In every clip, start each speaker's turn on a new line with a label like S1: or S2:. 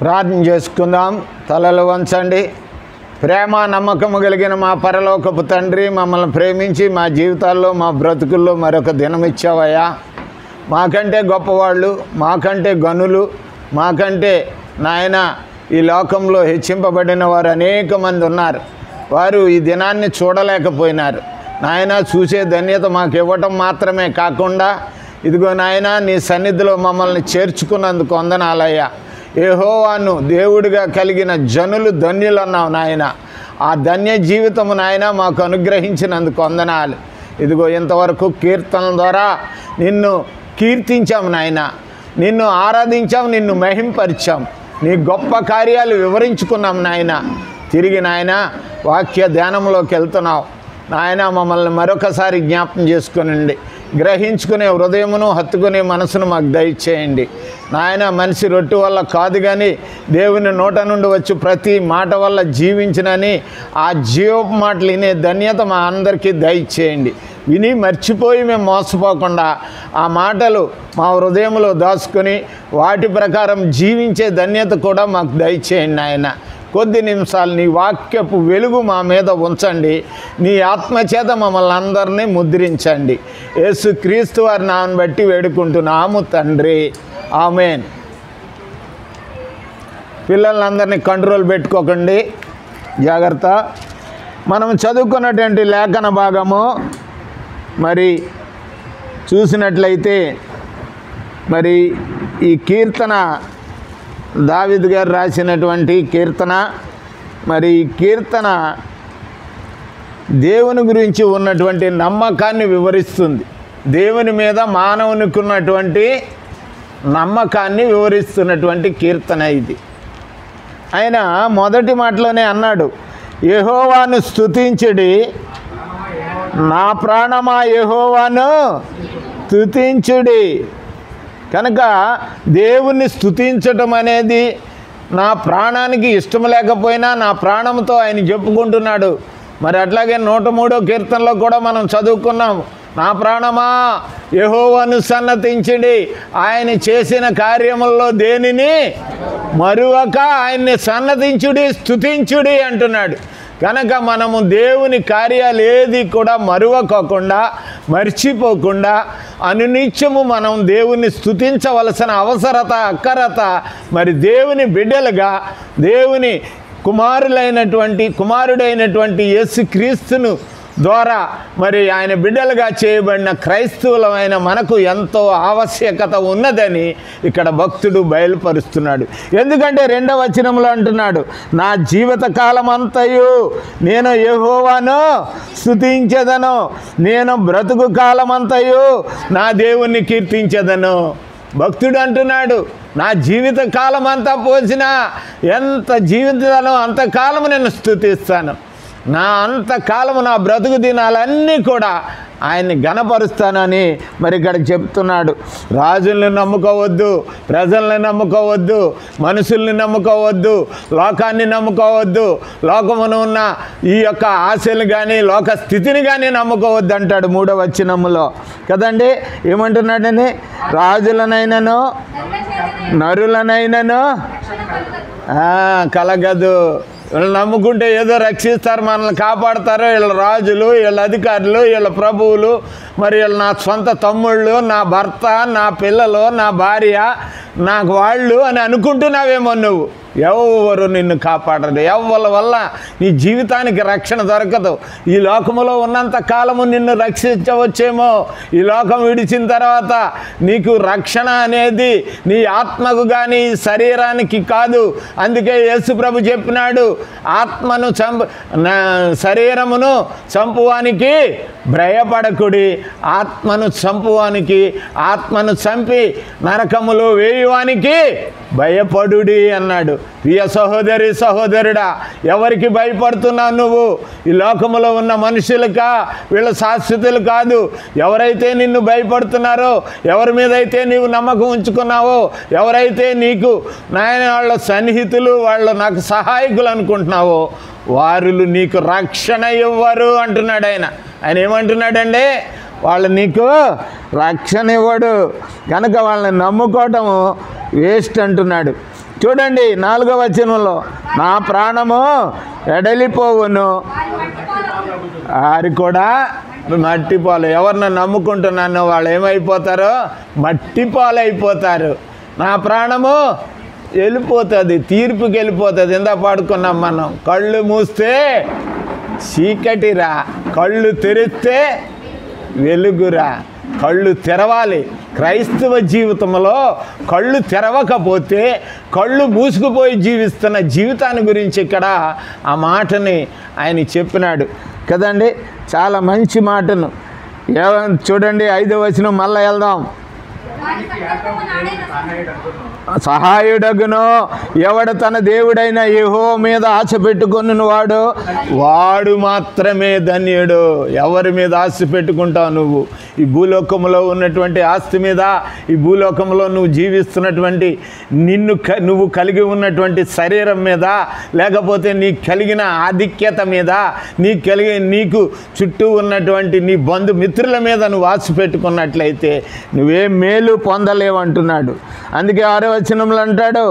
S1: ప్రార్థన చేసుకుందాం. తలలు వంచండి. ప్రేమ నమ్మకము కలిగిన మా పరలోకపు తండ్రి, మమ్మల్ని ప్రేమించి మా జీవితాల్లో మా బ్రతుకుల్లో మరొక దినం ఇచ్చావయ్యా. మాకంటే గొప్పవాళ్ళు, మాకంటే గనులు, మాకంటే నాయన ఈ లోకంలో హెచ్చింపబడిన వారు అనేక మంది ఉన్నారు. వారు ఈ దినాన్ని చూడలేకపోయినారు. నాయన చూసే ధన్యత మాకు ఇవ్వటం మాత్రమే కాకుండా ఇదిగో నాయన నీ సన్నిధిలో మమ్మల్ని చేర్చుకున్నందుకు వందనాలయ్యా. యెహోవాను దేవుడిగా కలిగిన జనులు ధన్యులు అన్నావు నాయన. ఆ ధన్య జీవితము నాయన మాకు అనుగ్రహించినందుకు వందనాలు. ఇదిగో ఇంతవరకు కీర్తనల ద్వారా నిన్ను కీర్తించాం నాయన, నిన్ను ఆరాధించాం, నిన్ను మహింపరిచాం, నీ గొప్ప కార్యాలు వివరించుకున్నాం నాయన. తిరిగి నాయన వాక్య ధ్యానంలోకి వెళ్తున్నావు నాయన. మమ్మల్ని మరొకసారి జ్ఞాపకం చేసుకునండి. గ్రహించుకునే హృదయమును హత్తుకునే మనసును మాకు దయచేయండి నాయన. మనిషి రొట్టె వల్ల కాదు కానీ దేవుని నోట నుండి వచ్చి ప్రతి మాట వల్ల జీవించినని ఆ జీవపు మాటలు వినే ధన్యత మా అందరికీ దయచేయండి. విని మర్చిపోయి మేము మోసపోకుండా ఆ మాటలు మా హృదయంలో దాచుకొని వాటి ప్రకారం జీవించే ధన్యత కూడా మాకు దయచేయండి నాయన. కొద్ది నిమిషాలు నీ వాక్యపు వెలుగు మా మీద ఉంచండి. నీ ఆత్మచేత మమ్మల్ని అందరినీ ముద్రించండి. యేసుక్రీస్తు వారి నామమును బట్టి వేడుకుంటున్నాము తండ్రి, ఆమేన్. పిల్లలందరినీ కంట్రోల్ పెట్టుకోకండి, జాగ్రత్త. మనం చదువుకున్నటువంటి లేఖన భాగము మరి చూసినట్లయితే మరి ఈ కీర్తన దావీదు గారు రాసినటువంటి కీర్తన. మరి ఈ కీర్తన దేవుని గురించి ఉన్నటువంటి నమ్మకాన్ని వివరిస్తుంది. దేవుని మీద మానవునికి ఉన్నటువంటి నమ్మకాన్ని వివరిస్తున్నటువంటి కీర్తన ఇది. ఆయన మొదటి మాటలోనే అన్నాడు, యెహోవాను స్తుతించుడి, నా ప్రాణమా యెహోవాను స్తుతించుడి. కనుక దేవుణ్ణి స్తుతించటం అనేది నా ప్రాణానికి ఇష్టం లేకపోయినా నా ప్రాణంతో ఆయన చెప్పుకుంటున్నాడు. మరి అట్లాగే 103వ కీర్తనలో కూడా మనం చదువుకున్నాం, నా ప్రాణమా యెహోవాను సన్నతించుడి, ఆయన చేసిన కార్యముల్లో దేనిని మరువక ఆయన్ని సన్నతించుడి, స్తుతించుడి అంటున్నాడు. కనుక మనము దేవుని కార్యాలు ఏది కూడా మరువకోకుండా మర్చిపోకుండా అనునిత్యము మనం దేవుని స్తుతించవలసిన అవసరత అక్కరత మరి దేవుని బిడ్డలుగా దేవుని కుమారుడైనటువంటి యేసుక్రీస్తును ద్వారా మరి ఆయన బిడ్డలుగా చేయబడిన క్రైస్తవులమైన మనకు ఎంతో ఆవశ్యకత ఉన్నదని ఇక్కడ భక్తుడు బయలుపరుస్తున్నాడు. ఎందుకంటే 2వ వచనంలో అంటున్నాడు, నా జీవిత కాలమంతయు నేను యెహోవాను స్తుతించెదను, నేను బ్రతుకు కాలమంతయు నా దేవుణ్ణి కీర్తించెదను. భక్తుడు అంటున్నాడు, నా జీవిత కాలం అంతా పోసినా ఎంత జీవితానో అంతకాలము నేను స్తుతిస్తాను, నా అంతకాలము నా బ్రతుకు దినాలన్నీ కూడా ఆయన్ని ఘనపరుస్తానని మరి ఇక్కడ చెప్తున్నాడు. రాజుల్ని నమ్ముకోవద్దు, ప్రజల్ని నమ్ముకోవద్దు, మనుషుల్ని నమ్ముకోవద్దు, లోకాన్ని నమ్ముకోవద్దు, లోకమును ఉన్న ఈ యొక్క ఆశలు కానీ లోక స్థితిని కానీ నమ్ముకోవద్దు అంటాడు 3వ వచనములో కదండి. ఏమంటున్నాడని, రాజులనైనను నరులనైనను కలగదు. వీళ్ళు నమ్ముకుంటే ఏదో రక్షిస్తారు, మనల్ని కాపాడతారు, వీళ్ళ రాజులు, వీళ్ళ అధికారులు, వీళ్ళ ప్రభువులు, మరి వీళ్ళు నా సొంత తమ్ముళ్ళు, నా భర్త, నా పిల్లలు, నా భార్య, నాకు వాళ్ళు అని అనుకుంటున్నావేమో నువ్వు. ఎవరు నిన్ను కాపాడరు, ఎవరి వల్ల నీ జీవితానికి రక్షణ దొరకదు. ఈ లోకములో ఉన్నంత కాలము నిన్ను రక్షించవచ్చేమో, ఈ లోకం విడిచిన తర్వాత నీకు రక్షణ అనేది నీ ఆత్మకు కానీ శరీరానికి కాదు. అందుకే యేసుప్రభు చెప్పినాడు, ఆత్మను శరీరమును చంపువానికి భయపడకుడి, ఆత్మను చంపువానికి, ఆత్మను చంపి నరకములో వేయువానికి భయపడుడి అన్నాడు. ప్రియ సహోదరి సహోదరుడా, ఎవరికి భయపడుతున్నావు నువ్వు? ఈ లోకములో ఉన్న మనుషులకా? వీళ్ళ శాశ్వతులు కాదు. ఎవరైతే నిన్ను భయపడుతున్నారో, ఎవరి మీద అయితే నీవు నమ్మకం ఉంచుకున్నావో, ఎవరైతే నీకు నాయన వాళ్ళ సన్నిహితులు, వాళ్ళు నాకు సహాయకులు అనుకుంటున్నావో, వారు నీకు రక్షణ ఇవ్వరు అంటున్నాడు ఆయన. ఆయన ఏమంటున్నాడండి, వాళ్ళు నీకు రక్షణ ఇవ్వడు, కనుక వాళ్ళని నమ్ముకోవటము వేస్ట్ అంటున్నాడు. చూడండి 4వ వచనంలో, నా ప్రాణము ఎడలిపోవును, వారు కూడా మట్టిపాలు. ఎవరిని నమ్ముకుంటున్నాను వాళ్ళు ఏమైపోతారో మట్టిపాలైపోతారు. నా ప్రాణము వెళ్ళిపోతుంది, తీర్పుకి వెళ్ళిపోతుంది. ఎంత పాడుకున్నాం మనం, కళ్ళు మూస్తే చీకటిరా, కళ్ళు తెరిస్తే వెలుగురా. కళ్ళు తెరవాలి. క్రైస్తవ జీవితంలో కళ్ళు తెరవకపోతే కళ్ళు మూసుకుపోయి జీవిస్తున్న జీవితాన్ని గురించి ఇక్కడ ఆ మాటని ఆయన చెప్పినాడు కదండి. చాలా మంచి మాటను. చూడండి 5వ వచనం, మళ్ళీ వెళ్దాం. సహాయుడగును ఎవడు తన దేవుడైన యెహోవా మీద ఆశ పెట్టుకుని వాడు మాత్రమే ధన్యుడు. ఎవరి మీద ఆశ పెట్టుకుంటావు నువ్వు? ఈ భూలోకంలో ఉన్నటువంటి ఆస్తి మీద, ఈ భూలోకంలో నువ్వు జీవిస్తున్నటువంటి నువ్వు కలిగి ఉన్నటువంటి శరీరం మీద, లేకపోతే నీకు కలిగిన ఆధిక్యత మీద, నీకు చుట్టూ ఉన్నటువంటి నీ బంధుమిత్రుల మీద నువ్వు ఆశ పెట్టుకున్నట్లయితే నువ్వే మేలు పొందలేవంటున్నాడు. అందుకే 6వ వచనంలో అంటాడు,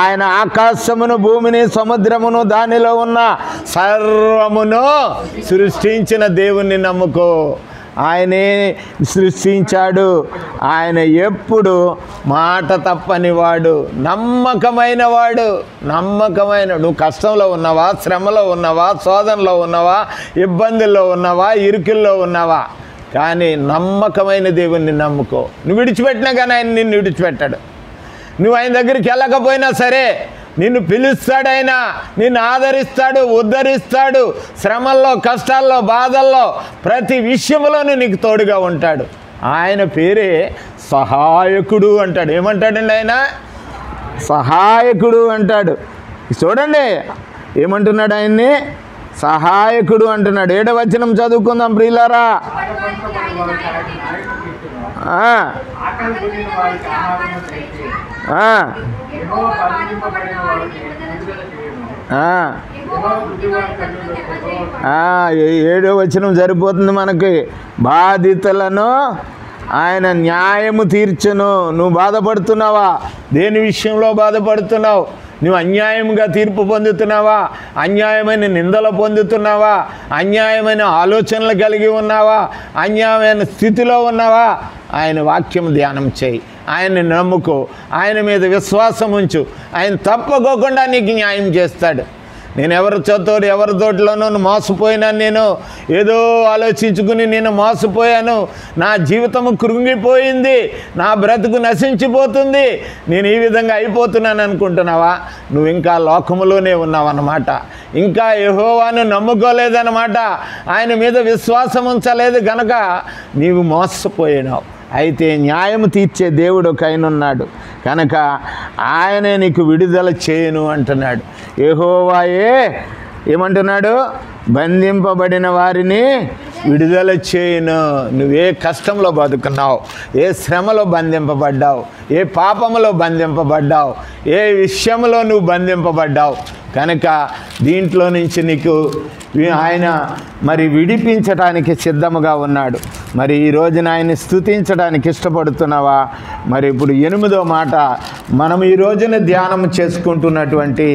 S1: ఆయన ఆకాశమును, భూమిని, సముద్రమును, దానిలో ఉన్న సర్వమును సృష్టించిన దేవుణ్ణి నమ్ముకో. ఆయనే సృష్టించాడు. ఆయన ఎప్పుడు మాట తప్పని వాడు, నమ్మకమైన వాడు. నువ్వు కష్టంలో ఉన్నావా, శ్రమలో ఉన్నావా, శోధనలో ఉన్నావా, ఇబ్బందుల్లో ఉన్నావా, ఇరుకుల్లో ఉన్నావా, కానీ నమ్మకమైన దేవుణ్ణి నమ్ముకో. నువ్వు విడిచిపెట్టినా కానీ ఆయన నిన్ను విడిచిపెట్టాడు. నువ్వు ఆయన దగ్గరికి వెళ్ళకపోయినా సరే నిన్ను పిలుస్తాడు, ఆయన నిన్ను ఆదరిస్తాడు, ఉద్ధరిస్తాడు. శ్రమల్లో, కష్టాల్లో, బాధల్లో, ప్రతి విషయంలోనూ నీకు తోడుగా ఉంటాడు. ఆయన పేరే సహాయకుడు అంటాడు. ఏమంటాడండి ఆయన? సహాయకుడు అంటాడు. చూడండి ఏమంటున్నాడు ఆయన్ని? సహాయకుడు అంటున్నాడు. 7వ వచనం చదువుకుందాం ప్రియులారా. ఏడో వచనం సరిపోతుంది మనకి. బాధితులను ఆయన న్యాయము తీర్చును. నువ్వు బాధపడుతున్నావా? దేని విషయంలో బాధపడుతున్నావు? నువ్వు అన్యాయంగా తీర్పు పొందుతున్నావా? అన్యాయమైన నిందలు పొందుతున్నావా? అన్యాయమైన ఆలోచనలు కలిగి ఉన్నావా? అన్యాయమైన స్థితిలో ఉన్నావా? ఆయన వాక్యం ధ్యానం చేయి, ఆయన్ని నమ్ముకో, ఆయన మీద విశ్వాసం ఉంచు. ఆయన తప్పకోకుండా నీకు న్యాయం చేస్తాడు. నేను ఎవరి తోటలోనూ మోసపోయినాను. నేను ఏదో ఆలోచించుకుని నేను మోసపోయాను, నా జీవితము కృంగిపోయింది, నా బ్రతుకు నశించిపోతుంది, నేను ఈ విధంగా అయిపోతున్నాను అనుకుంటున్నావా? నువ్వు ఇంకా లోకములోనే ఉన్నావన్నమాట. ఇంకా యెహోవాను నమ్ముకోలేదన్నమాట. ఆయన మీద విశ్వాసం ఉంచలేదు గనక నీవు మోసపోయినావు. అయితే న్యాయం తీర్చే దేవుడు ఒక ఆయన ఉన్నాడు కనుక ఆయనే నీకు విడుదల చేయను అంటున్నాడు. యెహోవాయే ఏమంటున్నాడు? బంధింపబడిన వారిని విడుదల చేయను. నువ్వే కష్టంలో బతుకున్నావు, ఏ శ్రమలో బంధింపబడ్డావు, ఏ పాపములో బంధింపబడ్డావు, ఏ విషయంలో నువ్వు బంధింపబడ్డావు కనుక దీంట్లో నుంచి నీకు ఆయన మరి విడిపించడానికి సిద్ధముగా ఉన్నాడు. మరి ఈ రోజున ఆయన్ని స్తుతించడానికి ఇష్టపడుతున్నావా? మరి ఇప్పుడు 8వ మాట మనం ఈ రోజున ధ్యానం చేసుకుంటున్నటువంటి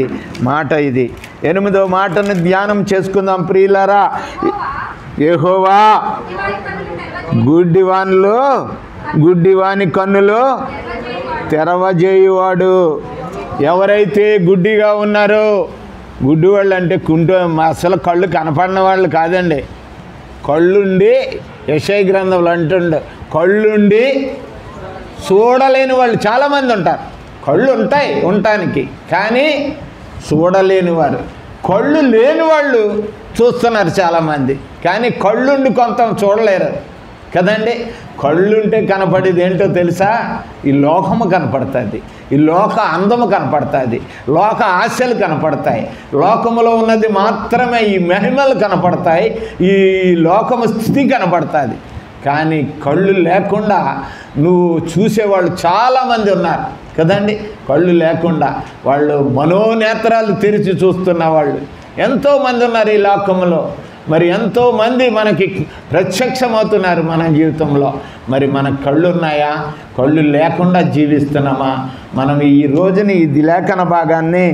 S1: మాట ఇది. 8వ మాటను ధ్యానం చేసుకుందాం ప్రియులారా. యెహోవా గుడ్డివాని కన్నులు తెరవజేయువాడు. ఎవరైతే గుడ్డిగా ఉన్నారో, గుడ్డి వాళ్ళు అంటే అసలు కళ్ళు కనపడిన వాళ్ళు కాదండి. కళ్ళుండి యెషయా గ్రంథంలో అంటుండే, కళ్ళుండి చూడలేని వాళ్ళు చాలామంది ఉంటారు. కళ్ళు ఉంటాయి ఉండటానికి, కానీ చూడలేని వారు. కళ్ళు లేని వాళ్ళు చూస్తున్నారు చాలామంది, కానీ కళ్ళుండి కొంత చూడలేరు కదండి. కళ్ళుంటే కనపడేది ఏంటో తెలుసా? ఈ లోకము కనపడుతుంది, ఈ లోక అందము కనపడుతుంది, లోక ఆశలు కనపడతాయి, లోకములో ఉన్నది మాత్రమే ఈ మహిమలు కనపడతాయి, ఈ లోకము స్థితి కనపడుతుంది. కానీ కళ్ళు లేకుండా నువ్వు చూసేవాళ్ళు చాలామంది ఉన్నారు కదండి. కళ్ళు లేకుండా వాళ్ళు మనోనేత్రాలు తెరిచి చూస్తున్న వాళ్ళు ఎంతోమంది ఉన్నారు ఈ లోకంలో. మరి ఎంతోమంది మనకి ప్రత్యక్షమవుతున్నారు మన జీవితంలో. మరి మనకు కళ్ళు ఉన్నాయా? కళ్ళు లేకుండా జీవిస్తున్నామా? మనం ఈ రోజుని ఈ లేఖన భాగాన్ని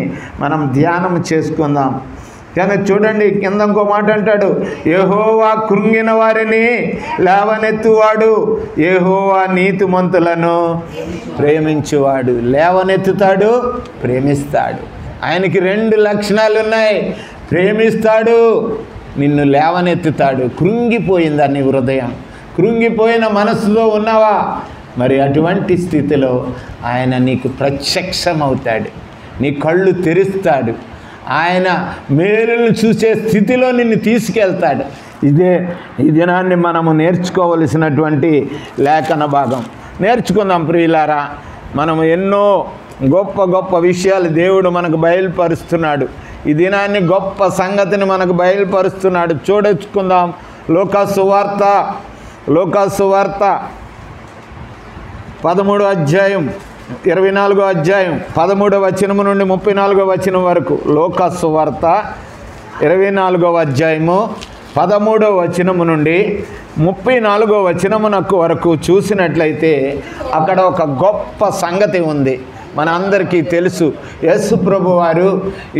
S1: మనం ధ్యానం చేసుకుందాం. కానీ చూడండి, కింద ఇంకో మాట అంటాడు, యెహోవా కృంగిన వారిని లేవనెత్తువాడు, యెహోవా నీతిమంతులను ప్రేమించువాడు. లేవనెత్తుతాడు, ప్రేమిస్తాడు. ఆయనకి 2 లక్షణాలు ఉన్నాయి. ప్రేమిస్తాడు, నిన్ను లేవనెత్తుతాడు. కృంగిపోయిందా నీ హృదయం? కృంగిపోయిన మనసులో ఉన్నావా? మరి అటువంటి స్థితిలో ఆయన నీకు ప్రత్యక్షమవుతాడు, నీ కళ్ళు తెరుస్తాడు, ఆయన మేలులు చూసే స్థితిలో నిన్ను తీసుకెళ్తాడు. ఇదే ఈ దినాన్ని మనము నేర్చుకోవలసినటువంటి లేఖన భాగం. నేర్చుకుందాం ప్రియులారా. మనము ఎన్నో గొప్ప గొప్ప విషయాలు దేవుడు మనకు బయలుపరుస్తున్నాడు. ఈ దినాన్ని గొప్ప సంగతిని మనకు బయలుపరుస్తున్నాడు. చూడొచ్చుకుందాం. లూకాసు వార్త 13వ అధ్యాయం 24వ అధ్యాయం 13వ వచనం నుండి 34వ వచనం వరకు. లూకాసు వార్త 24వ అధ్యాయము 13వ వచనము నుండి 34వ వచనమునకు వరకు చూసినట్లయితే అక్కడ ఒక గొప్ప సంగతి ఉంది. మన అందరికీ తెలుసు, యేసు ప్రభు వారు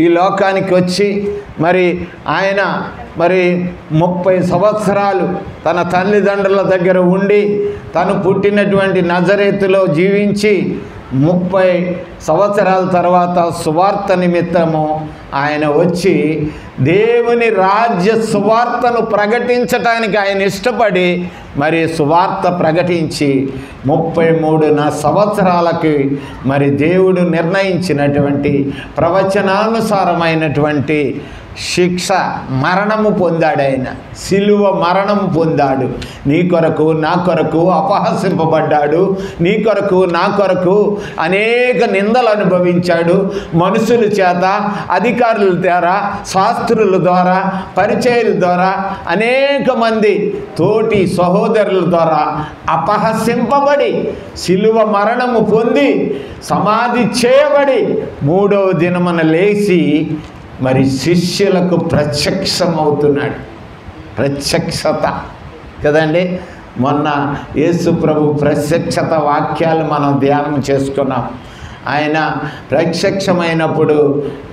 S1: ఈ లోకానికి వచ్చి మరి ఆయన 30 సంవత్సరాలు తన తల్లిదండ్రుల దగ్గర ఉండి తను పుట్టినటువంటి నజరేతులో జీవించి 30 సంవత్సరాల తర్వాత సువార్త నిమిత్తము ఆయన వచ్చి దేవుని రాజ్య సువార్తను ప్రకటించటానికి ఆయన ఇష్టపడి మరి సువార్త ప్రకటించి 33 సంవత్సరాలకి మరి దేవుడు నిర్ణయించినటువంటి ప్రవచనానుసారమైనటువంటి శిక్ష మరణము పొందాడు. ఆయన సిలువ మరణం పొందాడు. నీ కొరకు నా కొరకు అపహసింపబడ్డాడు. నీ కొరకు నా కొరకు అనేక నిందలు అనుభవించాడు. మనుషుల చేత, అధికారుల ద్వారా, శాస్త్రుల ద్వారా, పరిచయుల ద్వారా, అనేక మంది తోటి సహోదరుల ద్వారా అపహసింపబడి సిలువ మరణము పొంది సమాధి చేయబడి 3వ దినమున లేచి మరి శిష్యులకు ప్రత్యక్షమవుతున్నాడు. ప్రత్యక్షత కదండి. మొన్న యేసు ప్రభు ప్రత్యక్షత వాక్యాలు మనం ధ్యానం చేసుకున్నాం. ఆయన ప్రత్యక్షమైనప్పుడు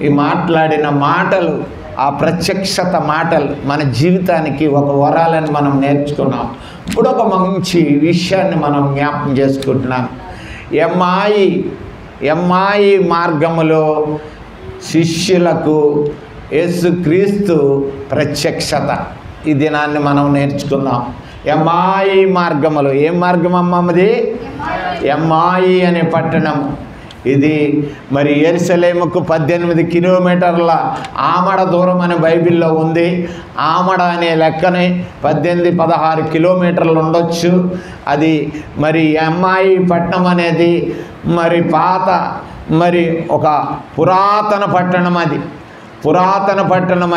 S1: ఈ మాట్లాడిన మాటలు, ఆ ప్రత్యక్షత మాటలు మన జీవితానికి ఒక వరాలని మనం నేర్చుకున్నాం. ఇప్పుడు ఒక మంచి విషయాన్ని మనం జ్ఞాపకం చేసుకుంటున్నాం. ఎమ్మాయి మార్గములో శిష్యులకు యేసుక్రీస్తు ప్రత్యక్షత. ఈ దినాన్ని మనం నేర్చుకుందాం. ఎమ్మాయి మార్గములో. ఏ మార్గం అమ్మది? ఎమ్మాయి అనే పట్టణం. ఇది మరి యెరూషలేముకు 18 కిలోమీటర్ల ఆమడ దూరం అని బైబిల్లో ఉంది. ఆమడ అనే లెక్కనే 18-16 కిలోమీటర్లు ఉండొచ్చు. అది మరి ఎమ్మాయి పట్టణం అనేది మరి పాత మరి ఒక పురాతన పట్టణం. పురాతన పట్టణం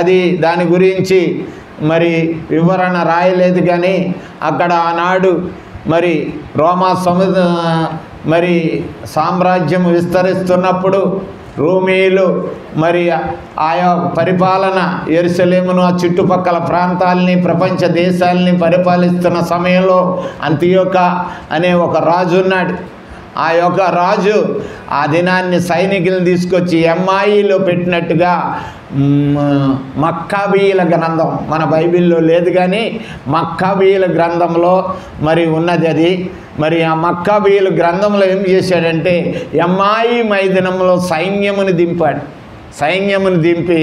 S1: అది దాని గురించి మరి వివరణ రాయలేదు. కానీ అక్కడ ఆనాడు మరి రోమా మరి సామ్రాజ్యం విస్తరిస్తున్నప్పుడు రోమీయులు మరి ఆయా పరిపాలన యెరూషలేమును, ఆ చుట్టుపక్కల ప్రాంతాలని, ప్రపంచ దేశాలని పరిపాలిస్తున్న సమయంలో అంతియోకా అనే ఒక రాజు ఉన్నాడు. ఆ యొక్క రాజు ఆ దినాన్ని సైనికులను తీసుకొచ్చి ఎమ్మాయిలో పెట్టినట్టుగా మక్కాబీయుల గ్రంథం, మన బైబిల్లో లేదు కానీ మక్కాబీయుల గ్రంథంలో మరి ఉన్నది అది. మరి ఆ మక్కాబీయుల గ్రంథంలో ఏం చేశాడంటే ఎమ్మాయి మైదానంలో సైన్యముని దింపి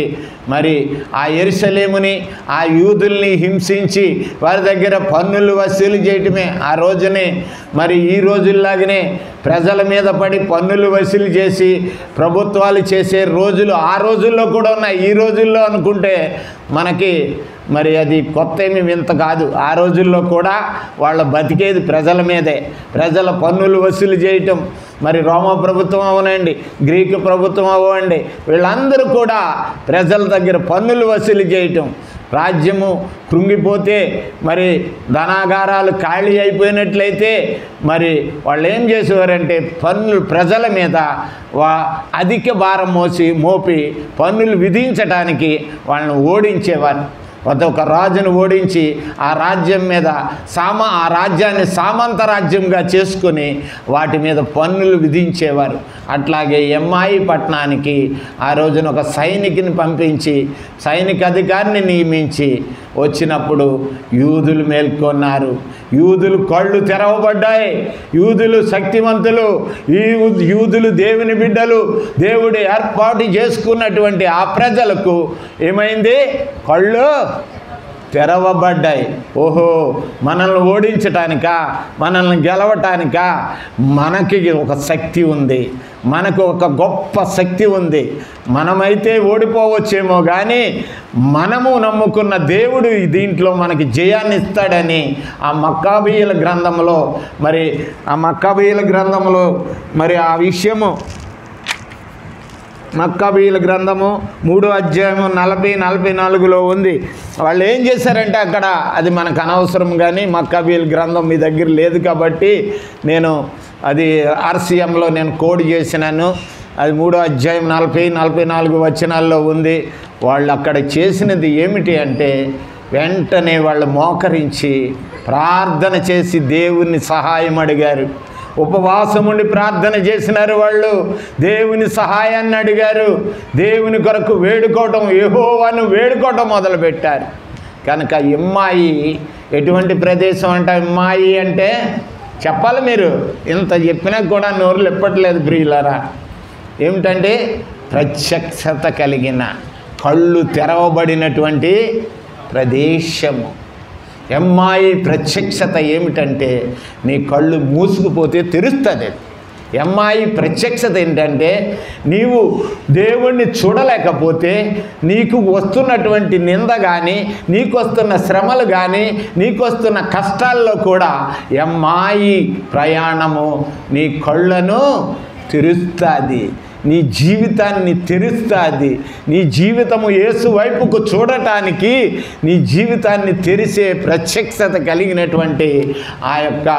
S1: మరి ఆ యెరూషలేముని, ఆ యూదుల్ని హింసించి వారి దగ్గర పన్నులు వసూలు చేయటమే ఆ రోజునే. మరి ఈ రోజుల్లాగానే ప్రజల మీద పడి పన్నులు వసూలు చేసి ప్రభుత్వాలు చేసే రోజులు ఆ రోజుల్లో కూడా ఉన్నాయి. ఈ రోజుల్లో అనుకుంటే మనకి మరి అది కొత్త ఏమి వింత కాదు. ఆ రోజుల్లో కూడా వాళ్ళ బతికేది ప్రజల మీదే. ప్రజల పన్నులు వసూలు చేయటం. మరి రోమా ప్రభుత్వం అవనండి, గ్రీకు ప్రభుత్వం అవ్వండి, వీళ్ళందరూ కూడా ప్రజల దగ్గర పన్నులు వసూలు చేయటం. రాజ్యము కృంగిపోతే ధనాగారాలు ఖాళీ అయిపోయినట్లయితే మరి వాళ్ళు ఏం చేసేవారంటే పన్నులు ప్రజల మీద అధిక భారం మోపి పన్నులు విధించడానికి వాళ్ళని ఓడించేవారు. ఒక రాజును ఓడించి ఆ రాజ్యం మీద ఆ రాజ్యాన్ని సామంత రాజ్యంగా చేసుకుని వాటి మీద పన్నులు విధించేవారు. అట్లాగే ఎమ్మాయి పట్టణానికి ఆ రోజున ఒక సైనికుని పంపించి సైనిక అధికారిని నియమించి వచ్చినప్పుడు యూదులు మేల్కొన్నారు. యూదులు కళ్ళు తెరవబడ్డాయి. యూదులు శక్తివంతులు, యూదులు దేవుని బిడ్డలు, దేవుడు ఏర్పాటు చేసుకున్నటువంటి ఆ ప్రజలకు ఏమైంది? కళ్ళు తెరవబడ్డాయి. ఓహో, మనల్ని ఓడించటానికా, మనల్ని గెలవటానికా మనకి ఒక శక్తి ఉంది, మనకు ఒక గొప్ప శక్తి ఉంది. మనమైతే ఓడిపోవచ్చేమో కానీ మనము నమ్ముకున్న దేవుడు దీంట్లో మనకి జయాన్ని ఇస్తాడని ఆ మక్కాబీయుల గ్రంథంలో మరి ఆ విషయము మక్కాబీయుల గ్రంథము 3వ అధ్యాయము 40-44లో ఉంది. వాళ్ళు ఏం చేశారంటే అక్కడ, అది మనకు అనవసరం కానీ మక్కాబీయుల గ్రంథం మీ దగ్గర లేదు కాబట్టి నేను అది RCMలో నేను కోడ్ చేసినాను. అది 3వ అధ్యాయం 40-44 వచనాల్లో ఉంది. వాళ్ళు అక్కడ చేసినది ఏమిటి అంటే వెంటనే వాళ్ళు మోకరించి ప్రార్థన చేసి దేవుని సహాయం అడిగారు. ఉపవాసం ఉండి ప్రార్థన చేసినారు. వాళ్ళు దేవుని సహాయాన్ని అడిగారు. దేవుని కొరకు వేడుకోవటం, యెహోవాను వేడుకోవటం మొదలుపెట్టారు. కనుక ఎమ్మాయి ఎటువంటి ప్రదేశం అంట? ఎమ్మాయి అంటే చెప్పాలి, మీరు ఇంత చెప్పినా కూడా నోరులు ఎప్పట్లేదు ప్రియులారా. ఏమిటంటే ప్రత్యక్షత కలిగిన, కళ్ళు తెరవబడినటువంటి ప్రదేశము. ఎమ్మాయి ప్రత్యక్షత ఏమిటంటే నీ కళ్ళు మూసుకుపోతే తెరుస్తుంది. ఎమ్మాయి ప్రత్యక్షత ఏంటంటే నీవు దేవుణ్ణి చూడలేకపోతే నీకు వస్తున్నటువంటి నింద కానీ, నీకు వస్తున్న శ్రమలు కానీ, నీకు వస్తున్న కష్టాల్లో కూడా ఎమ్మాయి ప్రయాణము నీ కళ్ళను తెరుస్తుంది, నీ జీవితాన్ని తెరుస్తుంది. నీ జీవితము యేసు వైపుకు చూడటానికి నీ జీవితాన్ని తెరిసే ప్రత్యక్షత కలిగినటువంటి ఆ యొక్క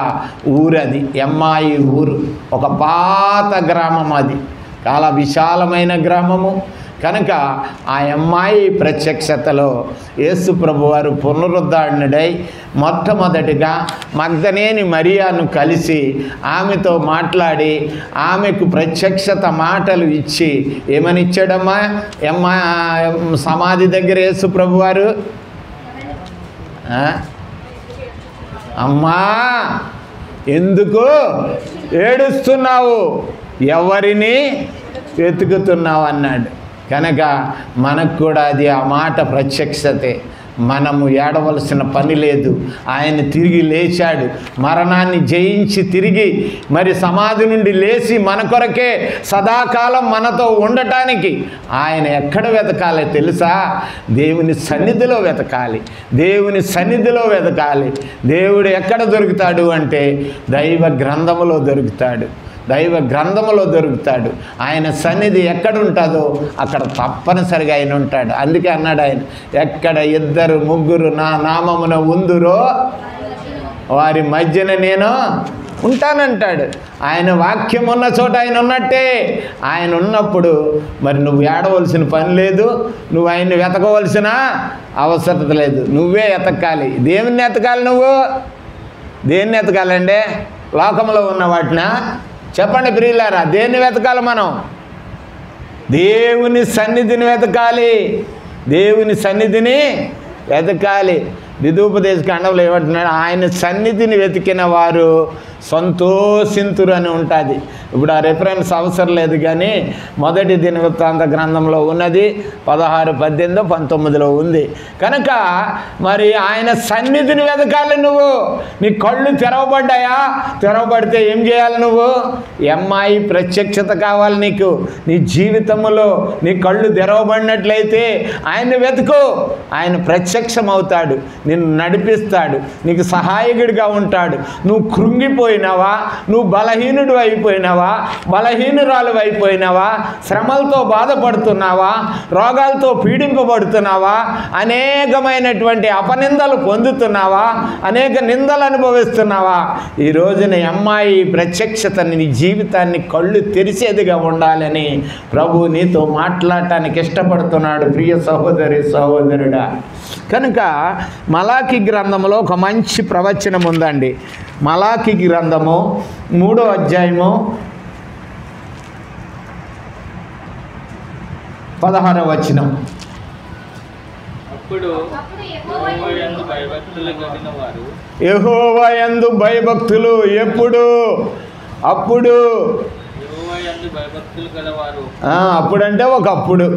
S1: ఊరు అది ఎమ్మాయి ఊరు. ఒక పాత గ్రామం, అది చాలా విశాలమైన గ్రామము. కనుక ఆ ఎమ్మాయి ప్రత్యక్షతలో యేసు ప్రభువారు పునరుద్ధరణుడై మొట్టమొదటిగా మగ్దలేని మరియాను కలిసి ఆమెతో మాట్లాడి ఆమెకు ప్రత్యక్షత మాటలు ఇచ్చి ఏమని ఇచ్చాడమ్మా? సమాధి దగ్గర యేసు ప్రభువారు, అమ్మా ఎందుకు ఏడుస్తున్నావు, ఎవరిని వెతుకుతున్నావు అన్నాడు. కనుక మనకు కూడా అది ఆ మాట ప్రత్యక్షతే. మనము ఏడవలసిన పని లేదు. ఆయన తిరిగి లేచాడు, మరణాన్ని జయించి తిరిగి మరి సమాధి నుండి లేచి మన కొరకే సదాకాలం మనతో ఉండటానికి ఆయన ఎక్కడ వెతకాలి తెలుసా? దేవుని సన్నిధిలో వెతకాలి. దేవుని సన్నిధిలో వెతకాలి. దేవుడు ఎక్కడ దొరుకుతాడు అంటే దైవ గ్రంథములో దొరుకుతాడు. దైవ గ్రంథములో దొరుకుతాడు. ఆయన సన్నిధి ఎక్కడ ఉంటుందో అక్కడ తప్పనిసరిగా ఆయన ఉంటాడు. అందుకే అన్నాడు ఆయన, ఎక్కడ 2-3 నా నామమున ఉందురో వారి మధ్యన నేను ఉంటానంటాడు. ఆయన వాక్యం ఉన్న చోట ఆయన ఉన్నట్టే. ఆయన ఉన్నప్పుడు మరి నువ్వు ఏడవలసిన పని లేదు, నువ్వు ఆయన్ని వెతకవలసిన అవసరం లేదు. నువ్వే ఎతకాలి. దేవుణ్ణి ఎతకాలి. నువ్వు దేన్ని ఎతకాలండి? లోకంలో ఉన్న వాటినా? చెప్పండి ప్రియులారా, దేన్ని వెతకాలి? మనం దేవుని సన్నిధిని వెతకాలి. దేవుని సన్నిధిని వెతకాలి. ద్వితీయోపదేశ కాండంలో ఏమంటున్నాడు? ఆయన సన్నిధిని వెతికిన వారు సంతోషింతురు అని ఉంటుంది. ఇప్పుడు ఆ రెఫరెన్స్ అవసరం లేదు కానీ మొదటి దినవృత్తాంత గ్రంథంలో ఉన్నది 16, 18, 19లో ఉంది. కనుక మరి ఆయన సన్నిధిని వెతకాలి. నువ్వు నీ కళ్ళు తెరవబడ్డాయా? తెరవబడితే ఏం చేయాలి? నువ్వు ఎమ్మాయి ప్రత్యక్షత కావాలి నీకు. నీ జీవితంలో నీ కళ్ళు తెరవబడినట్లయితే ఆయన్ని వెతుకు. ఆయన ప్రత్యక్షం అవుతాడు, నిన్ను నడిపిస్తాడు, నీకు సహాయకుడిగా ఉంటాడు. నువ్వు కృంగిపోయి అయిపోయినావా, నువ్వు బలహీనుడు అయిపోయినావా, బలహీనురాలు అయిపోయినావా, శ్రమలతో బాధపడుతున్నావా, రోగాలతో పీడింపబడుతున్నావా, అనేకమైనటువంటి అపనిందలు పొందుతున్నావా, అనేక నిందలు అనుభవిస్తున్నావా, ఈ రోజున అమ్మాయి ప్రత్యక్షత నీ జీవితాన్ని కళ్ళు తెరిచేదిగా ఉండాలని ప్రభు నీతో మాట్లాడటానికి ఇష్టపడుతున్నాడు ప్రియ సహోదరి సహోదరుడా. కనుక మలాకి గ్రంథంలో ఒక మంచి ప్రవచనం ఉందండి. మలాకి గ్రంథము 3వ అధ్యాయము 16వ వచనం. యెహోవా యందు భయభక్తులు ఎప్పుడు? అప్పుడు. అప్పుడంటే ఒకప్పుడు.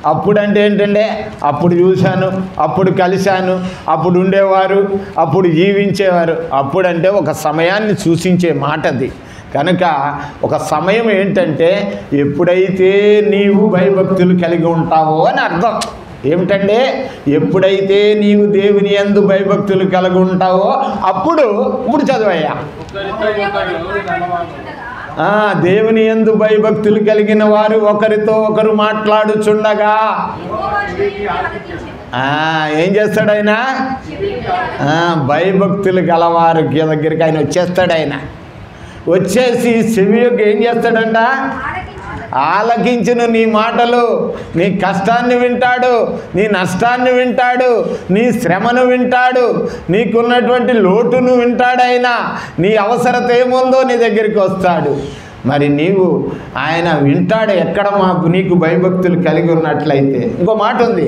S1: అప్పుడంటే ఏంటంటే అప్పుడు చూశాను, అప్పుడు కలిశాను, అప్పుడు ఉండేవారు, అప్పుడు జీవించేవారు. అప్పుడంటే ఒక సమయాన్ని సూచించే మాట అది. కనుక ఒక సమయం ఏంటంటే ఎప్పుడైతే నీవు భయభక్తులు కలిగి ఉంటావో అని అర్థం. ఏమిటంటే ఎప్పుడైతే నీవు దేవుని యందు భయభక్తులు కలిగి ఉంటావో అప్పుడు. ఇప్పుడు చదువయ్యా. దేవుని యందు భయభక్తులు కలిగిన వారు ఒకరితో ఒకరు మాట్లాడుచుండగా ఏం చేస్తాడు ఆయన? భయభక్తులు గలవారి దగ్గరికి ఆయన వచ్చేస్తాడు. ఆయన వచ్చేసి చెవియోకి ఏం చేస్తాడంట? ఆలకించును నీ మాటలు, నీ కష్టాన్ని వింటాడు, నీ నష్టాన్ని వింటాడు, నీ శ్రమను వింటాడు, నీకున్నటువంటి లోటును వింటాడు. ఆయన నీ అవసరత ఏముందో నీ దగ్గరికి వస్తాడు. మరి నీవు ఆయన వింటాడు ఎక్కడ నీకు భయభక్తులు కలిగి ఉన్నట్లయితే. ఇంకో మాట ఉంది,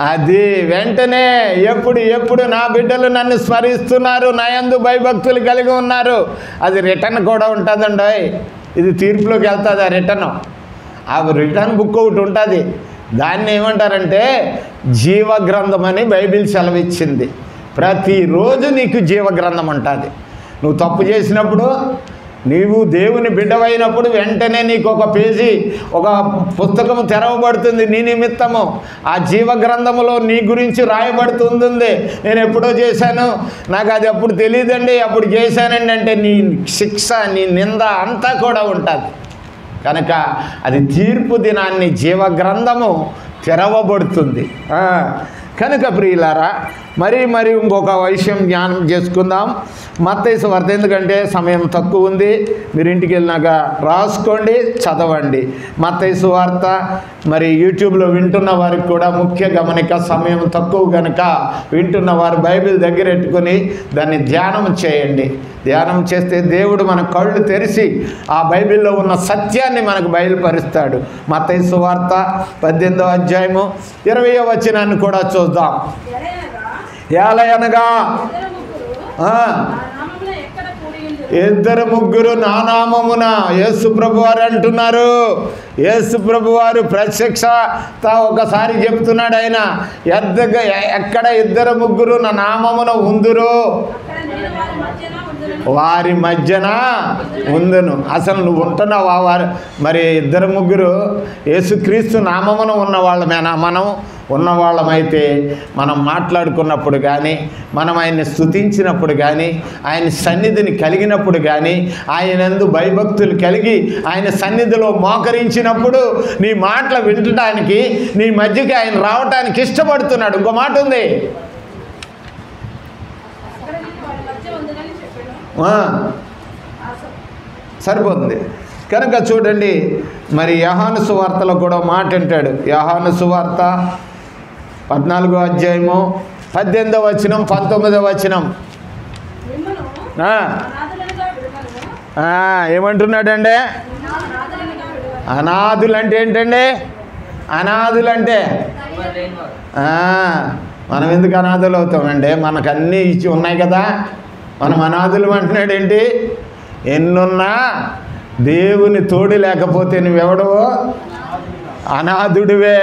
S1: అది వెంటనే ఎప్పుడు నా బిడ్డలు నన్ను స్మరిస్తున్నారు, నా యందు భయభక్తులు కలిగి ఉన్నారు. అది రిటర్న్ కూడా ఉంటుందండి. ఇది తీర్పులోకి వెళ్తుంది. ఆ రిటర్న్ బుక్ ఒకటి ఉంటుంది. దాన్ని ఏమంటారంటే జీవగ్రంథం అని బైబిల్ సెలవిచ్చింది. ప్రతిరోజు నీకు జీవగ్రంథం ఉంటుంది. నువ్వు తప్పు చేసినప్పుడు, నీవు దేవుని బిడ్డవైనప్పుడు వెంటనే నీకు ఒక పేజీ, ఒక పుస్తకం తెరవబడుతుంది నీ నిమిత్తము. ఆ జీవగ్రంథములో నీ గురించి రాయబడుతుంది. నేను ఎప్పుడో చేశాను, నాకు అది అప్పుడు తెలియదండి, అప్పుడు చేశానండి అంటే నీ శిక్ష, నీ నింద అంతా కూడా ఉంటుంది. కనుక అది తీర్పు దినాన్ని జీవగ్రంథము తెరవబడుతుంది. కనుక ప్రియులారా, మరి ఇంకొక విషయం జ్ఞానం చేసుకుందాం. మత్తయి సువార్త, ఎందుకంటే సమయం తక్కువ ఉంది, మీరు ఇంటికి వెళ్ళినాక రాసుకోండి, చదవండి. మత్తయి సువార్త మరి యూట్యూబ్లో వింటున్న వారికి కూడా ముఖ్య గమనిక, సమయం తక్కువ కనుక వింటున్న వారు బైబిల్ దగ్గర పెట్టుకొని దాన్ని ధ్యానం చేయండి. ధ్యానం చేస్తే దేవుడు మన కళ్ళు తెరిచి ఆ బైబిల్లో ఉన్న సత్యాన్ని మనకు బయలుపరుస్తాడు. మత్తయి సువార్త 18వ అధ్యాయము 20వ వచనాన్ని కూడా చూద్దాం. ఏలయనగా ఇద్దరు ముగ్గురు నా నామమున, యేసు ప్రభు వారు అంటున్నారు. యేసు ప్రభు వారు ప్రత్యక్షత ఒకసారి చెప్తున్నాడు. ఆయన ఎక్కడ ఇద్దరు ముగ్గురు నా నామమున ఉందురో వారి మధ్యన ఉందును. అసలు నువ్వు ఉంటున్నావా? వారు మరి ఇద్దరు ముగ్గురు యేసుక్రీస్తు నామమున ఉన్నవాళ్ళమేనా? మనం ఉన్నవాళ్ళమైతే మనం మాట్లాడుకున్నప్పుడు కానీ, మనం ఆయన్ని స్తుతించినప్పుడు కానీ, ఆయన సన్నిధిని కలిగినప్పుడు కానీ, ఆయనందు భయభక్తులు కలిగి ఆయన సన్నిధిలో మోకరించినప్పుడు నీ మాటలు వినడానికి, నీ మధ్యకి ఆయన రావటానికి ఇష్టపడుతున్నాడు. ఇంకో మాట ఉంది, సరిపోతుంది. కనుక చూడండి, మరి యోహాను సువార్తలో కూడా మాట అంటాడు. యోహాను సువార్త 14వ అధ్యాయము 18వ వచనం 19వ వచనం ఏమంటున్నాడంటే, అనాథులంటే ఏంటండి? అనాథులంటే మనం ఎందుకు అనాథులు అవుతామంటే, మనకు అన్నీ ఇచ్చి ఉన్నాయి కదా, మనం అనాథులు అంటున్నాడు. ఏంటి? ఎన్నున్నా దేవుని తోడు లేకపోతే నువ్వెవడవో అనాథుడివే.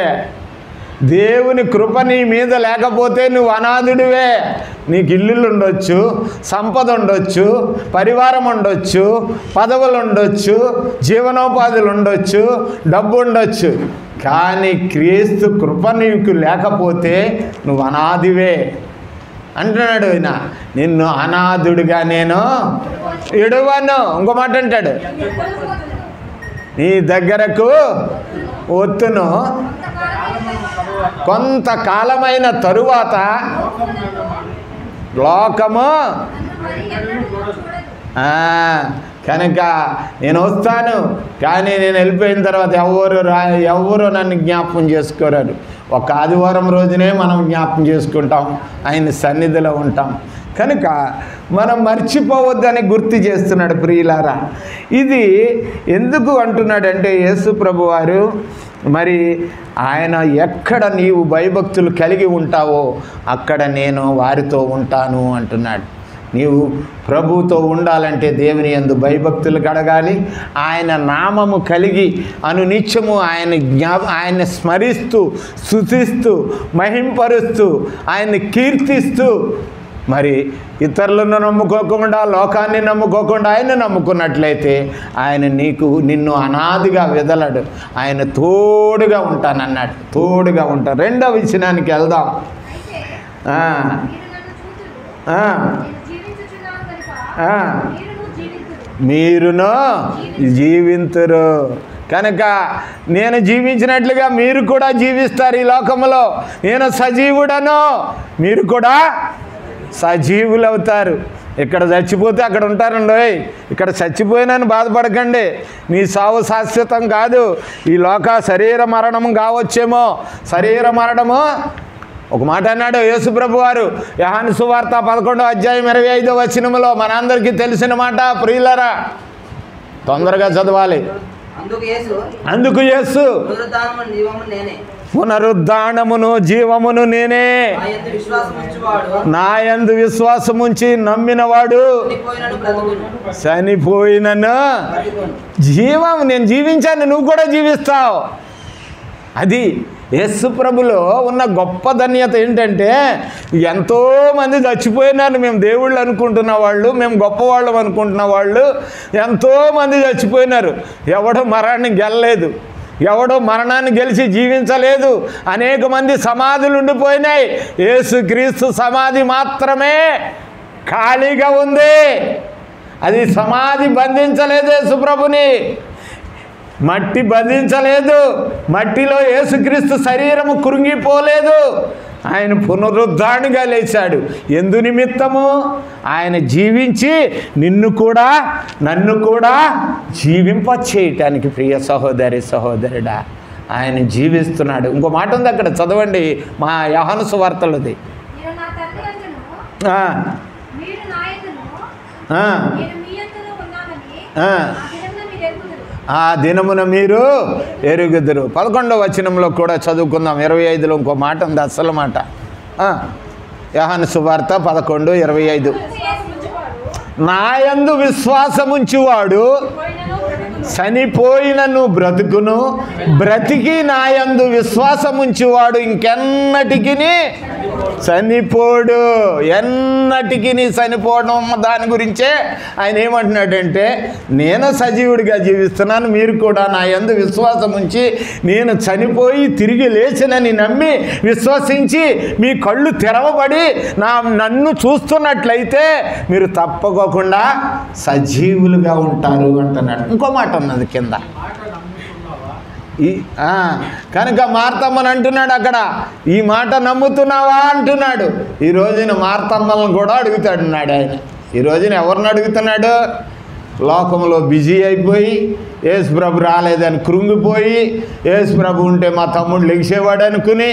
S1: దేవుని కృప నీ మీద లేకపోతే నువ్వు అనాథుడివే. నీకు ఇల్లులు ఉండొచ్చు, సంపద ఉండొచ్చు, పరివారం ఉండొచ్చు, పదవులు ఉండొచ్చు, జీవనోపాధులు ఉండొచ్చు, డబ్బు ఉండొచ్చు, కానీ క్రీస్తు కృప నీకు లేకపోతే నువ్వు అనాథివే అంటున్నాడు. ఆయన నిన్ను అనాథుడిగా నేను ఇడువను. ఇంకో మాట అంటాడు, నీ దగ్గరకు ఒత్తును, కొంతకాలమైన తరువాత లోకము కనుక నేను వస్తాను, కానీ నేను వెళ్ళిపోయిన తర్వాత ఎవరు నన్ను జ్ఞాపకం చేసుకోరారు. ఒక ఆదివారం రోజునే మనం జ్ఞాపకం చేసుకుంటాం, ఆయన సన్నిధిలో ఉంటాం. కనుక మనం మర్చిపోవద్దని గుర్తు చేస్తున్నాడు ప్రియులారా. ఇది ఎందుకు అంటున్నాడంటే యేసు ప్రభువారు మరి ఆయన ఎక్కడ నీవు భయభక్తులు కలిగి ఉంటావో అక్కడ నేను వారితో ఉంటాను అంటున్నాడు. నీవు ప్రభువుతో ఉండాలంటే దేవుని యందు భయభక్తులు కడగాలి. ఆయన నామము కలిగి అనునిత్యము ఆయన్ని స్మరిస్తూ, స్తుతిస్తూ, మహింపరుస్తూ, ఆయన్ని కీర్తిస్తూ, మరి ఇతరులను నమ్ముకోకుండా, లోకాన్ని నమ్ముకోకుండా ఆయన నమ్ముకున్నట్లయితే ఆయన నిన్ను అనాదిగా విదలడు. ఆయన తోడుగా ఉంటానన్నాడు, తోడుగా ఉంటాను. రెండవ వచనానికి వెళ్దాం. మీరును జీవింతురు కనుక నేను జీవించినట్లుగా మీరు కూడా జీవిస్తారు ఈ లోకంలో. నేను సజీవుడను, మీరు కూడా సజీవులు అవుతారు. ఇక్కడ చచ్చిపోతే అక్కడ ఉంటారండి. ఇక్కడ చచ్చిపోయినని బాధపడకండి. మీ సావు శాశ్వతం కాదు. ఈ లోక శరీర మరణము కావచ్చేమో. శరీర మరణము ఒక మాట అన్నాడు యేసు ప్రభు వారు యోహాను సువార్త 11:25 మనందరికీ తెలిసిన మాట. ప్రియులారా తొందరగా చదవాలి. అందుకు యేసు పునరుద్ధానమును జీవమును నేనే, నా యందు విశ్వాసముంచి నమ్మినవాడు చనిపోయినను జీవం నేను జీవించాను, నువ్వు కూడా జీవిస్తావు. అది యేసు ప్రభులో ఉన్న గొప్ప ధన్యత ఏంటంటే ఎంతోమంది చచ్చిపోయినారు. మేము దేవుళ్ళు అనుకుంటున్న వాళ్ళు, మేము గొప్పవాళ్ళం అనుకుంటున్న వాళ్ళు ఎంతోమంది చచ్చిపోయినారు. ఎవడో మరణాన్ని గెలలేదు, ఎవడో మరణాన్ని గెలిచి జీవించలేదు. అనేక మంది సమాధులు ఉండిపోయినాయి. యేసుక్రీస్తు సమాధి మాత్రమే ఖాళీగా ఉంది. అది సమాధి బంధించలేదు యేసుప్రభుని, మట్టి బంధించలేదు. మట్టిలో యేసుక్రీస్తు శరీరము కృంగిపోలేదు. ఆయన పునరుద్ధానిగా లేచాడు. ఎందు నిమిత్తము? ఆయన జీవించి నిన్ను కూడా నన్ను కూడా జీవింప చేయటానికి. ప్రియ సహోదరి సహోదరుడా, ఆయన జీవిస్తున్నాడు. ఇంకో మాట ఉంది అక్కడ, చదవండి మా యోహాను సువార్తలోది. ఆ దినమున మీరు ఎరుగుదురు. 11వ వచనంలో కూడా చదువుకుందాం. 25లో ఇంకో మాట ఉంది, అసలు మాట. యోహాను సువార్త 11:25 నా యందు విశ్వాసముంచువాడు చనిపోయినను బ్రతుకును, బ్రతికి నా యందు విశ్వాసముంచువాడు ఇంకెన్నటికి చనిపోడు. ఎన్నటికి చనిపోవడం దాని గురించే ఆయన ఏమంటున్నాడంటే నేను సజీవుడిగా జీవిస్తున్నాను, మీరు కూడా నా యందు విశ్వాసం ఉంచి నేను చనిపోయి తిరిగి లేచినని నమ్మి విశ్వసించి మీ కళ్ళు తెరవబడి నన్ను చూస్తున్నట్లయితే మీరు తప్పకోకుండా సజీవులుగా ఉంటారు అంటున్నాడు. ఇంకో మాట ఉన్నది కింద. కనుక మార్తమ్మని అంటున్నాడు అక్కడ, ఈ మాట నమ్ముతున్నావా అంటున్నాడు. ఈ రోజున మార్తమ్మలను కూడా అడుగుతాడున్నాడు ఆయన. ఈ రోజున ఎవరిని అడుగుతున్నాడు? లోకంలో బిజీ అయిపోయి యేసు ప్రభు రాలేదని కృంగిపోయి, యేసు ప్రభు ఉంటే మా తమ్ముడు లెగిసేవాడు అనుకుని,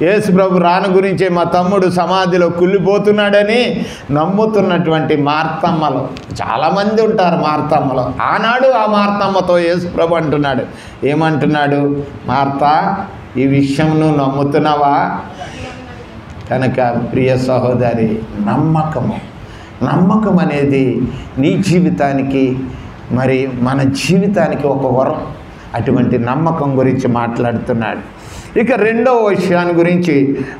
S1: యేసు ప్రభు రాను గురించే మా తమ్ముడు సమాధిలో కుళ్ళిపోతున్నాడని నమ్ముతున్నటువంటి మార్తమ్మలు చాలామంది ఉంటారు. మార్తమ్మలు ఆనాడు ఆ మార్తమ్మతో యేసు ప్రభు అంటున్నాడు, ఏమంటున్నాడు? మార్తా, ఈ విషయం నువ్వు నమ్ముతున్నావా? కనుక ప్రియ సహోదరి, నమ్మకం అనేది నీ జీవితానికి, మరి మన జీవితానికి ఒక వరం. అటువంటి నమ్మకం గురించి మాట్లాడుతున్నాడు. ఇక రెండవ విషయాన్ని గురించి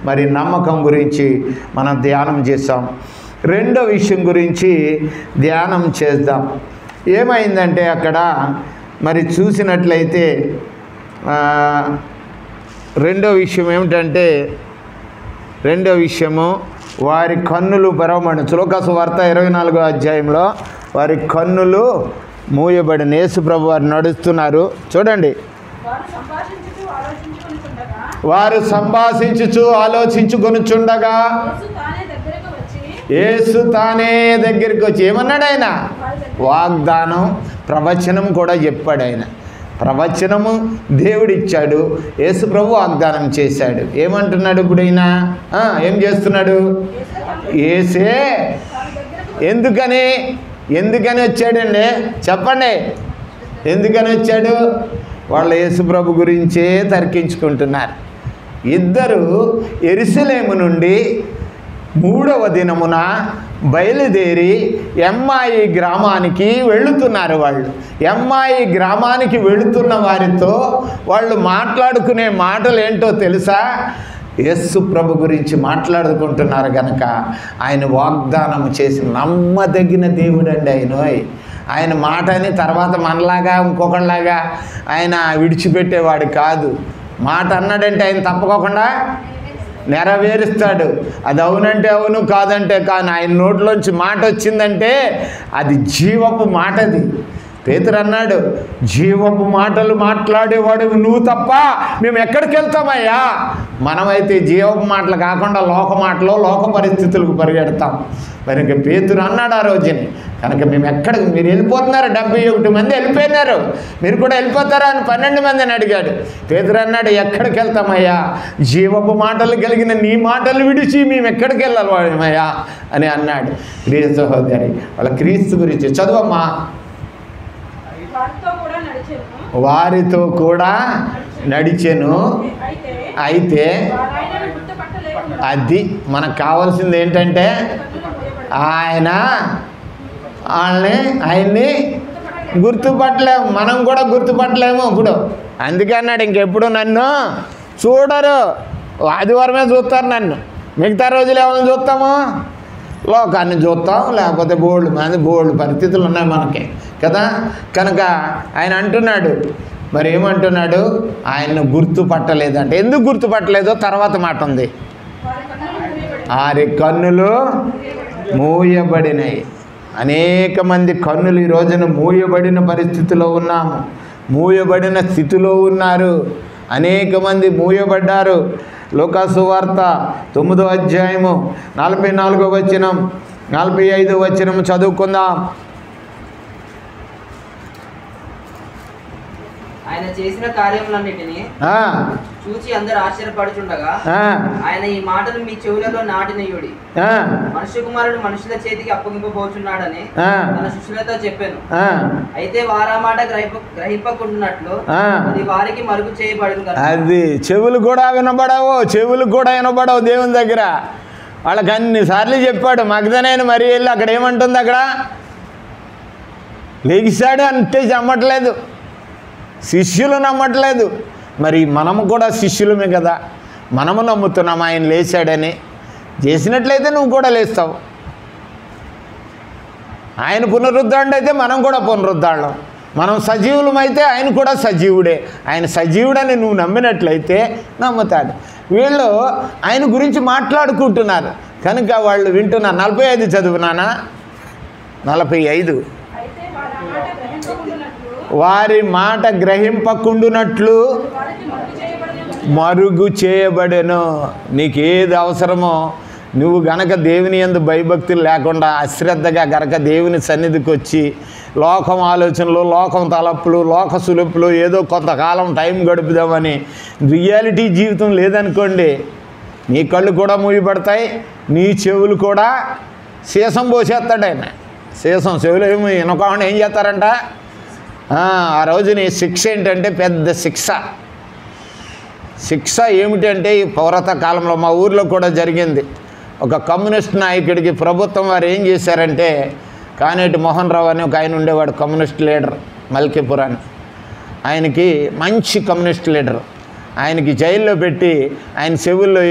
S1: మరి నమ్మకం గురించి మనం ధ్యానం చేస్తాం. రెండో విషయం గురించి ధ్యానం చేద్దాం. ఏమైందంటే అక్కడ మరి చూసినట్లయితే రెండో విషయం ఏమిటంటే, రెండో విషయము వారి కన్నులు పరవబడిన. లోకాసు వార్త 24వ అధ్యాయంలో వారి కన్నులు మూయబడిన. యేసు ప్రభు వారు నడుస్తున్నారు. చూడండి, వారు సంభాషించుచు ఆలోచించుకొనుచుండగా యేసు తానే దగ్గరికి వచ్చి ఏమన్నాడు? ఆయన వాగ్దానం, ప్రవచనం కూడా చెప్పాడు. ఆయన ప్రవచనము దేవుడిచ్చాడు, యేసు ప్రభు వాగ్దానం చేశాడు. ఏమంటున్నాడు ఇప్పుడు ఈయన? ఏం చేస్తున్నాడు? యేసే ఎందుకని వచ్చాడండి? చెప్పండి, ఎందుకని వచ్చాడు? వాళ్ళు యేసు ప్రభు గురించే తర్కించుకుంటున్నారు. ఇద్దరు యెరూషలేము నుండి 3వ దినమున బయలుదేరి ఎమ్మాయి గ్రామానికి వెళుతున్నారు. వాళ్ళు ఎమ్మాయి గ్రామానికి వెళుతున్న వారితో వాళ్ళు మాట్లాడుకునే మాటలు ఏంటో తెలుసా? యేసు ప్రభు గురించి మాట్లాడుకుంటున్నారు కనుక ఆయన వాగ్దానం చేసి నమ్మదగిన దేవుడు అండి ఆయన మాటని తర్వాత మనలాగా ఇంకొకళ్ళలాగా ఆయన విడిచిపెట్టేవాడు కాదు. మాట అన్నాడంటే ఆయన తప్పకోకుండా నెరవేరుస్తాడు. అది అవునంటే అవును, కాదంటే కాను. ఆయన నోట్లోంచి మాట వచ్చిందంటే అది జీవపు మాటది. పేతురు అన్నాడు, జీవపు మాటలు మాట్లాడేవాడు నువ్వు తప్ప మేము ఎక్కడికి వెళ్తామయ్యా? మనమైతే జీవపు మాటలు కాకుండా లోక మాటలు, లోక పరిస్థితులకు పరిగెడతాం. మరి ఇంక పేతురు అన్నాడు ఆ రోజుని, కనుక మేము ఎక్కడికి, మీరు వెళ్ళిపోతున్నారు, 71 మంది వెళ్ళిపోయినారు, మీరు కూడా వెళ్ళిపోతారా అని 12 మందిని అడిగాడు. పేతురు అన్నాడు, ఎక్కడికి వెళ్తామయ్యా? జీవపు మాటలు కలిగిన నీ మాటలు విడిచి మేము ఎక్కడికి వెళ్ళాలయ్యా అని అన్నాడు. ప్రియ సహోదరి, వాళ్ళ క్రీస్తు గురించి చదువమ్మా. వారితో కూడా నడిచెను. అయితే అది మనకు కావాల్సింది ఏంటంటే ఆయన్ని గుర్తుపట్టలేము, మనం కూడా గుర్తుపట్టలేము ఇప్పుడు. అందుకే అన్నాడు, ఇంకెప్పుడు నన్ను చూడరు, ఆదివారమే చూస్తారు నన్ను, మిగతా రోజులు ఏమైనా చూస్తాము? లోకాన్ని చూస్తాం, లేకపోతే బోల్డ్ పరిస్థితులు ఉన్నాయి మనకి కదా. కనుక ఆయన అంటున్నాడు, మరి ఏమంటున్నాడు? ఆయన్ను గుర్తుపట్టలేదంటే. ఎందుకు గుర్తుపట్టలేదో తర్వాత మాట ఉంది. వారి కన్నులు మూయబడినాయి. అనేక మంది కన్నులు ఈ రోజున మూయబడిన పరిస్థితిలో ఉన్నాము, మూయబడిన స్థితిలో ఉన్నారు. అనేక మంది మూయబడ్డారు. లోకాసు వార్త 9వ అధ్యాయము 44వ వచనం 45వ వచనం చదువుకుందాం.
S2: ఆయన చేసిన కార్యములన్నిటిని చూచి అందరూ ఆశ్చర్యపడుచుండగా ఆయన ఈ మాటలు మీ చెవులలో నాటినయుడి, మనుష్య కుమారుడు మనుషుల చేతికి అప్పగింపబోచున్నాడని తన శిష్యులతో చెప్పాను. అయితే వారా మాట గ్రహింపకుండానట్లు అది వారికి మరుగు చేయబడింది.
S1: అది చెవులు కూడా వినబడవు దేవుని దగ్గర. వాళ్ళకి అన్నిసార్లు చెప్పాడు. మగ్దలైన మరి వెళ్ళి అక్కడ ఏమంటుంది? అక్కడ లెగిశాడు అంటే నమ్మట్లేదు, శిష్యులు నమ్మట్లేదు. మరి మనము కూడా శిష్యులమే కదా, మనము నమ్ముతున్నాం ఆయన లేచాడని. చేసినట్లయితే నువ్వు కూడా లేస్తావు. ఆయన పునరుద్ధరణ అయితే మనం కూడా పునరుద్ధరణం. మనం సజీవులమైతే ఆయన కూడా సజీవుడే. ఆయన సజీవుడని నువ్వు నమ్మినట్లయితే నమ్ముతాడు. వీళ్ళు ఆయన గురించి మాట్లాడుకుంటున్నారు కనుక వాళ్ళు వింటున్నారు. 45 చదువునానా? 45. వారి మాట గ్రహింపకుండునట్లు మరుగు చేయబడెను. నీకు ఏది అవసరమో నువ్వు గనక దేవుని యందు భయభక్తులు లేకుండా అశ్రద్ధగా గనక దేవుని సన్నిధికి వచ్చి లోకం ఆలోచనలు, లోకం తలపులు, లోక సులుపులు, ఏదో కొంతకాలం టైం గడుపుదామని రియాలిటీ జీవితం లేదనుకోండి, నీ కళ్ళు కూడా మూయబడతాయి, నీ చెవులు కూడా సీసం పోసేస్తాడు ఆయన. సీసం చెవులు ఏమి వినకుండా ఏం చేస్తారంట? ఆ రోజుని శిక్ష ఏంటంటే పెద్ద శిక్ష ఏమిటంటే ఈ పౌరత కాలంలో మా ఊర్లో కూడా జరిగింది. ఒక కమ్యూనిస్ట్ నాయకుడికి ప్రభుత్వం వారు ఏం చేశారంటే, కానేటి మోహన్ రావు అని ఒక ఆయన ఉండేవాడు, కమ్యూనిస్ట్ లీడర్, మల్కీపురాన్ని. ఆయనకి మంచి కమ్యూనిస్ట్ లీడర్. ఆయనకి జైల్లో పెట్టి ఆయన చెవుల్లో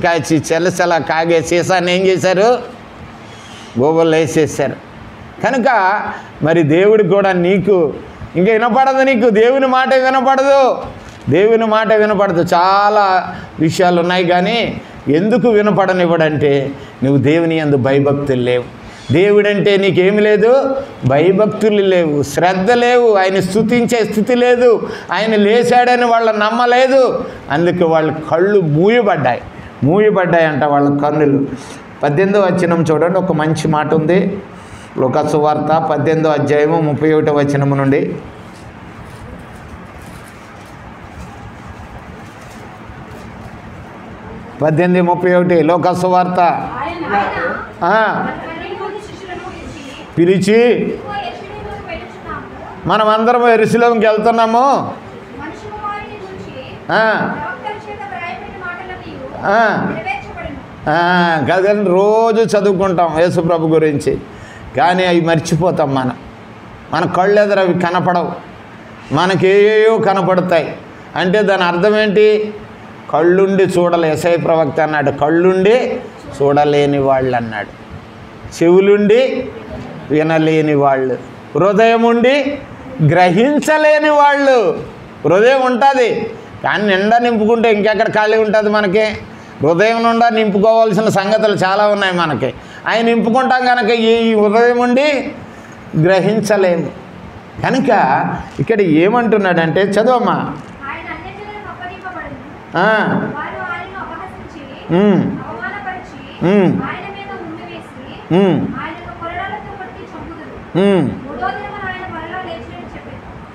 S1: కాచి చెలసలా కాగే సీసాన్ని ఏం చేశారు? గోబల్లో వేసేసారు. కనుక మరి దేవుడికి కూడా నీకు ఇంకా వినపడదు, నీకు దేవుని మాట వినపడదు, దేవుని మాట వినపడదు. చాలా విషయాలు ఉన్నాయి, కానీ ఎందుకు వినపడనివ్వడంటే నువ్వు దేవుని యందు భయభక్తులు లేవు. దేవుడంటే నీకేమి లేదు? భయభక్తులు లేవు, శ్రద్ధ లేవు, ఆయన స్తుతించే స్థితి లేదు, ఆయన లేచాడని వాళ్ళు నమ్మలేదు. అందుకు వాళ్ళ కళ్ళు మూయబడ్డాయి అంట వాళ్ళ కన్నులు. 18వ వచనం చూడండి, ఒక మంచి మాట ఉంది. లూకా సువార్త 18వ అధ్యాయము 31వ వచనము నుండి. 18:31 లూకా సువార్త. పిలిచి మనమందరం యెరూషలేముకి వెళ్తున్నాము, కదండి. రోజు చదువుకుంటాం యేసుప్రభు గురించి, కానీ అవి మర్చిపోతాం. మన కళ్ళు ఎదురు అవి కనపడవు, మనకేయో కనపడతాయి. అంటే దాని అర్థం ఏంటి? కళ్ళుండి చూడలే. యెషయా ప్రవక్త అన్నాడు, కళ్ళుండి చూడలేని వాళ్ళు అన్నాడు, చెవులుండి వినలేని వాళ్ళు, హృదయం ఉండి గ్రహించలేని వాళ్ళు. హృదయం ఉంటుంది, కానీ నిండా నింపుకుంటే ఇంకెక్కడ ఖాళీ ఉంటుంది మనకి? హృదయం నుండా నింపుకోవాల్సిన సంగతులు చాలా ఉన్నాయి మనకి. ఆయన నింపుకుంటాం కనుక ఈ హృదయం ఉండి గ్రహించలేము. కనుక ఇక్కడ ఏమంటున్నాడంటే, చదవమ్మా.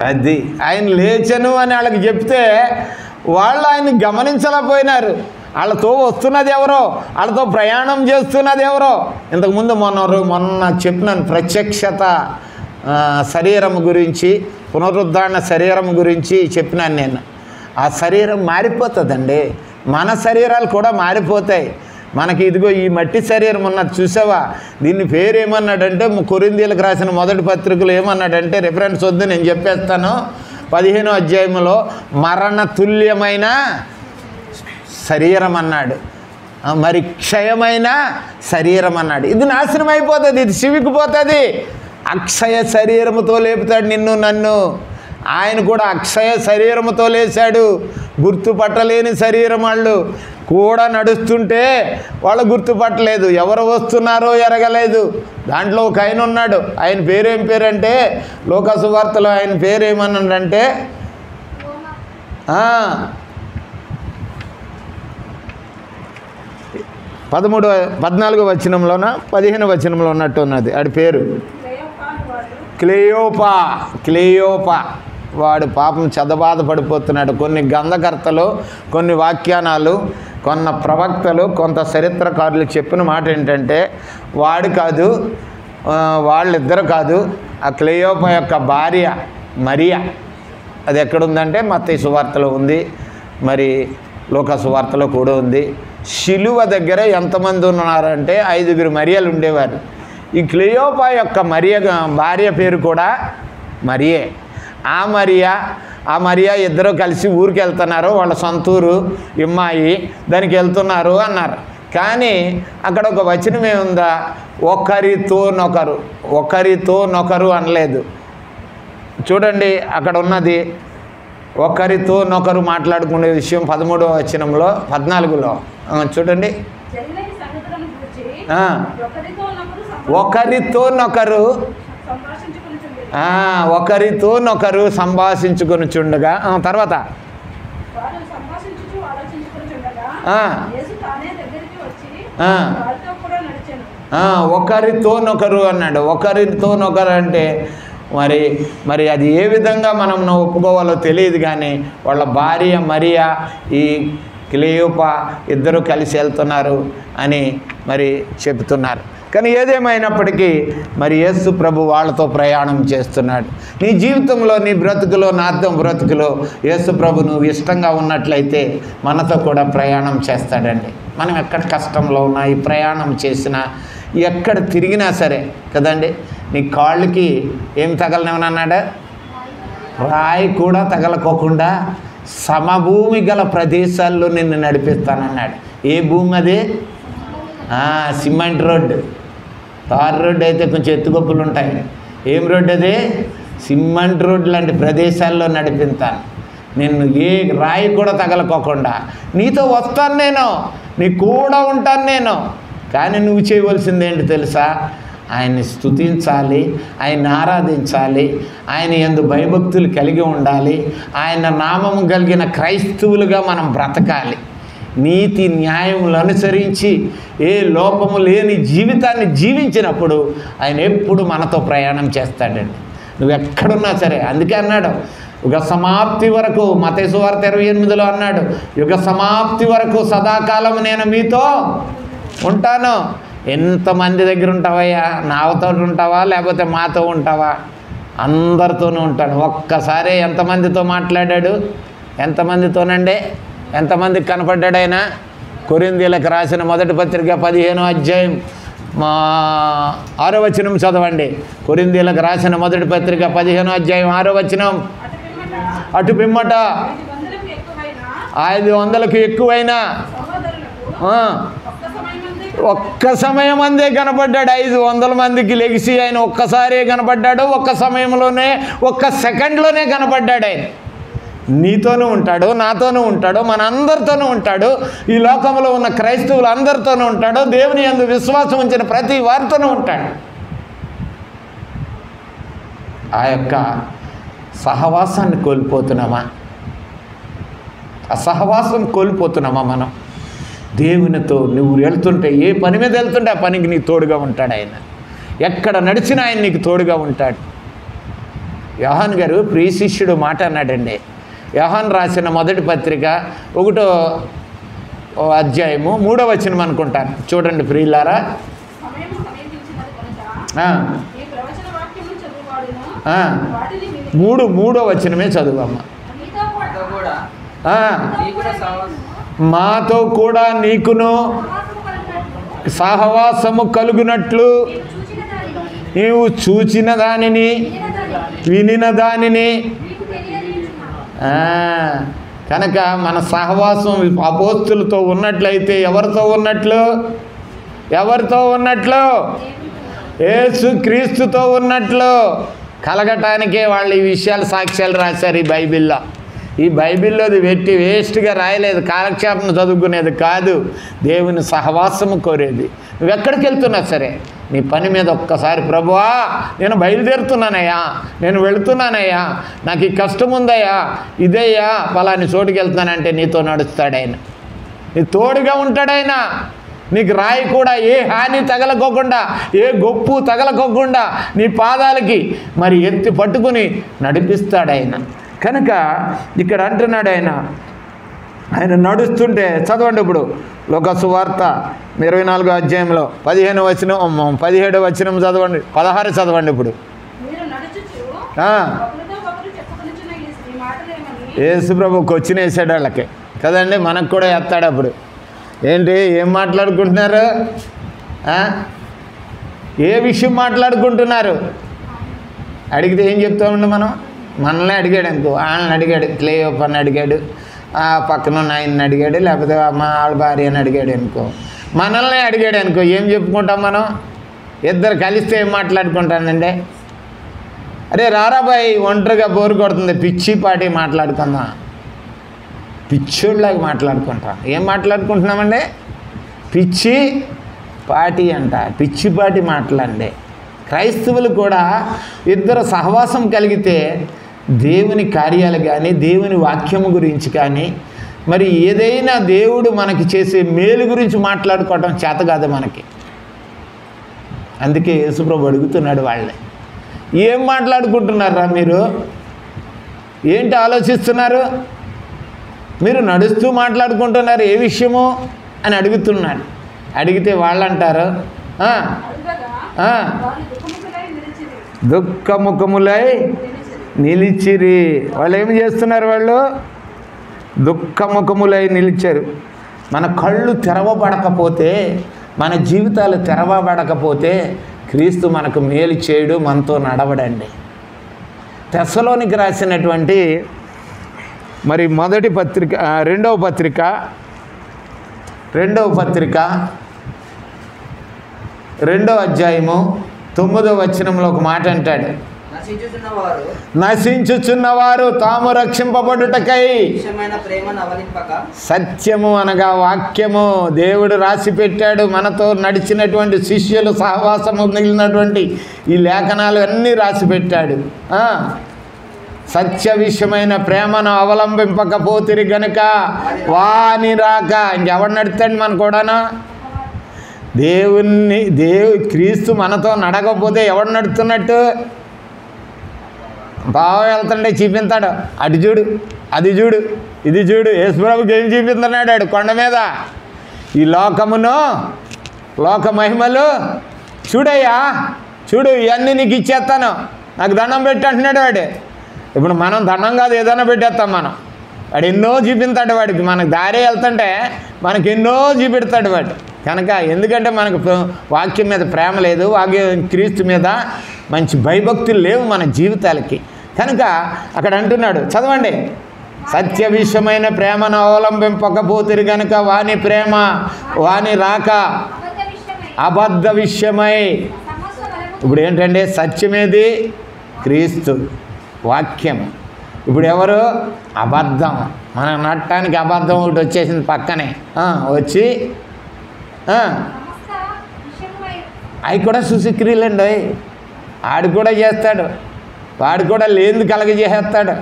S1: అది ఆయన లేచను అని వాళ్ళకి చెప్తే వాళ్ళు ఆయన గమనించలేకపోయినారు. వాళ్ళతో వస్తున్నది ఎవరో, వాళ్ళతో ప్రయాణం చేస్తున్నది ఎవరో. ఇంతకుముందు మొన్న చెప్పినాను ప్రత్యక్షత శరీరం గురించి, పునరుద్ధరణ శరీరం గురించి చెప్పినాను నేను. ఆ శరీరం మారిపోతుందండి, మన శరీరాలు కూడా మారిపోతాయి. మనకి ఇదిగో ఈ మట్టి శరీరం ఉన్నది చూసావా, దీన్ని పేరు ఏమన్నాడంటే, కొరింథీయులకు రాసిన మొదటి పత్రికలు ఏమన్నాడంటే, రిఫరెన్స్ వద్దు నేను చెప్పేస్తాను, 15వ అధ్యాయంలో మరణ తుల్యమైన శరీరం అన్నాడు, మరి క్షయమైన శరీరం అన్నాడు. ఇది నాశనం అయిపోతుంది, ఇది చివికిపోతుంది. అక్షయ శరీరముతో లేపుతాడు నిన్ను నన్ను. ఆయన కూడా అక్షయ శరీరముతో లేచాడు. గుర్తుపట్టలేని శరీరం వాళ్ళు కూడా నడుస్తుంటే వాళ్ళు గుర్తుపట్టలేదు, ఎవరు వస్తున్నారో ఎరగలేదు. దాంట్లో ఒక ఆయన ఉన్నాడు, ఆయన పేరేం పేరంటే, లూకా సువార్తలో ఆయన పేరేమన్నాడంటే 14వ వచనంలోన 15వ వచనంలో ఉన్నట్టు ఉన్నది. ఆడి పేరు క్లేయోపా. వాడు పాపం చెదబాధ పడిపోతున్నాడు. కొన్ని గ్రంథకర్తలు, కొన్ని వాక్యానాలు, కొన్న ప్రవక్తలు, కొంత చరిత్రకారులు చెప్పిన మాట ఏంటంటే, వాడు కాదు, వాళ్ళిద్దరు కాదు, ఆ క్లేయోపా యొక్క భార్య మరియా. అది ఎక్కడుందంటే మత్తయి సువార్తలో ఉంది, మరి లూకా సువార్తలో కూడా ఉంది. శిలువ దగ్గర ఎంతమంది ఉన్నారంటే 5 మరియలు ఉండేవారు. ఈ క్లియోపా యొక్క భార్య పేరు కూడా మరియే. ఆ మరియా ఇద్దరు కలిసి ఊరికి వెళ్తున్నారు, వాళ్ళ సొంతూరు ఇమ్మాయి, దానికి వెళ్తున్నారు అన్నారు. కానీ అక్కడ ఒక వచనం ఏముందా, ఒకరితో నొకరు అనలేదు. చూడండి అక్కడ ఉన్నది, ఒకరితో నొకరు మాట్లాడుకునే విషయం 13వ వచనంలో 14లో చూడండి. ఒకరితో నొకరు సంభాషించుకొనుచుండగా, తర్వాత ఒకరితో నొకరు అన్నాడు. ఒకరితో నొకరు అంటే మరి అది ఏ విధంగా మనం ఒప్పుకోవాలో తెలియదు, కానీ వాళ్ళ భార్య మరియా, ఈ క్లియోపా ఇద్దరు కలిసి వెళ్తున్నారు అని మరి చెప్తున్నారు. కానీ ఏదేమైనప్పటికీ మరి యేసు ప్రభు వాళ్ళతో ప్రయాణం చేస్తున్నాడు. నీ జీవితంలో, నీ బ్రతుకులో, నా బ్రతుకులో యేసు ప్రభు నువ్వు ఇష్టంగా ఉన్నట్లయితే మనతో కూడా ప్రయాణం చేస్తాడండి. మనం ఎక్కడ కష్టంలో ఉన్నా, ఈ ప్రయాణం చేసినా, ఎక్కడ తిరిగినా సరే కదండి, నీ కాళ్ళకి ఏం తగలనివనన్నాడా, రాయి కూడా తగలకోకుండా సమభూమి గల ప్రదేశాల్లో నిన్ను నడిపిస్తానన్నాడు. ఏ భూమి అది? Cement road. తార్ రోడ్డు అయితే కొంచెం ఎత్తుగొప్పులు ఉంటాయి. ఏం రోడ్డు అది? సిమెంట్ రోడ్డు లాంటి ప్రదేశాల్లో నడిపిస్తాను. నిన్ను ఏ రాయి కూడా తగలకోకుండా నీతో వస్తాను, నేను నీ కూడా ఉంటాను నేను. కానీ నువ్వు చేయవలసింది ఏంటి తెలుసా? ఆయన్ని స్తుతించాలి, ఆయన్ని ఆరాధించాలి, ఆయన యందు భయభక్తులు కలిగి ఉండాలి, ఆయన నామము కలిగిన క్రైస్తవులుగా మనం బ్రతకాలి. నీతి న్యాయములు అనుసరించి ఏ లోపము లేని జీవితాన్ని జీవించినప్పుడు ఆయన ఎప్పుడు మనతో ప్రయాణం చేస్తాడండి. నువ్వు ఎక్కడున్నా సరే. అందుకే అన్నాడు యుగ సమాప్తి వరకు, మత్తయి సువార్త 28లో అన్నాడు, యుగ సమాప్తి వరకు సదాకాలం నేను మీతో ఉంటాను. ఎంతమంది దగ్గర ఉంటావయ్యా? నాతో ఉంటావా లేకపోతే మాతో ఉంటావా? అందరితోనూ ఉంటాడు. ఒక్కసారి ఎంతమందితో మాట్లాడాడు? ఎంతమందితోనండి? ఎంతమందికి కనపడ్డాడు ఆయన? కొరింథీయులకు రాసిన మొదటి పత్రిక 15వ అధ్యాయం 6వ వచనం చదవండి. కొరింథీయులకు రాసిన మొదటి పత్రిక 15వ అధ్యాయం 6వ వచనం. అటు పిమ్మట 500కు ఎక్కువైనా ఒక్క సమయం అందే కనపడ్డాడు. 500 మందికి లెగిసి ఆయన ఒక్కసారే కనపడ్డాడు. ఒక్క సమయంలోనే, ఒక్క సెకండ్లోనే కనపడ్డాడు. ఆయన నీతోనూ ఉంటాడు, నాతోనూ ఉంటాడు, మన అందరితోనూ ఉంటాడు, ఈ లోకంలో ఉన్న క్రైస్తవులు అందరితోనూ ఉంటాడు, దేవుని యందు విశ్వాసం ఉంచిన ప్రతి వారితోనూ ఉంటాడు. ఆ యొక్క సహవాసాన్ని కోల్పోతున్నామా? ఆ సహవాసం కోల్పోతున్నామా మనం? దేవునితో నువ్వు వెళ్తుంటే, ఏ పని మీద వెళ్తుంటే ఆ పనికి నీకు తోడుగా ఉంటాడు ఆయన. ఎక్కడ నడిచినా ఆయన నీకు తోడుగా ఉంటాడు. యోహాన్ గారు ప్రియ శిష్యుడు మాట అన్నాడండి. యోహాన్ రాసిన మొదటి పత్రిక 1వ అధ్యాయము 3వ వచనం అనుకుంటాను. చూడండి ప్రియులారా. 3వ వచనమే చదువమ్మ. మాతో కూడా నీకును సహవాసము కలుగునట్లు నీవు చూచిన దానిని, వినిన దానిని. కనుక మన సహవాసం అపోస్తులతో ఉన్నట్లయితే ఎవరితో ఉన్నట్లు? ఎవరితో ఉన్నట్లు? యేసు క్రీస్తుతో ఉన్నట్లు కలగటానికే వాళ్ళు ఈ విషయాలు సాక్ష్యాలు రాశారు ఈ బైబిల్లో. ఈ బైబిల్లోది వెట్టి వేస్ట్గా రాయలేదు, కాలక్షేపం చదువుకునేది కాదు, దేవుని సహవాసము కోరేది. నువ్వు ఎక్కడికి వెళ్తున్నా సరే, నీ పని మీద ఒక్కసారి ప్రభువా నేను బయలుదేరుతున్నానయ్యా, నేను వెళుతున్నానయ్యా, నాకు ఈ కష్టం ఉందయ్యా, ఇదయ్యా, పలాని చోటుకి వెళ్తున్నానంటే నీతో నడుస్తాడు ఆయన. నీ తోడుగా ఉంటాడు ఆయన. నీకు రాయి కూడా ఏ హాని తగలకోకుండా, ఏ గొప్పు తగలకోకుండా నీ పాదాలకి మరి ఎత్తి పట్టుకుని నడిపిస్తాడు ఆయన. కనుక ఇక్కడ అంటున్నాడు ఆయన నడుస్తుంటే, చదవండి ఇప్పుడు లోకాసు వార్త 24వ అధ్యాయంలో 15వ వచనం 17వ వచనం చదవండి, 16 చదవండి. ఇప్పుడు యేసు ప్రభుకి వచ్చిన వేసాడు వాళ్ళకి కదండి, మనకు కూడా వేస్తాడు. అప్పుడు ఏంటి, ఏం మాట్లాడుకుంటున్నారు? ఏ విషయం మాట్లాడుకుంటున్నారు అడిగితే ఏం చెప్తామండి మనం? మనల్ని అడిగాడు అనుకో, వాళ్ళని అడిగాడు, క్లేయోపాని అడిగాడు, ఆ పక్కన ఉన్న ఆయన్ని అడిగాడు, లేకపోతే మా వాళ్ళ భార్యని అడిగాడు అనుకో, మనల్ని అడిగాడు అనుకో, ఏం చెప్పుకుంటాం మనం? ఇద్దరు కలిస్తే ఏం మాట్లాడుకుంటానండి? అరే రారాబాయ్ ఒంటరిగా బోరు కొడుతుంది, పిచ్చి పాటి మాట్లాడుకుందాం. పిచ్చోళ్ళలాగా మాట్లాడుకుంటాం. ఏం మాట్లాడుకుంటున్నామండి? పిచ్చి పాటి అంట, పిచ్చి పాటి మాట్లాడండి. క్రైస్తవులు కూడా ఇద్దరు సహవాసం కలిగితే దేవుని కార్యాలు కానీ, దేవుని వాక్యము గురించి కానీ, మరి ఏదైనా దేవుడు మనకి చేసే మేలు గురించి మాట్లాడుకోవటం చేత కాదు మనకి. అందుకే యేసుప్రభు అడుగుతున్నాడు వాళ్ళని, ఏం మాట్లాడుకుంటున్నారా మీరు? ఏంటి ఆలోచిస్తున్నారు? మీరు నడుస్తూ మాట్లాడుకుంటున్నారు, ఏ విషయము అని అడుగుతున్నాడు. అడిగితే వాళ్ళు అంటారు, దుఃఖముఖములై నిలిచిరి. వాళ్ళు ఏమి చేస్తున్నారు? వాళ్ళు దుఃఖముఖములై నిలిచారు. మన కళ్ళు తెరవబడకపోతే, మన జీవితాలు తెరవబడకపోతే క్రీస్తు మనకు మేలు చేయడు, మనతో నడవడండి. తెస్సలోనికి రాసినటువంటి మరి మొదటి పత్రిక రెండవ పత్రిక 2వ అధ్యాయము 9వ వచనంలో ఒక మాట అంటాడు, నశించుచున్నవారు తాము రక్షింపబడుటకై సత్యము అనగా వాక్యము దేవుడు రాసి పెట్టాడు. మనతో నడిచినటువంటి శిష్యులు సహవాసము మిగిలినటువంటి ఈ లేఖనాలు అన్నీ రాసి పెట్టాడు. సత్య విషయమైన ప్రేమను అవలంబింపకపోతిరి గనుక వాని రాక. ఇంకెవడు నడుతాడు మన కూడాను? క్రీస్తు మనతో నడకపోతే ఎవడు నడుతున్నట్టు? బావ వెళ్తుంటే చూపిస్తాడు, అటు చూడు, అది చూడు, ఇది చూడు. యేసుప్రభుకి ఏం చూపిస్తున్నాడు ఆడు కొండ మీద? ఈ లోక మహిమలు చూడయ్యా, చూడు, ఇవన్నీ నీకు ఇచ్చేస్తాను, నాకు దండం పెట్టి అంటున్నాడు వాడు. ఇప్పుడు మనం దండం కాదు ఏదైనా పెట్టేస్తాం మనం. వాడు ఎన్నో చూపిస్తాడు వాడికి. మనకు దారి వెళ్తుంటే మనకి ఎన్నో చూపెడతాడు వాడు. కనుక ఎందుకంటే మనకు వాక్యం మీద ప్రేమ లేదు, క్రీస్తు మీద మంచి భయభక్తులు లేవు మన జీవితాలకి. కనుక అక్కడ అంటున్నాడు, చదవండి, సత్య విషయమైన ప్రేమను అవలంబింపకపోతిరి గనుక వాని రాక అబద్ధ విషయమై. ఇప్పుడు ఏంటంటే సత్యమేది? క్రీస్తు వాక్యం. ఇప్పుడు ఎవరు? అబద్ధం. మనం నట్టడానికి అబద్ధం ఒకటి వచ్చేసింది పక్కనే వచ్చి అవి కూడా సుశక్రియలండి. ఆడు కూడా చేస్తాడు, వాడు కూడా లేనిది కలగజేసేస్తాడు,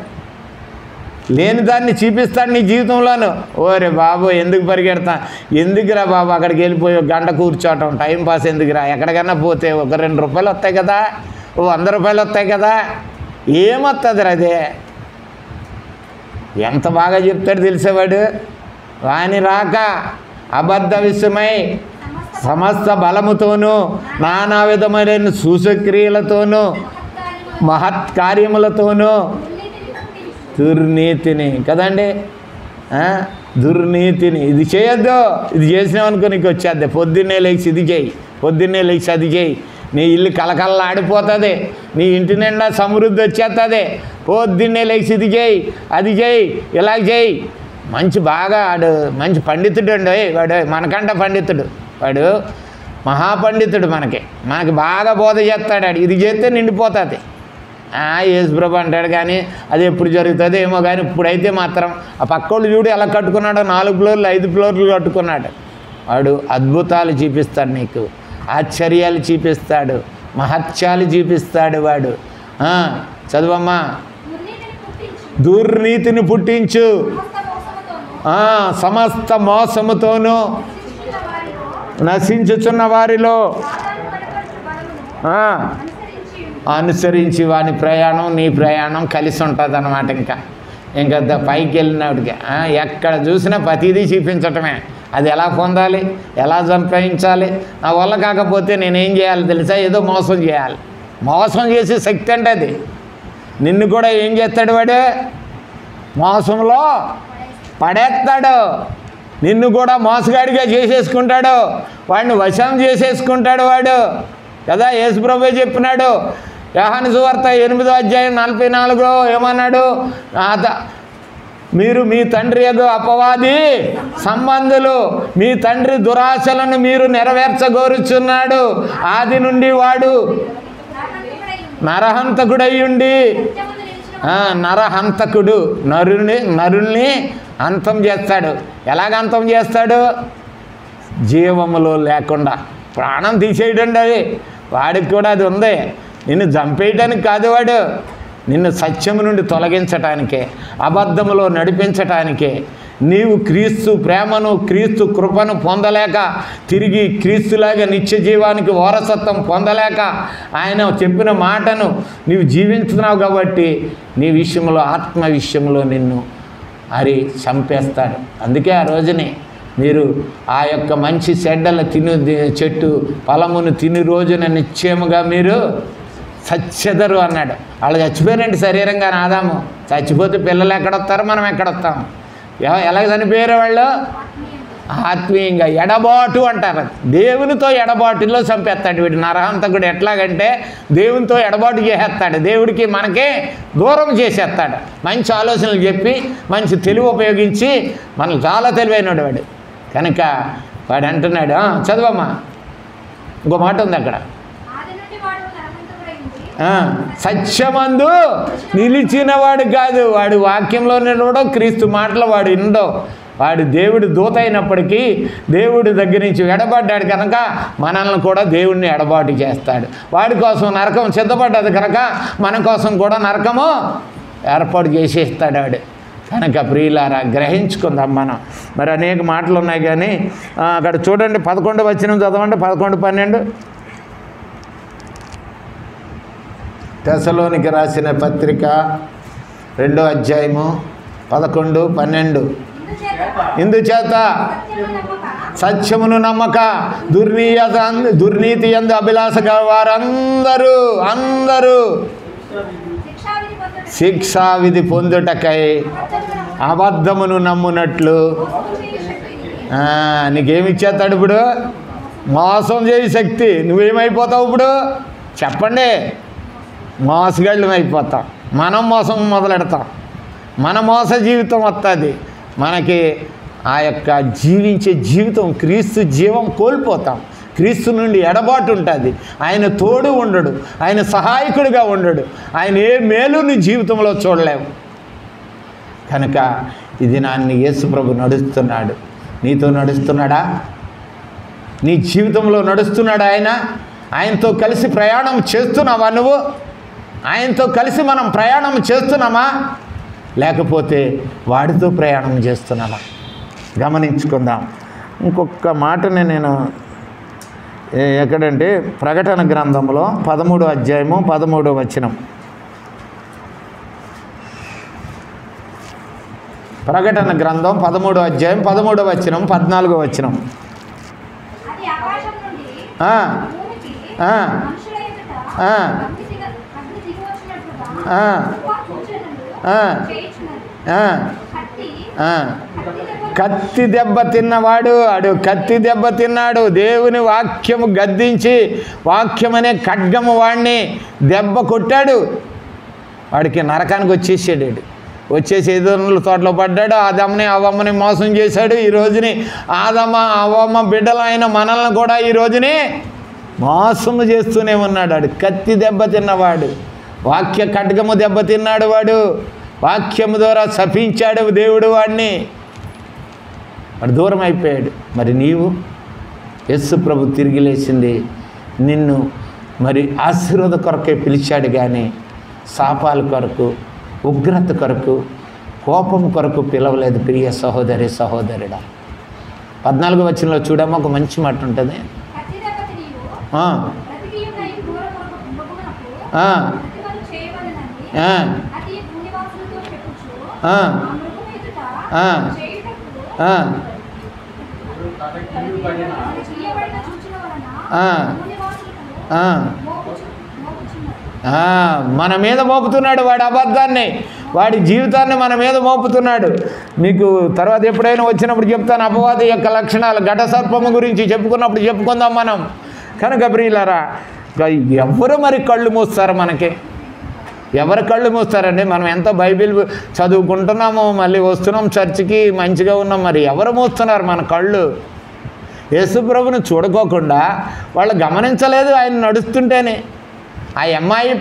S1: లేని దాన్ని చూపిస్తాడు నీ జీవితంలోను. ఓరే బాబు ఎందుకు పరిగెడతా, ఎందుకురా బాబు అక్కడికి వెళ్ళిపోయి ఒక గంట కూర్చోవటం, టైంపాస్ ఎందుకురా? ఎక్కడికన్నా పోతే ఒక 2 రూపాయలు వస్తాయి కదా, 100 రూపాయలు వస్తాయి కదా, ఏమొస్తుందిరా అదే? ఎంత బాగా చెప్తాడు తెలిసేవాడు. వాని రాక అబద్ధ విషయమై సమస్త బలముతోనూ నానా విధమైన సూచక్రియలతోనూ మహత్కార్యములతోనూ దుర్నీతిని కదండి, దుర్నీతిని. ఇది చేయొద్దు, ఇది చేసినావనుకో నీకు వచ్చేద్ది. పొద్దున్నే లేచి ఇది చేయి, పొద్దున్నే లేచి అది చేయి, నీ ఇల్లు కలకల్లాడిపోతుంది, నీ ఇంటి నిండా సమృద్ధి వచ్చేస్తుంది. పొద్దున్నే లేచి ఇది చేయి, అది చేయి, ఇలా చేయి. బాగా వాడు మంచి పండితుడు అండి వాడు, మనకంట పండితుడు వాడు, మహాపండితుడు. మనకి బాగా బోధ చేస్తాడు వాడు. ఇది చేస్తే నిండిపోతుంది. యేసుప్రభు అంటాడు కానీ అది ఎప్పుడు జరుగుతుంది ఏమో. కానీ ఇప్పుడైతే మాత్రం ఆ పక్కోళ్ళు చూడు ఎలా కట్టుకున్నాడో, 4 ఫ్లోర్లు 5 ఫ్లోర్లు కట్టుకున్నాడు వాడు. అద్భుతాలు చూపిస్తాడు నీకు, ఆశ్చర్యాలు చూపిస్తాడు, మహత్యాలు చూపిస్తాడు వాడు. చదువమ్మా. దుర్నీతిని పుట్టించు సమస్త మోసముతోనూ నశించుచున్న వారిలో అనుసరించి వాని ప్రయాణం నీ ప్రయాణం కలిసి ఉంటుంది అన్నమాట. ఇంకా పైకి వెళ్ళినప్పటికీ ఎక్కడ చూసినా ప్రతిదీ చూపించటమే. అది ఎలా పొందాలి, ఎలా సంపాదించాలి, నా వల్ల కాకపోతే నేనేం చేయాలి తెలుసా? ఏదో మోసం చేయాలి. మోసం చేసే శక్తి అంటే అది. నిన్ను కూడా ఏం చేస్తాడు వాడు? మోసంలో పడేస్తాడు. నిన్ను కూడా మోసగాడిగా చేసేసుకుంటాడు, వాడిని వశం చేసేసుకుంటాడు వాడు కదా. యేసుప్రభువే చెప్పినాడు యోహాను సువార్త 8వ అధ్యాయం 44లో ఏమన్నాడు? మీరు మీ తండ్రి యొక్క అపవాది సంబంధులు, మీ తండ్రి దురాశలను మీరు నెరవేర్చగోరుచున్నాడు. ఆది నుండి వాడు నరహంతకుడయ్యుండి, నరహంతకుడు నరుల్ని అంతం చేస్తాడు. ఎలాగ అంతం చేస్తాడు? జీవములో లేకుండా ప్రాణం తీసేయడండి. అది వాడికి కూడా అది ఉంది. నిన్ను చంపేయడానికి కాదు వాడు, నిన్ను సత్యము నుండి తొలగించటానికే, అబద్ధములో నడిపించటానికే. నీవు క్రీస్తు ప్రేమను, క్రీస్తు కృపను పొందలేక, తిరిగి క్రీస్తులాగా నిత్య జీవానికి వారసత్వం పొందలేక, ఆయన చెప్పిన మాటను నీవు జీవించుతున్నావు కాబట్టి నీ విషయంలో, ఆత్మ విషయంలో నిన్ను చంపేస్తాడు. అందుకే ఆ రోజునే మీరు ఆ యొక్క మంచి చెడ్డల చెట్టు ఫలమును తిని రోజున నిశ్చయముగా మీరు చచ్చెదరు అన్నాడు. వాళ్ళు చచ్చిపోయారండి శరీరంగా. ఆదాము చచ్చిపోతే పిల్లలు ఎక్కడొస్తారు, మనం ఎక్కడొస్తాం? ఎలా చనిపోయారు వాళ్ళు? ఆత్మీయంగా ఎడబాటు అంటారు. దేవునితో ఎడబాటులో చంపేస్తాడు వీడు నరహంతకుడు. ఎట్లాగంటే దేవునితో ఎడబాటు చేసేస్తాడు, దేవుడికి మనకే దూరం చేసేస్తాడు. మంచి ఆలోచనలు చెప్పి మంచి తెలివి ఉపయోగించి మనకు చాలా తెలివైనడు వాడు. కనుక వాడు అంటున్నాడు, చదవమ్మా, ఇంకో మాట ఉంది అక్కడ, సత్యమందు నిలిచినవాడు కాదు. వాడు వాక్యంలో నిలవడం, క్రీస్తు మాటలు వాడు వినడం. వాడు దేవుడు దూత అయినప్పటికీ దేవుడి దగ్గర నుంచి ఎడబడ్డాడు కనుక మనల్ని కూడా దేవుడిని ఎడబాటు చేస్తాడు. వాడి కోసం నరకం సిద్ధపడ్డది కనుక మన కోసం కూడా నరకము ఏర్పాటు చేసేస్తాడు వాడు. కనుక ప్రియులారా గ్రహించుకుందాం మనం. మరి అనేక మాటలు ఉన్నాయి కానీ అక్కడ చూడండి 11 వచనం చదవండి, 11, 12. తెసలోనికి రాసిన పత్రిక 2వ అధ్యాయము 11, 12. ఇందుచేత సత్యమును నమ్మక దుర్నీతి యందు అభిలాష వారందరూ శిక్షావిధి పొందుటకై అబద్ధమును నమ్మునట్లు నీకేమిచ్చేస్తాడు ఇప్పుడు? మోసం చేయి శక్తి. నువ్వేమైపోతావు ఇప్పుడు చెప్పండి? మోసగాళ్ళం అయిపోతాం. మనం మోసం మొదలెడతాం, మన మోస జీవితం వస్తుంది మనకి. ఆ యొక్క జీవించే జీవితం క్రీస్తు జీవం కోల్పోతాం. క్రీస్తు నుండి ఎడబాటు ఉంటుంది. ఆయన తోడు ఉండడు, ఆయన సహాయకుడిగా ఉండడు, ఆయన ఏ మేలు నీ జీవితంలో చూడలేవు. కనుక ఇది నాన్ని యేసు ప్రభు నడుస్తున్నాడు. నీతో నడుస్తున్నాడా? నీ జీవితంలో నడుస్తున్నాడా ఆయన? ఆయనతో కలిసి ప్రయాణం చేస్తున్నావా నువ్వు? ఆయనతో కలిసి మనం ప్రయాణం చేస్తున్నామా, లేకపోతే వాడితో ప్రయాణం చేస్తున్నామా? గమనించుకుందాం. ఇంకొక మాటని నేను ఎక్కడంటే ప్రకటన గ్రంథంలో 13వ అధ్యాయము 13వ వచనం. ప్రకటన గ్రంథం 13వ అధ్యాయం 13వ వచనం 14వ వచనం. కత్తి దెబ్బ తిన్నవాడు అడు కత్తి దెబ్బ తిన్నాడు. దేవుని వాక్యము గద్దించి వాక్యం అనే ఖడ్గము వాడిని దెబ్బ కొట్టాడు. వాడికి నరకానికి వచ్చేసాడు. వచ్చేసి ఎదురుల తోటలో పడ్డాడు. ఆదమ్మని అవ్వమ్మని మోసం చేశాడు. ఈ రోజుని ఆదమ్మ అవ్వమ్మ బిడ్డలు అయిన మనల్ని కూడా ఈ రోజుని మోసము చేస్తూనే ఉన్నాడు. వాడు కత్తి దెబ్బ తిన్నవాడు, వాక్య ఖడ్గము దెబ్బ తిన్నాడు. వాడు వాక్యము ద్వారా శపించాడు దేవుడు వాడిని. వాడు దూరం అయిపోయాడు. మరి నీవు? యేసు ప్రభు తిరిగి లేచింది నిన్ను మరి ఆశీర్వాద కొరకే పిలిచాడు కానీ శాపాల కొరకు, ఉగ్రత కొరకు, కోపం కొరకు పిలవలేదు. ప్రియ సహోదరి సహోదరుడా, 14వ వచనంలో చూడమ్మా, ఒక మంచి మాట ఉంటుంది. మన మీద మోపుతున్నాడు వాడి అబద్ధాన్ని, వాడి జీవితాన్ని మన మీద మోపుతున్నాడు. మీకు తర్వాత ఎప్పుడైనా వచ్చినప్పుడు చెప్తాను అపవాది యొక్క లక్షణాలు. ఘట సర్పము గురించి చెప్పుకున్నప్పుడు చెప్పుకుందాం మనం. కనుక ప్రియులారా, ఎవరు మరి కళ్ళు మూస్తారు? మనకి ఎవరు కళ్ళు మూస్తారండి? మనం ఎంత బైబిల్ చదువుకుంటున్నామో, మళ్ళీ వస్తున్నాం చర్చికి, మంచిగా ఉన్నాం, మరి ఎవరు మూస్తున్నారు మన కళ్ళు? యేసు ప్రభుని చూడుకోకుండా వాళ్ళు గమనించలేదు ఆయన నడుస్తుంటేనే. ఆ అమ్మాయి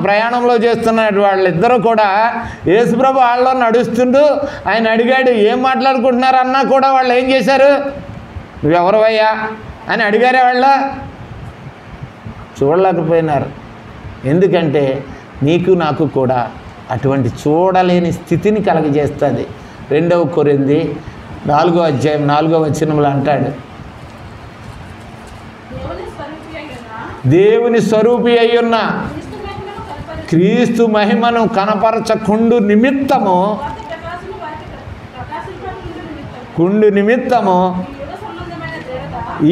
S1: ప్రయాణంలో చేస్తున్నారు వాళ్ళిద్దరూ కూడా. యేసు ప్రభు వాళ్ళలో నడుస్తుంటూ ఆయన అడిగాడు, ఏం మాట్లాడుకుంటున్నారు అన్నా కూడా వాళ్ళు ఏం చేశారు? నువ్వెవరవయ్యా అని అడిగారే వాళ్ళు? చూడలేకపోయినారు. ఎందుకంటే నీకు నాకు కూడా అటువంటి చూడలేని స్థితిని కలగజేస్తుంది. 2వ కొరింథీ 4వ అధ్యాయం 4వ వచనంలో అంటాడు, దేవుని స్వరూపి అయ్యున్న క్రీస్తు మహిమను కనపరచకుండు నిమిత్తము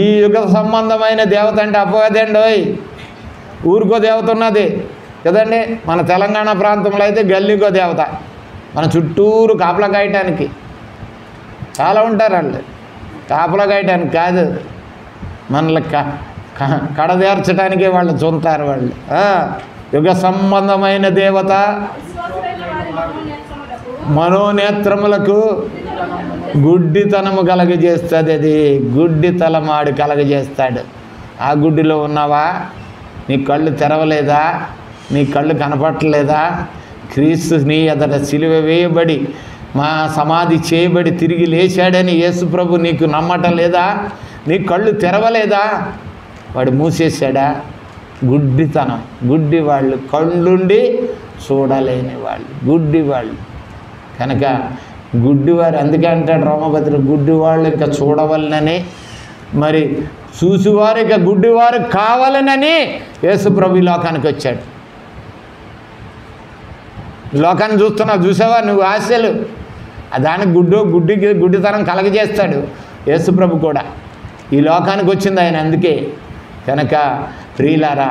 S1: ఈ యుగ సంబంధమైన దేవత అంటే అపవాదండి. ఊరికో దేవత ఉన్నది కదండి. మన తెలంగాణ ప్రాంతంలో అయితే గల్లీకో దేవత, మన చుట్టూరు కాపలా కాయటానికి చాలా ఉంటారు వాళ్ళు. కాపలా కాయటానికి కాదు, మనల్ని కడదేర్చడానికే వాళ్ళు చూస్తారు. వాళ్ళు యుగ సంబంధమైన దేవత మనోనేత్రములకు గుడ్డితనము కలగజేస్తుంది. అది గుడ్డితలమాడు కలగజేస్తాడు. ఆ గుడ్డిలో ఉన్నావా? నీ కళ్ళు తెరవలేదా? నీ కళ్ళు కనపట్టలేదా? క్రీస్తు నీ ఎదుట సిలువ వేయబడి మా సమాధి చేయబడి తిరిగి లేచాడని యేసుప్రభు నీకు నమ్మటం లేదా? నీ కళ్ళు తెరవలేదా? వాడు మూసేశాడా? గుడ్డితనం. గుడ్డి వాళ్ళు, కళ్ళుండి చూడలేని వాళ్ళు, గుడ్డి వాళ్ళు. కనుక గుడ్డివారు, అందుకే అంటాడు రోమపత్రిక, గుడ్డివాళ్ళు ఇంకా చూడవలనని, మరి చూసేవారు ఇక గుడ్డివారు కావాలనని యేసుప్రభు ఈ లోకానికి వచ్చాడు. లోకాన్ని చూస్తున్నావు, చూసావా నువ్వు ఆశలు? దానికి గుడ్డితనం కలగజేస్తాడు యేసుప్రభు కూడా. ఈ లోకానికి వచ్చింది ఆయన అందుకే. కనుక ప్రియులారా,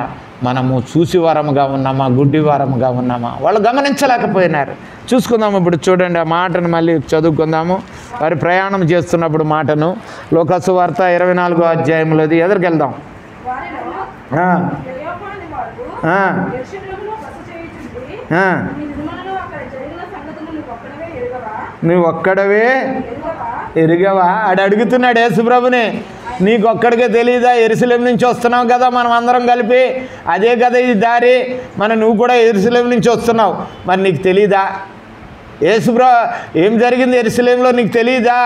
S1: మనము చూసివారముగా ఉన్నామా, గుడ్డివారముగా ఉన్నామా? వాళ్ళు గమనించలేకపోయినారు. చూసుకుందాము ఇప్పుడు. చూడండి, ఆ మాటను మళ్ళీ చదువుకుందాము. వారి ప్రయాణం చేస్తున్నప్పుడు మాటను లోకాసు వార్త 24వ అధ్యాయంలోది ఎదురుకెళ్దాం. నువ్వు ఒక్కడవే ఎరుగవా? ఆడు అడుగుతున్నాడు యేసుప్రభుని, నీకు ఒక్కడికే తెలియదా? యెరూషలేం నుంచి వస్తున్నావు కదా, మనం అందరం కలిపి, అదే కదా ఈ దారి, నువ్వు కూడా యెరూషలేం నుంచి వస్తున్నావు, మరి నీకు తెలీదా? యేసుప్రభు ఏం జరిగింది యెరూషలేంలో నీకు తెలీదా?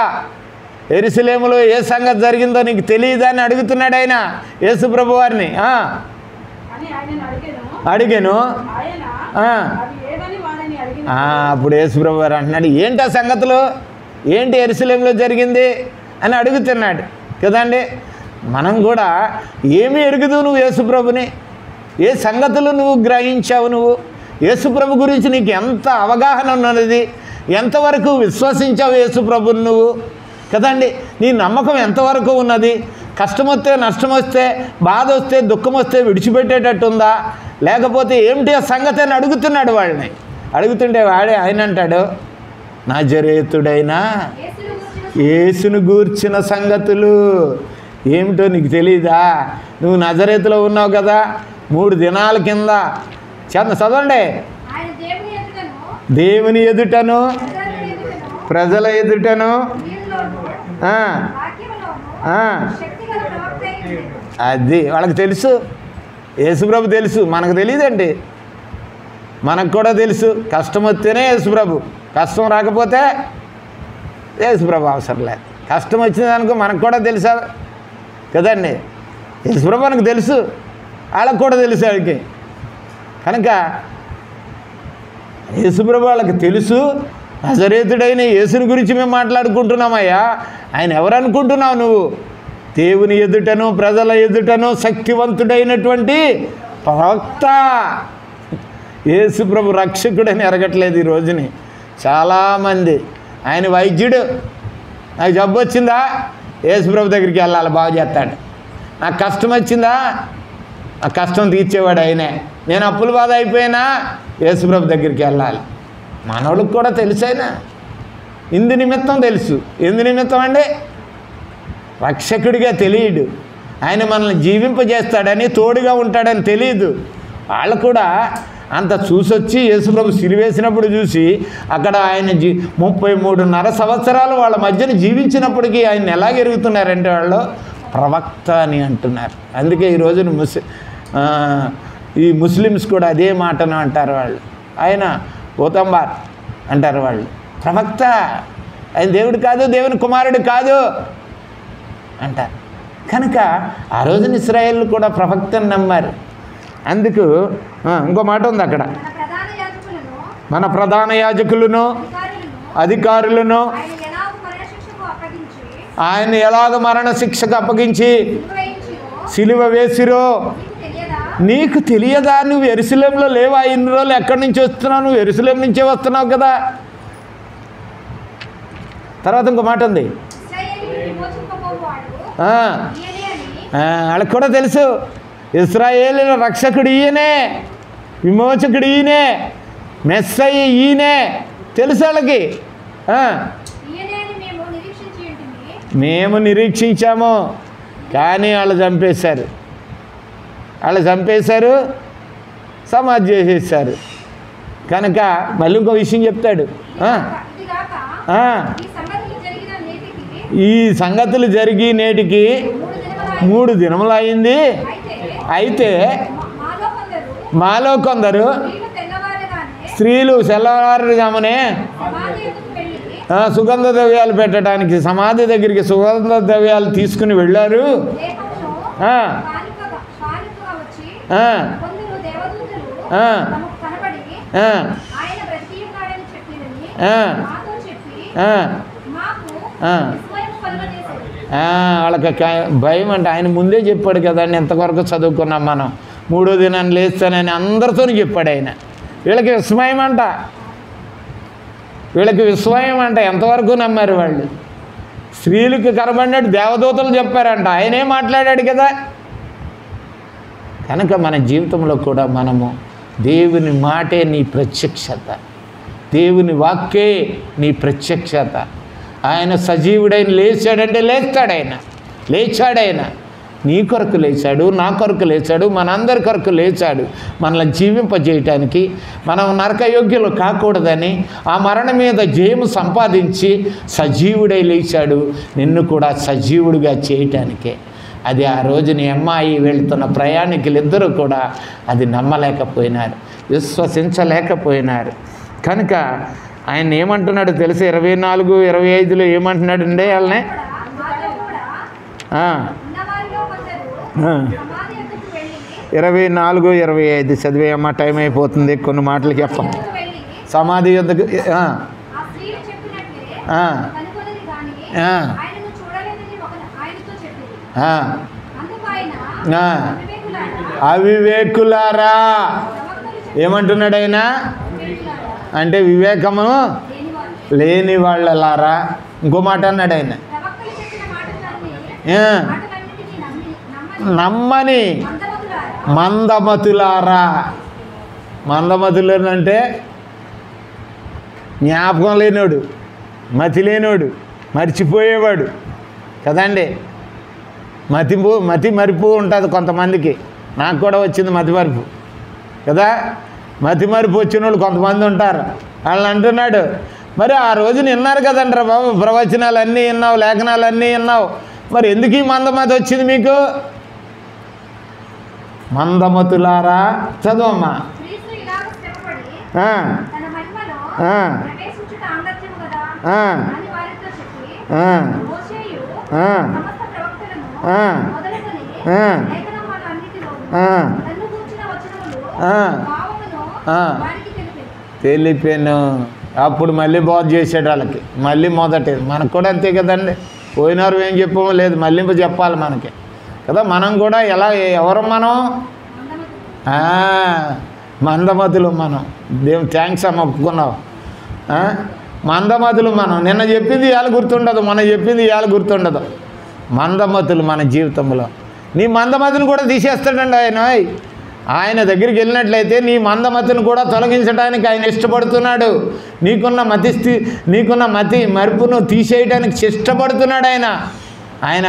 S1: యెరూషలేములో ఏ సంగతి జరిగిందో నీకు తెలియదా అని అడుగుతున్నాడు ఆయన యేసుప్రభు వారిని. అడిగాను. అప్పుడు యేసుప్రభు వారు అంటున్నాడు, ఏంటి ఆ సంగతులు, ఏంటి యెరూషలేంలో జరిగింది అని అడుగుతున్నాడు కదండి. మనం కూడా ఏమీ ఎరుగుదు నువ్వు యేసుప్రభుని, ఏ సంగతులు నువ్వు గ్రహించావు, నువ్వు యేసుప్రభు గురించి నీకు ఎంత అవగాహన ఉన్నది, ఎంతవరకు విశ్వసించావు యేసుప్రభుని నువ్వు కదండి. నీ నమ్మకం ఎంతవరకు ఉన్నది? కష్టం వస్తే, నష్టం వస్తే, బాధ వస్తే, దుఃఖం వస్తే విడిచిపెట్టేటట్టుందా, లేకపోతే ఏమిటి ఆ సంగతి అని అడుగుతున్నాడు వాళ్ళని. అడుగుతుంటే ఆయన అంటాడు, నజరేతుడైన యేసును గూర్చిన సంగతులు ఏమిటో నీకు తెలీదా? నువ్వు నజరేతులో ఉన్నావు కదా, 3 దినాల కింద చదవండి. దేవుని ఎదుటను, ప్రజల ఎదుటను, అది వాళ్ళకి తెలుసు. యేసుప్రభు తెలుసు, మనకు తెలియదండి. మనకు కూడా తెలుసు, కష్టం వస్తేనే యేసుప్రభు, కష్టం రాకపోతే యేసుప్రభు అవసరం లేదు. కష్టం వచ్చిందనుకో మనకు కూడా తెలుసా కదండి. యేసుప్రభు మనకు తెలుసు, వాళ్ళకు కూడా తెలుసు వాళ్ళకి. కనుక యేసుప్రభు వాళ్ళకి తెలుసు. నజరేతుడైన యేసుని గురించి మేము మాట్లాడుకుంటున్నామయ్యా. ఆయన ఎవరు అనుకుంటున్నావు నువ్వు? దేవుని ఎదుటను, ప్రజల ఎదుటను శక్తివంతుడైనటువంటి ప్రవక్త. యేసుప్రభు రక్షకుడని ఎరగట్లేదు ఈ రోజుని చాలామంది. ఆయన వైద్యుడు. నాకు జబ్బు వచ్చిందా, యేసుప్రభు దగ్గరికి వెళ్ళాలి, బాగు చేస్తాడు. నాకు కష్టం వచ్చిందా, ఆ కష్టం తీర్చేవాడు ఆయనే. నేను అప్పుల బాధ అయిపోయినా యేసుప్రభు దగ్గరికి వెళ్ళాలి. మనోళ్ళకి కూడా తెలుసు ఆయన. ఇందు నిమిత్తం తెలుసు. ఎందు నిమిత్తం అండి? రక్షకుడిగా తెలియడు. ఆయన మనల్ని జీవింపజేస్తాడని, తోడుగా ఉంటాడని తెలియదు. వాళ్ళు కూడా అంత చూసొచ్చి యేసుప్రభు సిలువేసినప్పుడు చూసి అక్కడ ఆయన 33.5 సంవత్సరాలు వాళ్ళ మధ్యన జీవించినప్పటికీ ఆయన ఎలా ఎరుగుతున్నారంటే వాళ్ళు ప్రవక్త అని అంటున్నారు. అందుకే ఈ రోజున ఈ ముస్లిమ్స్ కూడా అదే మాటను అంటారు. వాళ్ళు ఆయన ఓతంబార్ అంటారు, వాళ్ళు ప్రవక్త, ఆయన దేవుడు కాదు, దేవుని కుమారుడు కాదు అంటారు. కనుక ఆ రోజున ఇశ్రాయేలు కూడా ప్రవక్తను నమ్మారు. అందుకు ఇంకో మాట ఉంది అక్కడ, మన ప్రధాన యాజకులను, అధికారులను ఆయన ఎలాగ మరణ శిక్షకు అప్పగించి సిలువ వేసిరో నీకు తెలియదా? నువ్వు యెరూషలేంలో లేవా? ఇన్ని రోజులు ఎక్కడి నుంచి వస్తున్నావు? నువ్వు యెరూషలేం నుంచే వస్తున్నావు కదా. తర్వాత ఇంకో మాట ఉంది, వాళ్ళకి కూడా తెలుసు, ఇశ్రాయేలు రక్షకుడు ఈయనే, విమోచకుడు ఈయనే, మెస్సయ్య ఈయనే తెలుసు వాళ్ళకి. మేము నిరీక్షించాము, కానీ వాళ్ళు చంపేశారు, సమాధి చేసేసారు. కనుక మళ్ళీ ఇంకో విషయం చెప్తాడు. ఈ సంగతులు జరిగి నేటికి 3 దినములు అయింది. అయితే మాలో కొందరు స్త్రీలు తెల్లవారుజామునే సుగంధ ద్రవ్యాలు పెట్టడానికి సమాధి దగ్గరికి సుగంధ ద్రవ్యాలు తీసుకుని వెళ్ళారు. వాళ్ళకి భయం అంటే ఆయన ముందే చెప్పాడు కదండి. ఎంతవరకు చదువుకున్నాం మనం. 3వ దినాన్ని లేస్తానని అందరితో చెప్పాడు ఆయన. వీళ్ళకి విస్మయం అంట. ఎంతవరకు నమ్మారు వాళ్ళు? స్త్రీలకు కనబడినట్టు దేవదూతలు చెప్పారంట, ఆయనే మాట్లాడాడు కదా. కనుక మన జీవితంలో కూడా మనము దేవుని మాటే నీ ప్రత్యక్షత, దేవుని వాక్యే నీ ప్రత్యక్షత. ఆయన సజీవుడైన లేచాడంటే లేచాడాయన. నీ కొరకు లేచాడు, నా కొరకు లేచాడు, మనందరి కొరకు లేచాడు. మనల్ని జీవింపజేయటానికి, మనం నరకయోగ్యులు కాకూడదని ఆ మరణం మీద జయము సంపాదించి సజీవుడై లేచాడు. నిన్ను కూడా సజీవుడిగా చేయటానికే. అది ఆ రోజు నీ అమ్మాయి వెళుతున్న ప్రయాణికులిద్దరూ కూడా అది నమ్మలేకపోయినారు, విశ్వసించలేకపోయినారు. కనుక ఆయన ఏమంటున్నాడు తెలుసు? 24, 25లో ఏమంటున్నాడండి వాళ్ళని? 24, 25 చదివేయమ్మా, టైం అయిపోతుంది. కొన్ని మాటలు చెప్పం. సమాధి యొద్దకు అవివేకులారా ఏమంటున్నాడు ఆయన అంటే? వివేకము లేని వాళ్ళలారా. ఇంకో మాట అన్నాడు ఆయన, నమ్మని మందమతులారా. మందమతులు అంటే జ్ఞాపకం లేనోడు, మతి లేనోడు, మర్చిపోయేవాడు కదండి. మతి మరుపు ఉంటుంది కొంతమందికి. నాకు కూడా వచ్చింది మతి మరుపు కదా. మతి మరుపు వచ్చిన వాళ్ళు కొంతమంది ఉంటారు. వాళ్ళని అంటున్నాడు, మరి ఆ రోజున విన్నారు కదండ్రా బాబు, ప్రవచనాలన్నీ విన్నావు, లేఖనాలన్నీ విన్నావు, మరి ఎందుకు ఈ మందమతి వచ్చింది మీకు? మందమతులారా. చదువమ్మా. తెలిపాను. అప్పుడు మళ్ళీ బోధ చేసాడు వాళ్ళకి. మళ్ళీ మొదటి మనకు కూడా అంతే కదండి. పోయినారు ఏం చెప్పామో లేదు, మళ్ళీ చెప్పాలి మనకి కదా. మనం కూడా ఎవరు మనం? మందమతులు మనం. దేవుని థ్యాంక్స్ అమ్మ, ఒప్పుకున్నావు. మందమతులు మనం. నిన్న చెప్పింది ఇవాళ గుర్తుండదు, మనం చెప్పింది ఇవాళ గుర్తుండదు. మందమతులు మన జీవితంలో. నీ మందమతిని కూడా తీసేస్తాడండి ఆయన. ఆయన దగ్గరికి వెళ్ళినట్లయితే నీ మందమతిని కూడా తొలగించడానికి ఆయన ఇష్టపడుతున్నాడు. నీకున్న మతి మరుపును తీసేయడానికి ఇష్టపడుతున్నాడు ఆయన.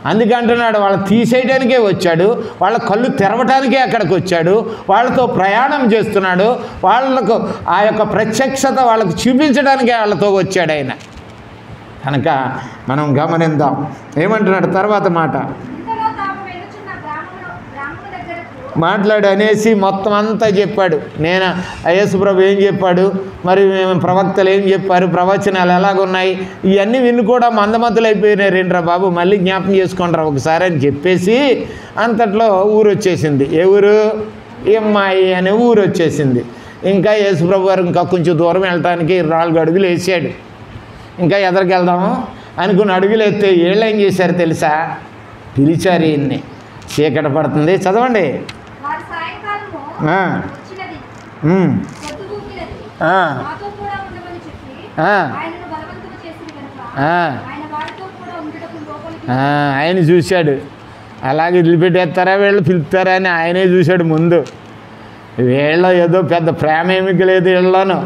S1: అందుకే అంటున్నాడు, వాళ్ళు తీసేయడానికే వచ్చాడు, వాళ్ళ కళ్ళు తెరవటానికే అక్కడికి వచ్చాడు, వాళ్ళతో ప్రయాణం చేస్తున్నాడు, వాళ్ళకు ఆ యొక్క ప్రత్యక్షత వాళ్ళకు చూపించడానికే వాళ్ళతో వచ్చాడు ఆయన. కనుక మనం గమనిద్దాం. ఏమంటున్నాడు తర్వాత మాట మాట్లాడు అనేసి మొత్తం అంతా చెప్పాడు. నేను యేసుప్రభు ఏం చెప్పాడు, మరి ప్రవక్తలు ఏం చెప్పారు, ప్రవచనాలు ఎలాగున్నాయి, ఇవన్నీ విని కూడా మందమతులు అయిపోయినారు. ఏంట్రా బాబు, మళ్ళీ జ్ఞాపకం చేసుకుంటారా ఒకసారి అని చెప్పేసి అంతట్లో ఊరు వచ్చేసింది. ఏ ఊరు? అమ్మాయి అనే ఊరు వచ్చేసింది. ఇంకా యేసుప్రభు గారు ఇంకా కొంచెం దూరం వెళ్ళటానికి 4 అడుగులు వేసాడు. ఇంకా ఎదరికి వెళ్దాము అనుకుని అడుగులు ఎత్తే వీళ్ళు ఏం చేశారు తెలుసా? పిలిచారు ఈయన్ని. చీకటి పడుతుంది, చదవండి. ఆయన చూశాడు. అలాగే వదిలిపెట్టేస్తారా వీళ్ళు, పిలుస్తారా అని ఆయనే చూశాడు ముందు. వీళ్ళ ఏదో పెద్ద ప్రేమ ఏమీ లేదు వీళ్ళను.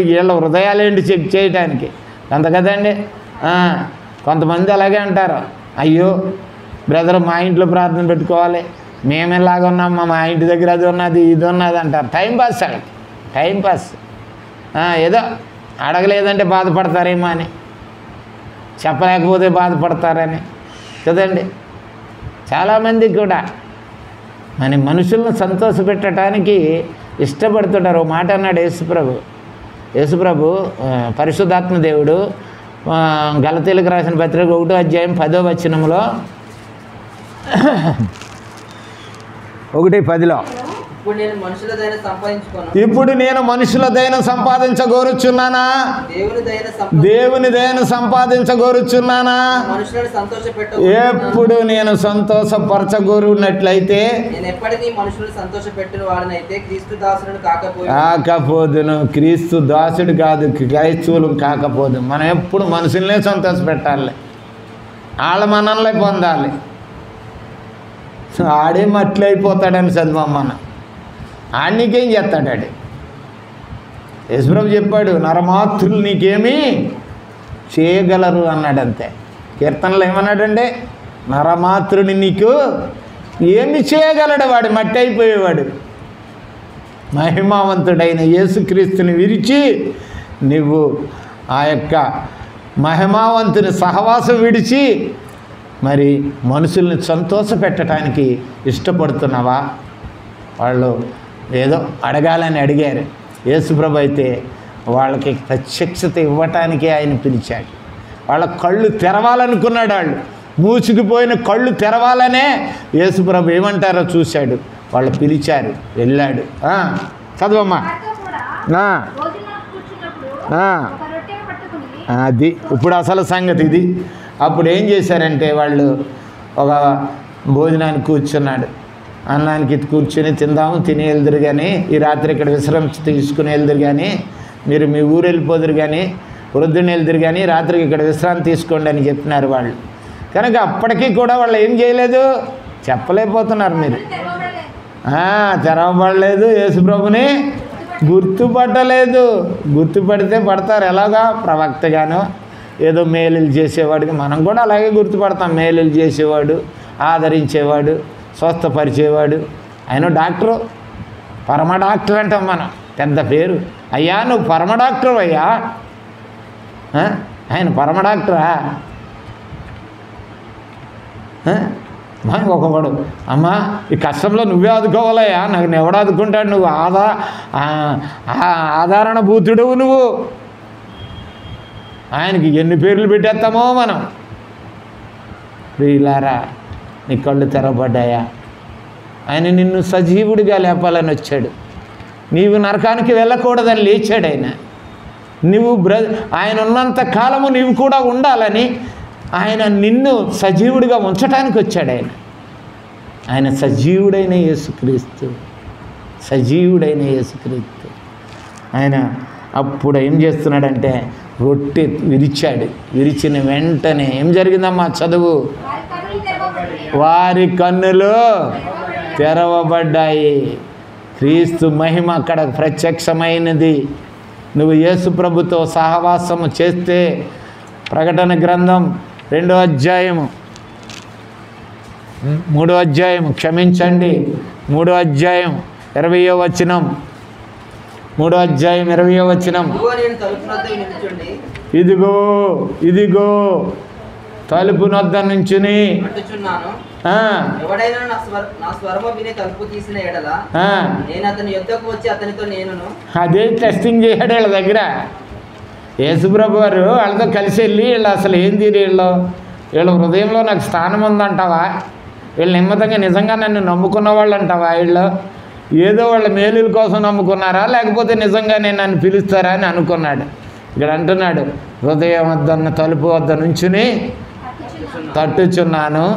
S1: వీళ్ళ హృదయాలేంటి చెక్ చేయటానికి అంత కదండి. కొంతమంది అలాగే అంటారు, అయ్యో బ్రదర్ మా ఇంట్లో ప్రార్థన పెట్టుకోవాలి, మేమేలాగా ఉన్నాం, మా ఇంటి దగ్గర అది ఉన్నది ఇది ఉన్నది అంటారు. టైంపాస్ వాళ్ళకి, టైంపాస్. ఏదో అడగలేదంటే బాధపడతారేమో అని, చెప్పలేకపోతే బాధపడతారని కదండి. చాలామంది కూడా మన మనుషులను సంతోషపెట్టడానికి ఇష్టపడుతుంటారు. ఓ మాట అన్నాడు యేసుప్రభు పరిశుద్ధాత్మ దేవుడు గలతీలకు రాసిన పత్రిక 1వ అధ్యాయం 10వ వచనంలో 1:10 ఇప్పుడు నేను మనుషుల దయన సంపాదించగోరుచున్నానా, దేవుని దయను సంపాదించగోరుచున్నానా? ఎప్పుడు నేను సంతోషపరచగోరున్నట్లయితే కాకపోదును, క్రీస్తు దాసుడు కాదు, క్రైస్తవులు కాకపోదు. మనం ఎప్పుడు మనుషులనే సంతోష పెట్టాలి, వాళ్ళ మనల్ని పొందాలి. ఆడే మట్లే అయిపోతాడని చదివమ్మన్న, ఆడికేం చేస్తాడాడు? యేసుప్రభు చెప్పాడు, నరమాతృలు నీకేమీ చేయగలరు అన్నాడు. అంతే. కీర్తనలు ఏమన్నాడంటే, నరమాతృని నీకు ఏమి చేయగలడు? వాడు మట్టి అయిపోయేవాడు. మహిమావంతుడైన యేసుక్రీస్తుని విరిచి నువ్వు ఆ యొక్క మహిమావంతుని సహవాసం విడిచి మరి మనుషుల్ని సంతోష పెట్టడానికి ఇష్టపడుతున్నావా? వాళ్ళు ఏదో అడగాలని అడిగారు. యేసుప్రభు అయితే వాళ్ళకి ప్రత్యక్షత ఇవ్వటానికే ఆయన పిలిచాడు. వాళ్ళ కళ్ళు తెరవాలనుకున్నాడు. వాళ్ళు మూసుకుపోయిన కళ్ళు తెరవాలనే యేసుప్రభు ఏమంటారో చూశాడు. వాళ్ళు పిలిచారు, వెళ్ళాడు. చదవమ్మా. అది ఇప్పుడు అసలు సంగతి ఇది. అప్పుడు ఏం చేశారంటే వాళ్ళు ఒక భోజనానికి కూర్చున్నాడు. అన్నానికి కూర్చొని తిందాము, తిని వెళ్దురు కానీ, ఈ రాత్రి ఇక్కడ విశ్రాంతి తీసుకుని వెళ్దురు కానీ, మీరు మీ ఊరు వెళ్ళిపోదురు కానీ, వృద్ధుని వెళ్దురు కానీ, రాత్రికి ఇక్కడ విశ్రాంతి తీసుకోండి అని చెప్పినారు వాళ్ళు. కనుక అప్పటికీ కూడా వాళ్ళు ఏం చేయలేదు, చెప్పలేకపోతున్నారు. మీరు తెరవబడలేదు, యేసుప్రభుని గుర్తుపట్టలేదు. గుర్తుపడితే పడతారు. ఎలాగా? ప్రవక్తగానో ఏదో మేలులు చేసేవాడికి. మనం కూడా అలాగే గుర్తుపడతాం. మేలులు చేసేవాడు, ఆదరించేవాడు, స్వస్థపరిచేవాడు. ఆయన డాక్టరు, పరమ డాక్టర్ అంటాం మనం. పెద్ద పేరు. అయ్యా నువ్వు పరమ డాక్టర్ అయ్యా. ఆయన పరమ డాక్టరా? ఒకడు, అమ్మా ఈ కష్టంలో నువ్వే ఆదుకోవాలయ్యా, నాకు ఎవడు ఆదుకుంటాడు, నువ్వు ఆధారణ భూతుడువు నువ్వు. ఆయనకి ఎన్ని పేర్లు పెట్టేస్తామో మనం. ప్రియులారా, నీ కళ్ళు తెరవబడ్డాయా? ఆయన నిన్ను సజీవుడిగా లేపాలని వచ్చాడు. నీవు నరకానికి వెళ్ళకూడదని లేచాడు ఆయన. నువ్వు ఆయన ఉన్నంత కాలము నీవు కూడా ఉండాలని ఆయన నిన్ను సజీవుడిగా ఉంచడానికి వచ్చాడు. ఆయన సజీవుడైన యేసుక్రీస్తు, సజీవుడైన యేసుక్రీస్తు. ఆయన అప్పుడు ఏం చేస్తున్నాడంటే రొట్టె విరిచాడు. విరిచిన వెంటనే ఏం జరిగిందమ్మా? చదువు. వారి కన్నులు తెరవబడ్డాయి. క్రీస్తు మహిమ అక్కడ ప్రత్యక్షమైనది. నువ్వు యేసు ప్రభుతో సహవాసము చేస్తే, ప్రకటన గ్రంథం 2వ అధ్యాయము 3వ అధ్యాయము, క్షమించండి, 3వ అధ్యాయం 20వ వచనం, 3వ అధ్యాయం 20వ వచనం. ఇదిగో ఇదిగో తలుపు నొద్ద నుంచుని అదే టెస్టింగ్ చేశాడు వీళ్ళ దగ్గర. యేసుప్రభు వారు వాళ్ళతో కలిసి వెళ్ళి, వీళ్ళు అసలు ఏంది, వీళ్ళ హృదయంలో నాకు స్థానం ఉందంటావా? వీళ్ళు నిమ్మతంగా నిజంగా నన్ను నమ్ముకున్న వాళ్ళు అంటావా? వీళ్ళు ఏదో వాళ్ళ మేలుల కోసం నమ్ముకున్నారా, లేకపోతే నిజంగానే నన్ను పిలుస్తారా అని అనుకున్నాడు. ఇక్కడ అంటున్నాడు, హృదయం వద్ద తలుపు వద్ద నుంచుని తట్టుచున్నాను,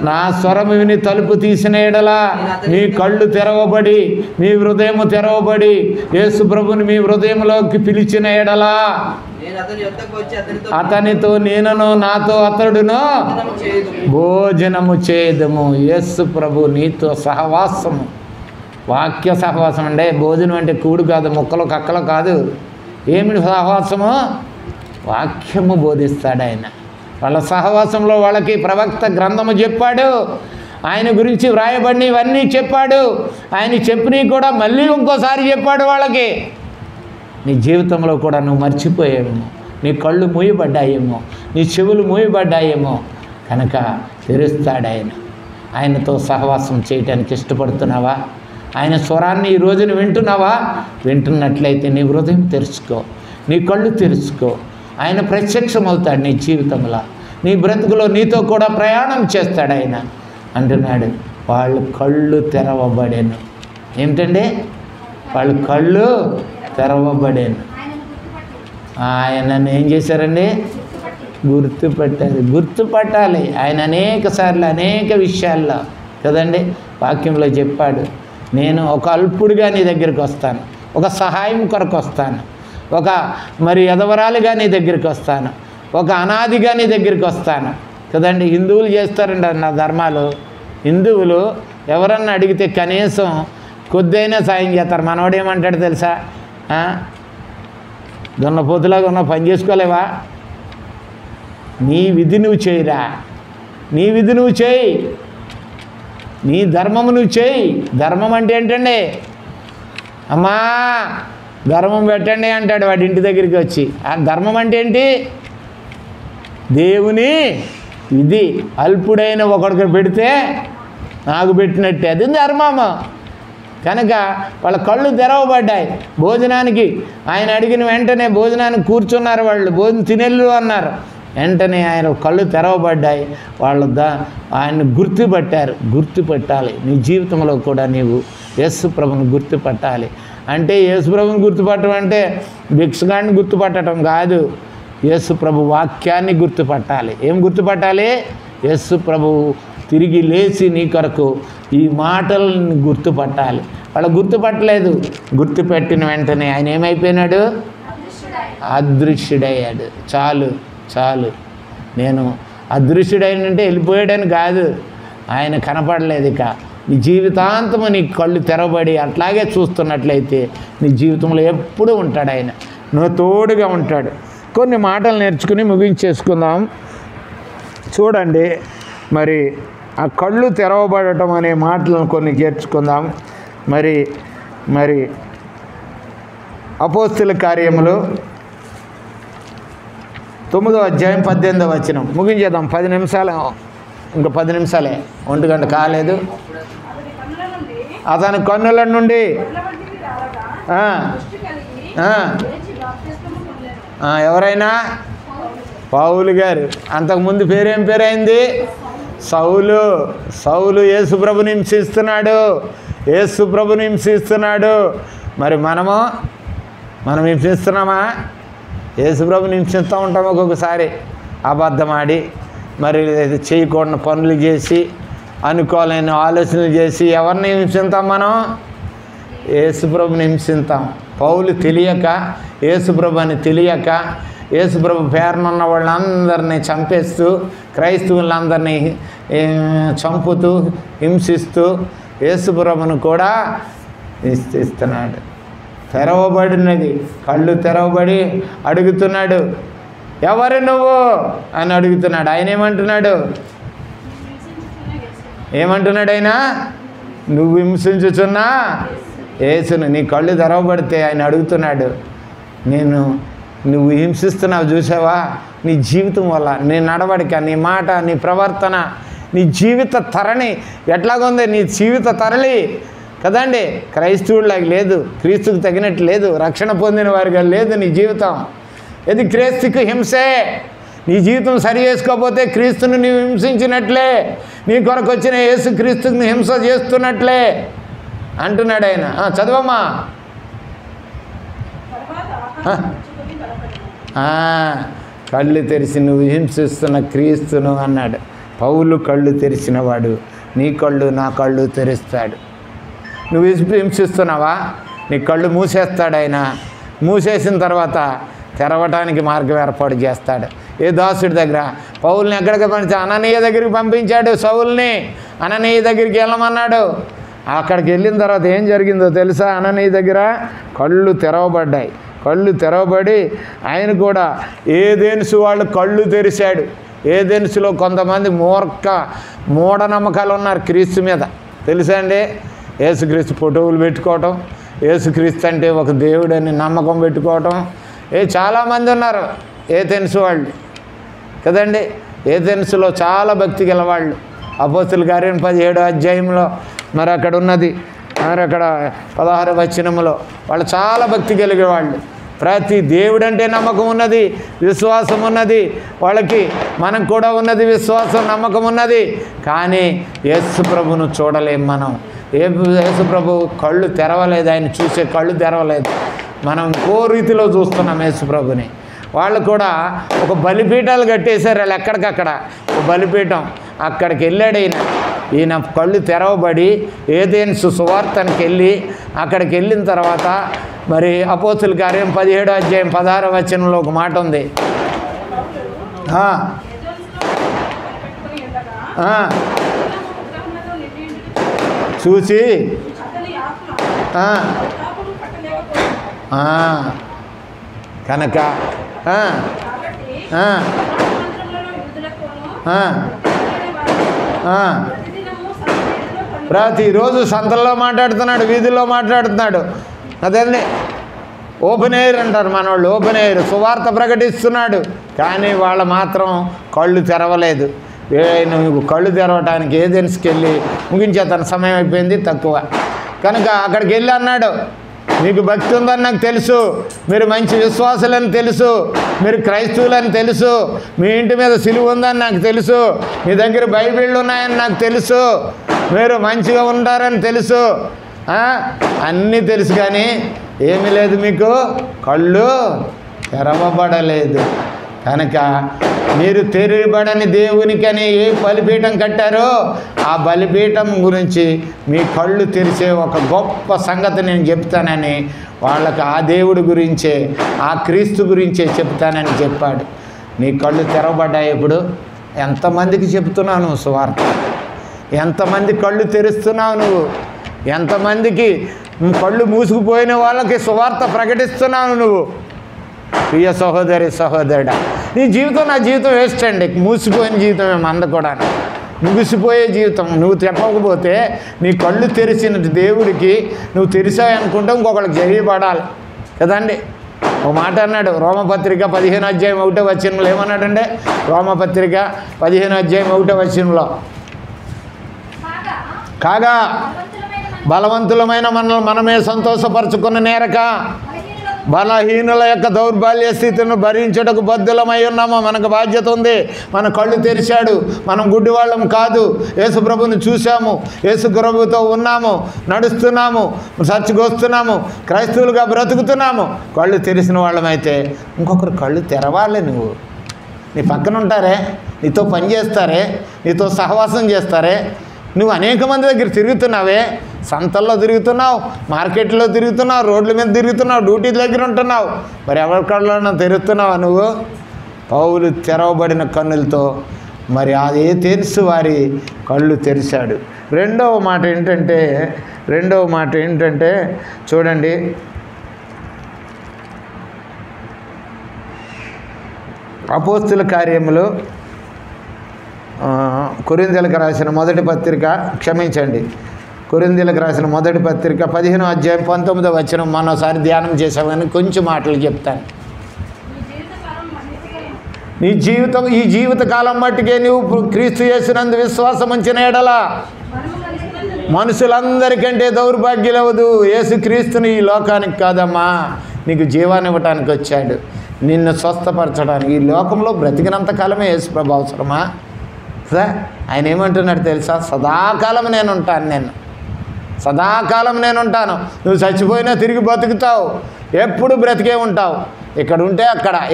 S1: నా స్వరము విని తలుపు తీసిన ఎడలా మీ కళ్ళు తెరవబడి, మీ హృదయము తెరవబడి యేసు ప్రభుని మీ హృదయంలోకి పిలిచిన ఎడలా అతనితో నేనును నాతో అతడును భోజనము చేయదము. యేసు ప్రభు నీతో సహవాసము, వాక్య సహవాసం. అంటే భోజనం అంటే కూడు కాదు, ముక్కలు కక్కలు కాదు. ఏమిటి సహవాసము? వాక్యము బోధిస్తాడు ఆయన. వాళ్ళ సహవాసంలో వాళ్ళకి ప్రవక్త గ్రంథము చెప్పాడు, ఆయన గురించి వ్రాయబడిన ఇవన్నీ చెప్పాడు. ఆయన చెప్పినవి కూడా మళ్ళీ ఇంకోసారి చెప్పాడు వాళ్ళకి. నీ జీవితంలో కూడా నువ్వు మర్చిపోయావేమో, నీ కళ్ళు మూయబడ్డాయేమో, నీ చెవులు మూయబడ్డాయేమో, కనుక తెరుస్తాడు ఆయన. ఆయనతో సహవాసం చేయటానికి ఇష్టపడుతున్నావా? ఆయన స్వరాన్ని ఈ రోజున వింటున్నావా? వింటున్నట్లయితే నీ హృదయం తెరుచుకో, నీ కళ్ళు తెరుచుకో. ఆయన ప్రత్యక్షమవుతాడు నీ జీవితంలో, నీ బ్రతుకులో నీతో కూడా ప్రయాణం చేస్తాడు ఆయన. అంటున్నాడు, వాళ్ళు కళ్ళు తెరవబడేను. ఏమిటండి? వాళ్ళు కళ్ళు తెరవబడేను. ఆయనను ఏం చేశారండి? గుర్తుపట్టారు. గుర్తుపట్టాలి. ఆయన అనేక సార్లు అనేక విషయాల్లో కదండి వాక్యంలో చెప్పాడు, నేను ఒక అల్పుడిగా నీ దగ్గరికి వస్తాను, ఒక సహాయం కొరకు వస్తాను, ఒక మరి ఎదవరాలుగా నీ దగ్గరికి వస్తాను, ఒక అనాదిగా నీ దగ్గరికి వస్తాను కదండి. హిందువులు చేస్తారండి నా ధర్మాలు. హిందువులు ఎవరన్నా అడిగితే కనీసం కొద్దైనా సాయం చేస్తారు. మనవాడు ఏమంటాడు తెలుసా? దున్నపోతులాగా ఉన్న పని చేసుకోలేవా? నీ విధి నువ్వు చేయరా, నీ విధి నువ్వు చేయి, నీ ధర్మము నువ్వు చేయి. ధర్మం అంటే ఏంటండి? అమ్మా ధర్మం పెట్టండి అంటాడు వాడి ఇంటి దగ్గరికి వచ్చి. ఆ ధర్మం అంటే ఏంటి? దేవుని విధి. అల్పుడైన ఒకడికి పెడితే నాకు పెట్టినట్టే, అది ధర్మము. కనుక వాళ్ళ కళ్ళు తెరవబడ్డాయి. భోజనానికి ఆయన అడిగిన వెంటనే భోజనానికి కూర్చున్నారు. వాళ్ళు భోజనం తినెళ్ళు అన్నారు. వెంటనే ఆయన కళ్ళు తెరవబడ్డాయి. వాళ్ళు ఆయన్ని గుర్తుపట్టారు. గుర్తుపట్టాలి. నీ జీవితంలో కూడా నీవు యేసు ప్రభువుని గుర్తుపట్టాలి. అంటే యేసు ప్రభువుని గుర్తుపట్టడం అంటే భిక్షగాన్ని గుర్తుపట్టడం కాదు. యేసు ప్రభు వాక్యాన్ని గుర్తుపట్టాలి. ఏం గుర్తుపట్టాలి? యేసు ప్రభువు తిరిగి లేచి నీ కొరకు ఈ మాటలను గుర్తుపట్టాలి. వాళ్ళు గుర్తుపట్టలేదు. గుర్తుపెట్టిన వెంటనే ఆయన ఏమైపోయినాడు? అదృశ్యుడయ్యాడు. చాలు చాలు, నేను అదృశ్యుడైనంటే వెళ్ళిపోయాడని కాదు, ఆయన కనపడలేదు. ఇక నీ జీవితాంతము నీ కళ్ళు తెరవబడి అట్లాగే చూస్తున్నట్లయితే నీ జీవితంలో ఎప్పుడూ ఉంటాడు ఆయన, నువ్వు తోడుగా ఉంటాడు. కొన్ని మాటలు నేర్చుకుని ముగించేసుకుందాం. చూడండి, మరి ఆ కళ్ళు తెరవబడటం అనే మాటలను కొన్ని చేర్చుకుందాం. మరి అపోస్తుల కార్యములు 9వ అధ్యాయం 18వ వచనం ముగించేద్దాం. 10 నిమిషాలు, ఇంకా 10 నిమిషాలే, 1 గంట కాలేదు. అతని కన్నుల నుండి ఎవరైనా? పౌలు గారు. అంతకుముందు పేరేం పేరైంది? సౌలు. సౌలు యేసుప్రభుని హింసిస్తున్నాడు, యేసుప్రభుని హింసిస్తున్నాడు. మరి మనం హింసిస్తున్నామా? యేసుప్రభుని హింసిస్తూ ఉంటాం. ఒక్కొక్కసారి అబద్ధమాడి, మరి చేయకూడని పనులు చేసి, అనుకోలేని ఆలోచనలు చేసి ఎవరిని హింసిస్తాం? మనం యేసుప్రభుని హింసిస్తాం. పౌలు తెలియక, యేసుప్రభు అని తెలియక, యేసుప్రభు పేరునున్న వాళ్ళందరినీ చంపేస్తూ, క్రైస్తవులందరినీ చంపుతూ, హింసిస్తూ యేసుప్రభును కూడా హింసిస్తున్నాడు. తెరవబడినది, కళ్ళు తెరవబడి అడుగుతున్నాడు, ఎవరు నువ్వు అని అడుగుతున్నాడు. ఆయన ఏమంటున్నాడు? ఆయన నువ్వు హింసించుచున్నా యేసును. నీ కళ్ళు తెరవబడితే ఆయన అడుగుతున్నాడు, నువ్వు హింసిస్తున్నావు చూసావా? నీ జీవితం వల్ల, నీ నడవడిక, నీ మాట, నీ ప్రవర్తన, నీ జీవిత తరణి ఎట్లాగుంది? నీ జీవిత తరలి కదండి, క్రైస్తవుడిలాగా లేదు, క్రీస్తుకు తగినట్టు లేదు, రక్షణ పొందిన వారిగా లేదు నీ జీవితం. ఇది క్రీస్తుకు హింసే. నీ జీవితం సరి చేసుకోకపోతే క్రీస్తుని నీవు హింసించినట్లే, నీ కొరకు వచ్చిన యేసు క్రీస్తుని హింస చేస్తున్నట్లే అంటున్నాడు ఆయన. చదవమ్మా. కళ్ళు తెరిచి నువ్వు హింసిస్తున్న క్రీస్తును అన్నాడు. పౌలు కళ్ళు తెరిచినవాడు నీ కళ్ళు నా కళ్ళు తెరుస్తాడు. నువ్వు హింసిస్తున్నావా? నీ కళ్ళు మూసేస్తాడు ఆయన. మూసేసిన తర్వాత తెరవటానికి మార్గం ఏర్పాటు చేస్తాడు. ఏ దాసుడి దగ్గర పౌల్ని ఎక్కడికి పంపించి అననీయ దగ్గరికి పంపించాడు. సౌల్ని అననీయ దగ్గరికి వెళ్ళమన్నాడు. అక్కడికి వెళ్ళిన తర్వాత ఏం జరిగిందో తెలుసా? అననీయ దగ్గర కళ్ళు తెరవబడ్డాయి. కళ్ళు తెరవబడి ఆయన కూడా ఏదెన్సు వాళ్ళు కళ్ళు తెరిచాడు. ఏదెన్సులో కొంతమంది మూఢనమ్మకాలు ఉన్నారు క్రీస్తు మీద, తెలుసా అండి? యేసుక్రీస్తు ఫోటోలు పెట్టుకోవటం, యేసుక్రీస్తు అంటే ఒక దేవుడని నమ్మకం పెట్టుకోవటం, చాలామంది ఉన్నారు ఏథెన్సు వాళ్ళు కదండి. ఏథెన్సులో చాలా భక్తి గలవాళ్ళు. అపోస్తుల కార్యం 17వ అధ్యాయంలో మరి అక్కడ ఉన్నది, మరి అక్కడ 16వ వచనంలో వాళ్ళు చాలా భక్తి కలిగేవాళ్ళు. ప్రతి దేవుడంటే నమ్మకం ఉన్నది, విశ్వాసం ఉన్నది వాళ్ళకి. మనకు కూడా ఉన్నది విశ్వాసం, నమ్మకం ఉన్నది. కానీ యేసు ప్రభును చూడలేం మనం. యేసు ప్రభు కళ్ళు తెరవలేదు, ఆయన చూసే కళ్ళు తెరవలేదు. మనం ఇంకో రీతిలో చూస్తున్నాం యేసు ప్రభుని. వాళ్ళు కూడా ఒక బలిపీఠాలు కట్టేశారు వాళ్ళు ఎక్కడికక్కడ. ఒక బలిపీఠం అక్కడికి వెళ్ళాడు ఈయన కళ్ళు తెరవబడి ఏథెన్సు సువార్తనికి వెళ్ళి అక్కడికి వెళ్ళిన తర్వాత మరి అపోస్తుల కార్యం 17వ అధ్యాయం 16వ వచనంలో ఒక మాట ఉంది. చూసి కనుక ప్రతిరోజు సంతల్లో మాట్లాడుతున్నాడు, వీధుల్లో మాట్లాడుతున్నాడు. అదండి ఓపెన్ ఎయిర్ అంటారు మనవాళ్ళు, ఓపెన్ ఎయిర్ సువార్త ప్రకటిస్తున్నాడు. కానీ వాళ్ళు మాత్రం కళ్ళు తెరవలేదు. నువ్వు కళ్ళు తెరవటానికి ఏథెన్స్కి వెళ్ళి ముగించేతన సమయం అయిపోయింది తక్కువ కనుక అక్కడికి వెళ్ళి అన్నాడు, మీకు భక్తి ఉందని నాకు తెలుసు, మీరు మంచి విశ్వాసులని తెలుసు, మీరు క్రైస్తవులని తెలుసు, మీ ఇంటి మీద సిలువ ఉందని నాకు తెలుసు, మీ దగ్గర బైబిళ్ళు ఉన్నాయని నాకు తెలుసు, మీరు మంచిగా ఉంటారని తెలుసు, అన్నీ తెలుసు. కానీ ఏమీ లేదు, మీకు కళ్ళు తెరవబడలేదు. కనుక మీరు తెరవబడని దేవునికని ఏ బలిపీఠం కట్టారో ఆ బలిపీఠం గురించి మీ కళ్ళు తెరిచే ఒక గొప్ప సంగతి నేను చెప్తానని వాళ్ళకి ఆ దేవుడి గురించే, ఆ క్రీస్తు గురించే చెప్తానని చెప్పాడు. నీ కళ్ళు తెరవబడ్డాయి. ఇప్పుడు ఎంతమందికి చెప్తున్నావు నువ్వు సువార్త? ఎంతమంది కళ్ళు తెరుస్తున్నావు నువ్వు? ఎంతమందికి కళ్ళు మూసుకుపోయిన వాళ్ళకి సువార్త ప్రకటిస్తున్నావు నువ్వు? ప్రియ సహోదరి సహోదరుడా, నీ జీవితం నా జీవితం వేస్ట్ అండి. మూసిపోయిన జీవితం ఏమో అందకూడదు, ముగిసిపోయే జీవితం. నువ్వు చెప్పకపోతే నీ కళ్ళు తెరిచిన దేవుడికి నువ్వు తెరిచావు అనుకుంటే ఇంకొకరికి జరిగిపడాలి కదండి. ఒక మాట అన్నాడు రోమపత్రిక 15వ అధ్యాయం 1వ వచనంలో. ఏమన్నాడంటే రోమపత్రిక 15వ అధ్యాయం 1వ వచనంలో, కాగా బలవంతులమైన మనమే సంతోషపరచుకున్న నేరక బలహీనుల యొక్క దౌర్బల్య స్థితిని భరించుటకు బద్ధులమై ఉన్నాము. మనకు బాధ్యత ఉంది. మన కళ్ళు తెరిచాడు, మనం గుడ్డివాళ్ళం కాదు. యేసు ప్రభుని చూసాము, యేసు ప్రభుతో ఉన్నాము, నడుస్తున్నాము, చర్చికి వస్తున్నాము, క్రైస్తవులుగా బ్రతుకుతున్నాము. కళ్ళు తెరిచిన వాళ్ళమైతే ఇంకొకరు కళ్ళు తెరవాలి. నువ్వు నీ పక్కన ఉంటారే, నీతో పని చేస్తారే, నీతో సహవాసం చేస్తారే, నువ్వు అనేక మంది దగ్గర తిరుగుతున్నావే, సంతల్లో తిరుగుతున్నావు, మార్కెట్లో తిరుగుతున్నావు, రోడ్ల మీద తిరుగుతున్నావు, డ్యూటీ దగ్గర ఉంటున్నావు. మరి ఎవరి కళ్ళలో తిరుగుతున్నావా నువ్వు? పౌలు తెరవబడిన కన్నులతో మరి అదే తెలుసు వారి కళ్ళు తెరిచాడు. రెండవ మాట ఏంటంటే చూడండి, అపోస్తుల కార్యములు కొరింథీయులకు రాసిన మొదటి పత్రిక, కొరింథీయులకు రాసిన మొదటి పత్రిక 15వ అధ్యాయం 19వ వచనం మరోసారి ధ్యానం చేసామని కొంచెం మాటలు చెప్తాను. ఈ జీవితకాలం మట్టుకే నువ్వు క్రీస్తు యేసునందు విశ్వాసం ఉంచిన ఎడల మనుషులందరికంటే దౌర్భాగ్యులవదు. యేసు క్రీస్తుని ఈ లోకానికి కాదమ్మా, నీకు జీవాన్ని ఇవ్వటానికి వచ్చాడు, నిన్ను స్వస్థపరచడానికి. ఈ లోకంలో బ్రతికినంత కాలమే యేసు ప్రభు అవసరమా? ఆయన ఏమంటున్నాడు తెలుసా? సదాకాలం నేనుంటాను. నువ్వు చచ్చిపోయినా తిరిగి బతుకుతావు, ఎప్పుడు బ్రతికే ఉంటావు. ఇక్కడ ఉంటే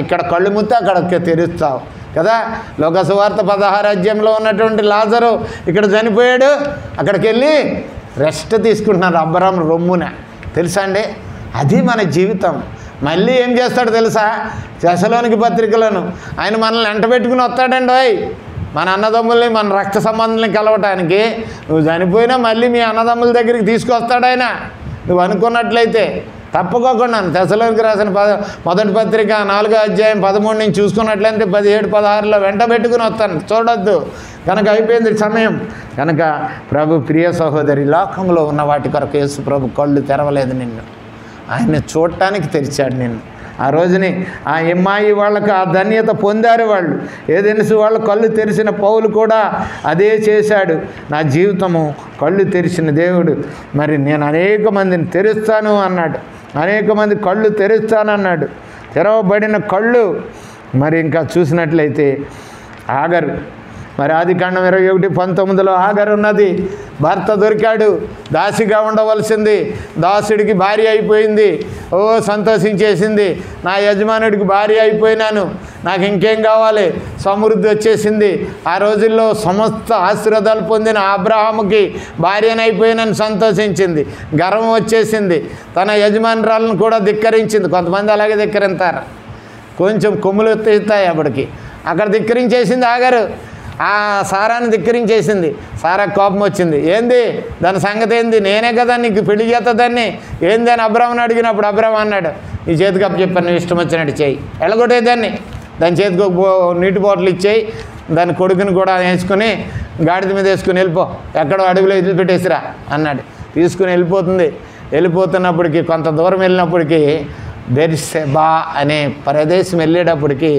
S1: ఇక్కడ కళ్ళు ముత్తే అక్కడ తెరుస్తావు కదా. లోకసువార్త 16వ అధ్యాయంలో ఉన్నటువంటి లాజరు ఇక్కడ చనిపోయాడు, అక్కడికి వెళ్ళి రెస్ట్ తీసుకుంటున్నాడు అబ్రహాము రొమ్మున. తెలుసా అండి? అది మన జీవితం. మళ్ళీ ఏం చేస్తాడు తెలుసా? తెస్సలోనిక పత్రికలను ఆయన మనల్ని ఎంటబెట్టుకుని వస్తాడండి. మన అన్నదమ్ముల్ని, మన రక్త సంబంధాలని కలవటానికి. నువ్వు చనిపోయినా మళ్ళీ మీ అన్నదమ్ముల దగ్గరికి తీసుకొస్తాడు ఆయన, నువ్వు అనుకున్నట్లయితే. తప్పుకోకుండా తెస్సలోనికి రాసిన మొదటి పత్రిక 4వ అధ్యాయం 13 నుంచి చూసుకున్నట్లయితే 17, 16లో వెంట పెట్టుకుని వస్తాను, చూడొద్దు కనుక అయిపోయింది సమయం. కనుక ప్రభు ప్రియ సహోదరి, లోకంలో ఉన్న వాటి కొరకు యేసు ప్రభు కళ్ళు తెరవలేదు నిన్ను, ఆయన చూడటానికి తెరిచాడు నిన్ను. ఆ రోజుని ఆ ఎమ్మాయి వాళ్ళకు ఆ ధన్యత పొందారు వాళ్ళు. ఏదెనిసి వాళ్ళు కళ్ళు తెరిచిన పౌలు కూడా అదే చేశాడు. నా జీవితము కళ్ళు తెరిచిన దేవుడు, మరి నేను అనేక మందిని తెరుస్తాను అన్నాడు, అనేక మంది కళ్ళు తెరుస్తానన్నాడు. తెరవబడిన కళ్ళు మరి ఇంకా చూసినట్లయితే ఆగరు, మరి ఆదికాండం 21:19లో ఆగరు ఉన్నది. భర్త దొరికాడు, దాసిగా ఉండవలసింది, దాసుడికి భార్య అయిపోయింది. ఓ సంతోషించేసింది, నా యజమానుడికి భార్య అయిపోయినాను, నాకు ఇంకేం కావాలి, సమృద్ధి వచ్చేసింది. ఆ రోజుల్లో సమస్త ఆశీర్వాదాలు పొందిన అబ్రహాముకి భార్యనైపోయినని సంతోషించింది, గర్వం వచ్చేసింది, తన యజమానురాలను కూడా ధిక్కరించింది. కొంతమంది అలాగే ధిక్కరింతారు, కొంచెం కొమ్ములు ఎత్తాయి అప్పటికి. అక్కడ ధిక్కరించేసింది ఆగారు, ఆ సారాన్ని ధిక్కరించేసింది. సారా కోపం వచ్చింది, ఏంది దాని సంగతి ఏంది, నేనే కదా నీకు పెళ్లి చేస్తుందాన్ని, ఏంది అని అబ్రహాముని అడిగినప్పుడు అబ్రహాం అన్నాడు, నీ చేతికి అప్పు చెప్పాను, నువ్వు ఇష్టం వచ్చినట్టు చేయి, ఎళ్ళగొట్టేదాన్ని, దాని చేతికి నీటి బాటిల్ ఇచ్చేయి, దాని కొడుకుని కూడా వేసుకుని గాడిద మీద వేసుకుని వెళ్ళిపో, ఎక్కడో అడుగులో వదిలిపెట్టేసిరా అన్నాడు. తీసుకుని వెళ్ళిపోతుంది. వెళ్ళిపోతున్నప్పటికీ కొంత దూరం వెళ్ళినప్పటికీ బెర్షెబా అనే ప్రదేశం వెళ్ళేటప్పటికి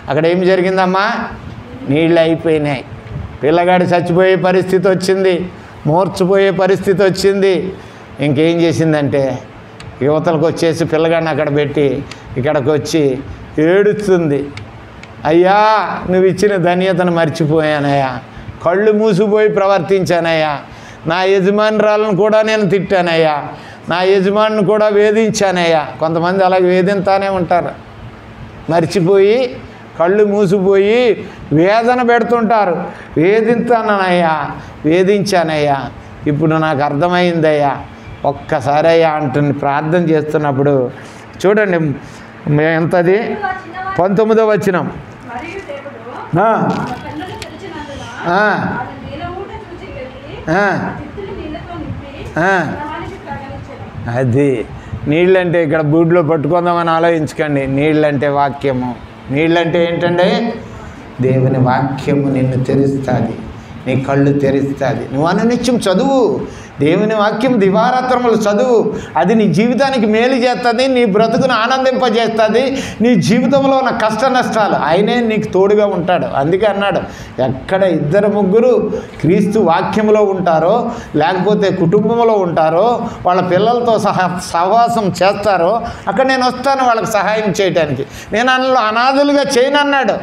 S1: అక్కడ ఏం జరిగిందమ్మా, నీళ్ళు అయిపోయినాయి, పిల్లగాడు చచ్చిపోయే పరిస్థితి వచ్చింది, మూర్చిపోయే పరిస్థితి వచ్చింది. ఇంకేం చేసిందంటే యువతలకు వచ్చేసి పిల్లగాడిని అక్కడ పెట్టి ఇక్కడికి వచ్చి ఏడుస్తుంది, అయ్యా నువ్వు ఇచ్చిన ధన్యతను మర్చిపోయానయ్యా, కళ్ళు మూసిపోయి ప్రవర్తించానయ్యా, నా యజమానురాలను కూడా నేను తిట్టానయ్యా, నా యజమానిని కూడా వేధించానయ్యా. కొంతమంది అలాగే వేధింతానే ఉంటారు, మర్చిపోయి కళ్ళు మూసిపోయి వేదన పెడుతుంటారు. వేధించానయ్యా, వేధించానయ్యా, ఇప్పుడు నాకు అర్థమైందయ్యా, ఒక్కసారి అయ్యా అంటుంది ప్రార్థన చేస్తున్నప్పుడు. చూడండి ఎంతది, 19వ వచనం. అది నీళ్ళంటే ఇక్కడ బూడిలో పట్టుకుందామని ఆలోచించకండి. నీళ్ళంటే వాక్యము. నీళ్ళంటే ఏంటంటే దేవుని వాక్యము నిన్ను తెరుస్తుంది, నీ కళ్ళు తెరుస్తుంది. నువ్వు అనునిత్యం చదువు, దేవుని వాక్యం దివారాత్రములు చదువు, అది నీ జీవితానికి మేలు చేస్తుంది, నీ బ్రతుకును ఆనందింపజేస్తుంది. నీ జీవితంలో ఉన్న కష్ట నష్టాలు ఆయనే నీకు తోడుగా ఉంటాడు. అందుకే అన్నాడు, ఎక్కడ 2-3 క్రీస్తు వాక్యంలో ఉంటారో, లేకపోతే కుటుంబంలో ఉంటారో, వాళ్ళ పిల్లలతో సహవాసం చేస్తారో అక్కడ నేను వస్తాను వాళ్ళకి సహాయం చేయడానికి. నేను అందులో అనాథులుగా చేయనన్నాడు.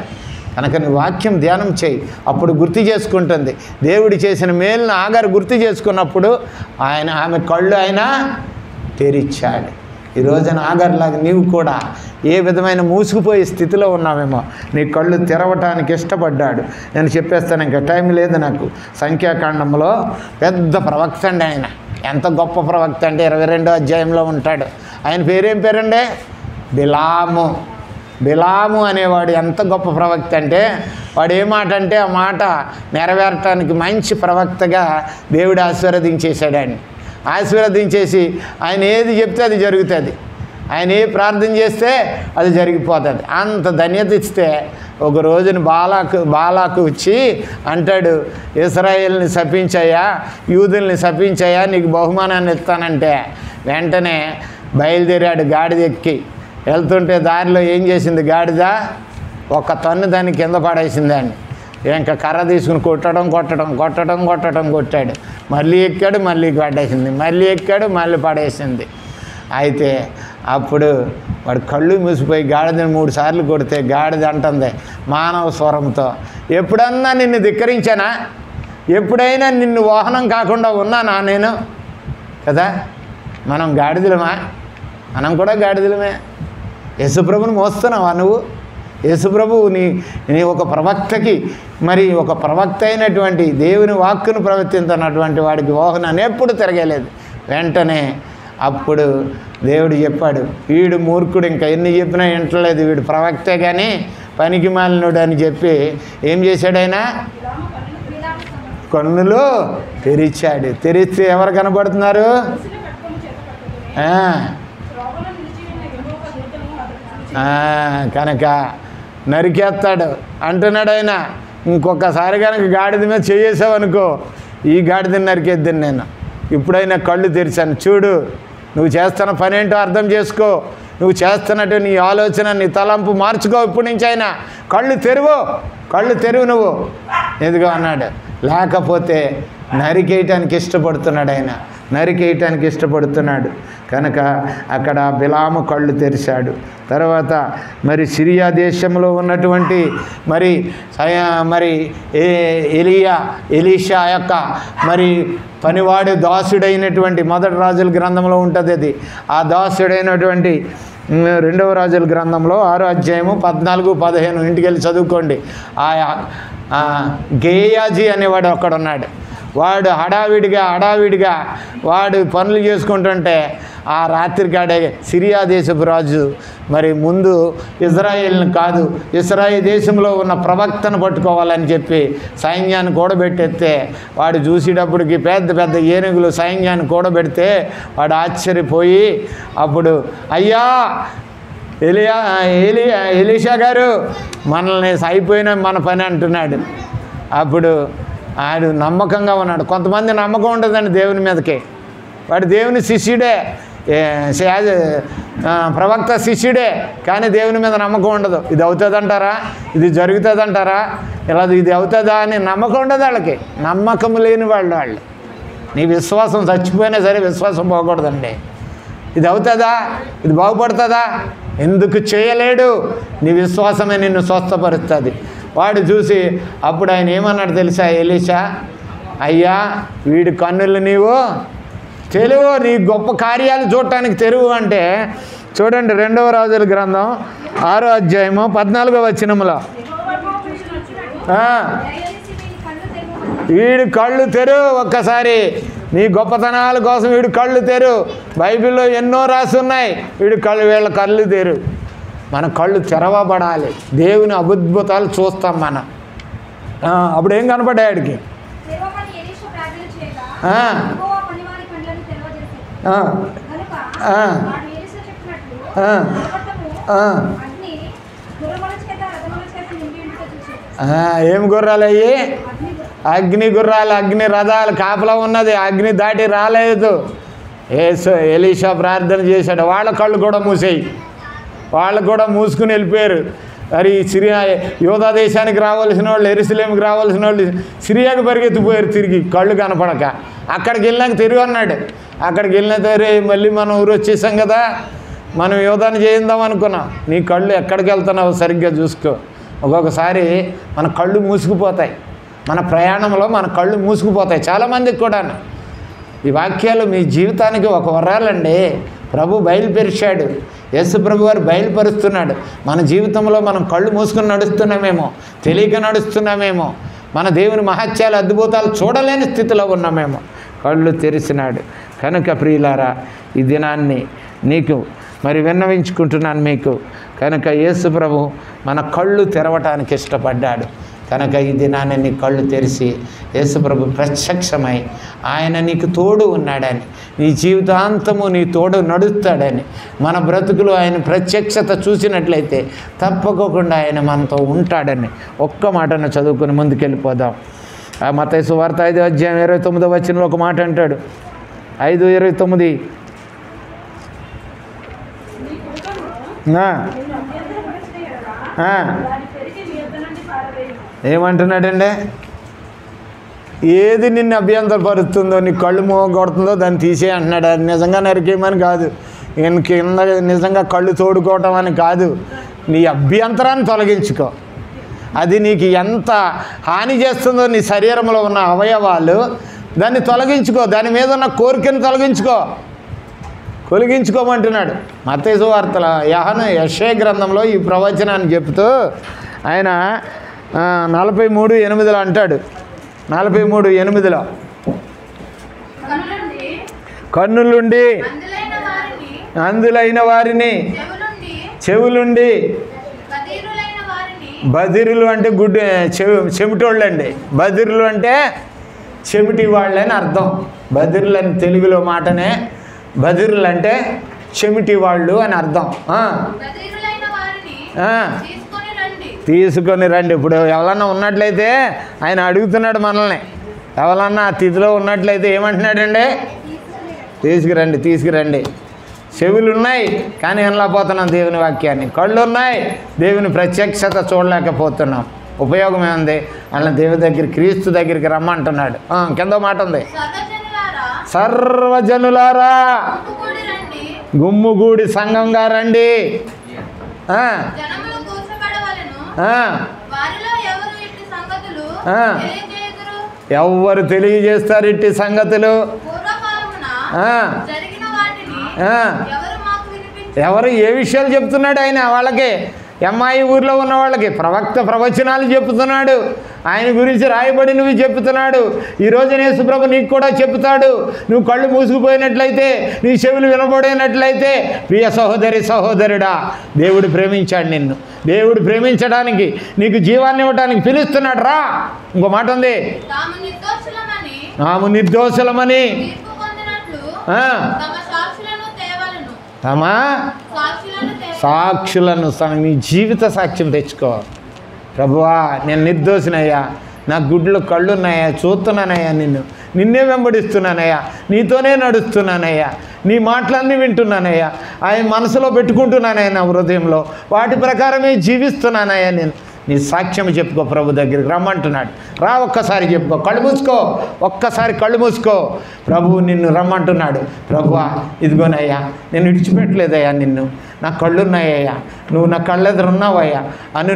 S1: కనుక నీ వాక్యం ధ్యానం చేయి, అప్పుడు గుర్తు చేసుకుంటుంది. దేవుడు చేసిన మేలును ఆగారు గుర్తు చేసుకున్నప్పుడు ఆమె కళ్ళు ఆయన తెరిచాడు. ఈ రోజున ఆగారులాగా నీవు కూడా ఏ విధమైన మూసుకుపోయే స్థితిలో ఉన్నావేమో, నీ కళ్ళు తెరవటానికి ఇష్టపడ్డాడు. నేను చెప్పేస్తాను, ఇంకా టైం లేదు నాకు. సంఖ్యాకాండంలో పెద్ద ప్రవక్త అండి ఆయన. ఎంత గొప్ప ప్రవక్త అంటే 22వ అధ్యాయంలో ఉంటాడు. ఆయన పేరేం పేరండి, బిలాము. బిలాము అనేవాడు ఎంత గొప్ప ప్రవక్త అంటే, వాడు ఏ మాట అంటే ఆ మాట నెరవేరటానికి మంచి ప్రవక్తగా దేవుడు ఆశీర్వదించేశాడు. ఆయన ఆశీర్వదించేసి ఆయన ఏది చెప్తే అది జరుగుతుంది, ఆయన ఏ ప్రార్థన చేస్తే అది జరిగిపోతుంది. అంత ధన్యత ఇస్తే ఒక రోజున బాలాకు వచ్చి అంటాడు, ఇశ్రాయేల్ని శపించాయా, యూదుల్ని శపించాయా, నీకు బహుమానాన్ని ఇస్తానంటే వెంటనే బయలుదేరాడు గాడిద ఎక్కి. వెళ్తుంటే దారిలో ఏం చేసింది గాడిద, ఒక తన్ను దాన్ని కింద పడేసిందండి. ఇంకా కర్ర తీసుకుని కొట్టాడు. మళ్ళీ ఎక్కాడు, మళ్ళీ పడేసింది, మళ్ళీ ఎక్కాడు, మళ్ళీ పడేసింది. అయితే అప్పుడు వాడు కళ్ళు మూసిపోయి గాడిదని 3 సార్లు కొడితే గాడిద అంటుంది మానవ స్వరంతో, ఎప్పుడన్నా నిన్ను ధిక్కరించానా, ఎప్పుడైనా నిన్ను వాహనం కాకుండా ఉన్నానా నేను కదా. మనం గాడిదలమా, మనం కూడా గాడిదలమే. యేసుప్రభుని మోస్తున్నావా నువ్వు? యేసుప్రభు నీ ఒక ప్రవక్తకి, మరి ఒక ప్రవక్త అయినటువంటి దేవుని వాక్కును ప్రవర్తించినటువంటి వాడికి వాహనాన్ని ఎప్పుడు తిరగలేదు. వెంటనే అప్పుడు దేవుడు చెప్పాడు, వీడు మూర్ఖుడు, ఇంకా ఎన్ని చెప్పినా వింటలేదు, వీడు ప్రవక్తే కానీ పనికి మాలినోడు అని చెప్పి ఏం చేశాడు ఆయన, కన్నులు తెరిచాడు. తెరిస్తే ఎవరు కనబడుతున్నారు, కనుక నరికేస్తాడు అంటున్నాడు ఆయన. ఇంకొకసారి కనుక గాడిద మీద చేసావనుకో, ఈ గాడిదని నరికేద్దాను నేను. ఇప్పుడైనా కళ్ళు తెరిచాను, చూడు నువ్వు చేస్తున్న పని ఏంటో అర్థం చేసుకో, నువ్వు చేస్తున్నట్టు నీ ఆలోచన నీ తలంపు మార్చుకో, ఇప్పటి నుంచి అయినా కళ్ళు తెరువు నువ్వు ఎదుగో అన్నాడు. లేకపోతే నరికేయటానికి ఇష్టపడుతున్నాడు ఆయన, నరికేయటానికి ఇష్టపడుతున్నాడు. కనుక అక్కడ బిలాము కళ్ళు తెరిచాడు. తర్వాత మరి సిరియా దేశంలో ఉన్నటువంటి మరి ఎలీషా యొక్క మరి పనివాడు దాసుడైనటువంటి, మొదటి రాజుల గ్రంథంలో ఉంటుంది అది. ఆ దాసుడైనటువంటి రెండవ రాజుల గ్రంథంలో 6వ అధ్యాయము 14-15 ఇంటికి వెళ్ళి చదువుకోండి. గేయాజీ అనేవాడు ఒక్కడున్నాడు. వాడు హడావిడిగా వాడు పనులు చేసుకుంటుంటే ఆ రాత్రికాడే సిరియా దేశపు రాజు మరి ముందు ఇజ్రాయేల్ని కాదు, ఇజ్రాయేల్ దేశంలో ఉన్న ప్రవక్తను పట్టుకోవాలని చెప్పి సైన్యాన్ని కూడబెట్టేస్తే వాడు చూసేటప్పటికి పెద్ద ఏనుగులు సైన్యాన్ని కూడబెడితే వాడు ఆశ్చర్యపోయి, అప్పుడు అయ్యా ఎలీషా గారు మనల్ని అయిపోయిన మన పని అంటున్నాడు. అప్పుడు ఆయన నమ్మకంగా ఉన్నాడు. కొంతమంది నమ్మకం ఉంటుందండి దేవుని మీదకి. వాడు దేవుని శిష్యుడే, ప్రవక్త శిష్యుడే, కానీ దేవుని మీద నమ్మకం ఉండదు. ఇది అవుతుందంటారా, ఇది జరుగుతుందంటారా, ఇలా ఇది అవుతుందా అని నమ్మకం ఉండదు వాళ్ళకి. నమ్మకం లేని వాళ్ళు. నీ విశ్వాసం చచ్చిపోయినా సరే విశ్వాసం పోకూడదండి. ఇది అవుతుందా, ఇది బాగుపడుతుందా, ఎందుకు చేయలేడు, నీ విశ్వాసమే నిన్ను స్వస్థపరుస్తుంది. వాడు చూసి అప్పుడు ఆయన ఏమన్నాడు తెలుసా, ఎలీషా అయ్యా వీడి కన్నులు నీవు తెలుగు, నీ గొప్ప కార్యాలు చూడటానికి తెరువు అంటే. చూడండి 2వ రాజుల గ్రంథం 6వ అధ్యాయము 14వ వచనములో, వీడి కళ్ళు తెరువు, ఒక్కసారి నీ గొప్పతనాల కోసం వీడి కళ్ళు తెరువు. బైబిల్లో ఎన్నో రాసి ఉన్నాయి, వీళ్ళ కళ్ళు తెరువు. మన కళ్ళు తెరవబడాలి, దేవుని అద్భుతాలు చూస్తాం మనం. అప్పుడు ఏం కనపడ్డాయి ఆడికి, ఏం గుర్రాలు అయ్యి, అగ్ని గుర్రాలు, అగ్ని రథాలు కాపలా ఉన్నది, అగ్ని దాటి రాలేదు. ఎలీషా ప్రార్థన చేశాడు, వాళ్ళ కళ్ళు కూడా మూసాయి, వాళ్ళు కూడా మూసుకుని వెళ్ళిపోయారు. మరి సిరియా యోధా దేశానికి రావాల్సిన వాళ్ళు, యెరూషలేముకి రావాల్సిన వాళ్ళు సిరియాకి పరిగెత్తిపోయారు తిరిగి, కళ్ళు కనపడక. అక్కడికి వెళ్ళాక తిరిగి అన్నాడు, అక్కడికి వెళ్ళిన తరే మళ్ళీ మనం ఊరు వచ్చేసాం కదా, మనం యోధాన్ని చేయిందాం అనుకున్నాం. నీ కళ్ళు ఎక్కడికి వెళ్తున్నావు సరిగ్గా చూసుకో. ఒక్కొక్కసారి మన కళ్ళు మూసుకుపోతాయి, మన ప్రయాణంలో మన కళ్ళు మూసుకుపోతాయి చాలామందికి కూడా. ఈ వాక్యాలు మీ జీవితానికి ఒక వరాలండి. ప్రభు బయలుపరిచాడు, యేసు ప్రభు వారు బయలుపరుస్తున్నాడు. మన జీవితంలో మనం కళ్ళు మూసుకుని నడుస్తున్నామేమో, తెలియక నడుస్తున్నామేమో, మన దేవుని మహత్యాలు అద్భుతాలు చూడలేని స్థితిలో ఉన్నామేమో. కళ్ళు తెరిచినాడు. కనుక ప్రియులారా, ఈ దినాన్ని నీకు మరి విన్నవించుకుంటున్నాను మీకు. కనుక యేసు ప్రభు మన కళ్ళు తెరవటానికి ఇష్టపడ్డాడు. కనుక ఈ దినాన్ని నీ కళ్ళు తెరిచి యేసు ప్రభు ప్రత్యక్షమై ఆయన నీకు తోడు ఉన్నాడని, నీ జీవితాంతము నీ తోడు నడుస్తాడని, మన బ్రతుకులు ఆయన ప్రత్యక్షత చూసినట్లయితే తప్పకోకుండా ఆయన మనతో ఉంటాడని ఒక్క మాటను చదువుకుని ముందుకెళ్ళిపోదాం. ఆ మత్తయి సువార్త 5వ అధ్యాయం 29వ వచనంలో ఒక మాట అంటాడు. 5:29 ఏమంటున్నాడండి, ఏది నిన్ను అభ్యంతరపరుస్తుందో, నీ కళ్ళు మోగొడుతుందో దాన్ని తీసే అంటున్నాడు. అది నిజంగా నరికేయమని కాదు, నేను కింద నిజంగా కళ్ళు తోడుకోవటం అని కాదు, నీ అభ్యంతరాన్ని తొలగించుకో. అది నీకు ఎంత హాని చేస్తుందో నీ శరీరంలో ఉన్న అవయవాలు, దాన్ని తొలగించుకో, దాని మీద ఉన్న కోరికను తొలగించుకోమంటున్నాడు. మత్తయి సువార్తల యెషయా గ్రంథంలో ఈ ప్రవచనాన్ని చెప్తూ ఆయన 43:8 అంటాడు. 43:8 కన్నులుండి అందులైన వారిని, చెవులుండి బదిరులు అంటే చెమిటోళ్ళు అండి. బదిరులు అంటే చెమిటి వాళ్ళని అర్థం. బదిరులు అని తెలుగులో మాటనే, బదిరులు అంటే చెమిటి వాళ్ళు అని అర్థం. తీసుకొని రండి. ఇప్పుడు ఎవరన్నా ఉన్నట్లయితే ఆయన అడుగుతున్నాడు మనల్ని, ఎవరన్నా అతిథిలో ఉన్నట్లయితే ఏమంటున్నాడండి? తీసుకురండి, తీసుకురండి. చెవులు ఉన్నాయి కానీ వినలేకపోతున్నాం దేవుని వాక్యాన్ని, కళ్ళు ఉన్నాయి దేవుని ప్రత్యక్షత చూడలేకపోతున్నాం. ఉపయోగం ఏముంది? అలా దేవుని దగ్గర, క్రీస్తు దగ్గరికి రమ్మంటున్నాడు. కింద మాట ఉంది, సర్వజనులారా గుమ్ముగూడి సంఘంగా రండి. ఎవరు తెలియజేస్తారు ఇట్టి సంగతులు? ఎవరు ఏ విషయాలు చెప్తున్నాడు ఆయన? వాళ్ళకి ఎంఐ ఊర్లో ఉన్న వాళ్ళకి ప్రవక్త ప్రవచనాలు చెప్తున్నాడు, ఆయన గురించి రాయబడినవి చెప్తున్నాడు. ఈరోజు యేసుప్రభు నీకు కూడా చెప్తాడు. నువ్వు కళ్ళు మూసుకుపోయినట్లయితే, నీ చెవులు వినబడినట్లయితే, ప్రియ సహోదరి సహోదరుడా, దేవుడు ప్రేమించాడు నిన్ను. దేవుడు ప్రేమించడానికి, నీకు జీవాన్ని ఇవ్వడానికి పిలుస్తున్నాడు. రా. ఇంకో మాట ఉంది, తాము నిర్దోషులమని తమ సాక్షులను, నీ జీవిత సాక్ష్యం తెచ్చుకో. ప్రభువా, నేను నిర్దోషినయ్యా, నా గుడ్లు కళ్ళున్నాయా, చూస్తున్నానయ్యా, నిన్నే వెంబడిస్తున్నానయ్యా, నీతోనే నడుస్తున్నానయ్యా, నీ మాటలన్నీ వింటున్నానయ్యా, ఆయన మనసులో పెట్టుకుంటున్నానయ్యా, నా హృదయంలో వాటి ప్రకారమే జీవిస్తున్నానయ్యా. నీ సాక్ష్యం చెప్పుకో, ప్రభు దగ్గరికి రమ్మంటున్నాడు. రా, ఒక్కసారి చెప్పుకో, కళ్ళు మూసుకో, ఒక్కసారి కళ్ళు మూసుకో. ప్రభువు నిన్ను రమ్మంటున్నాడు. ప్రభువా, ఇదిగోనయ్యా, నేను విడిచిపెట్టలేదయ్యా నిన్ను, నా కళ్ళున్నాయ్యా, నువ్వు నా కళ్ళెదురున్నావయ్యా,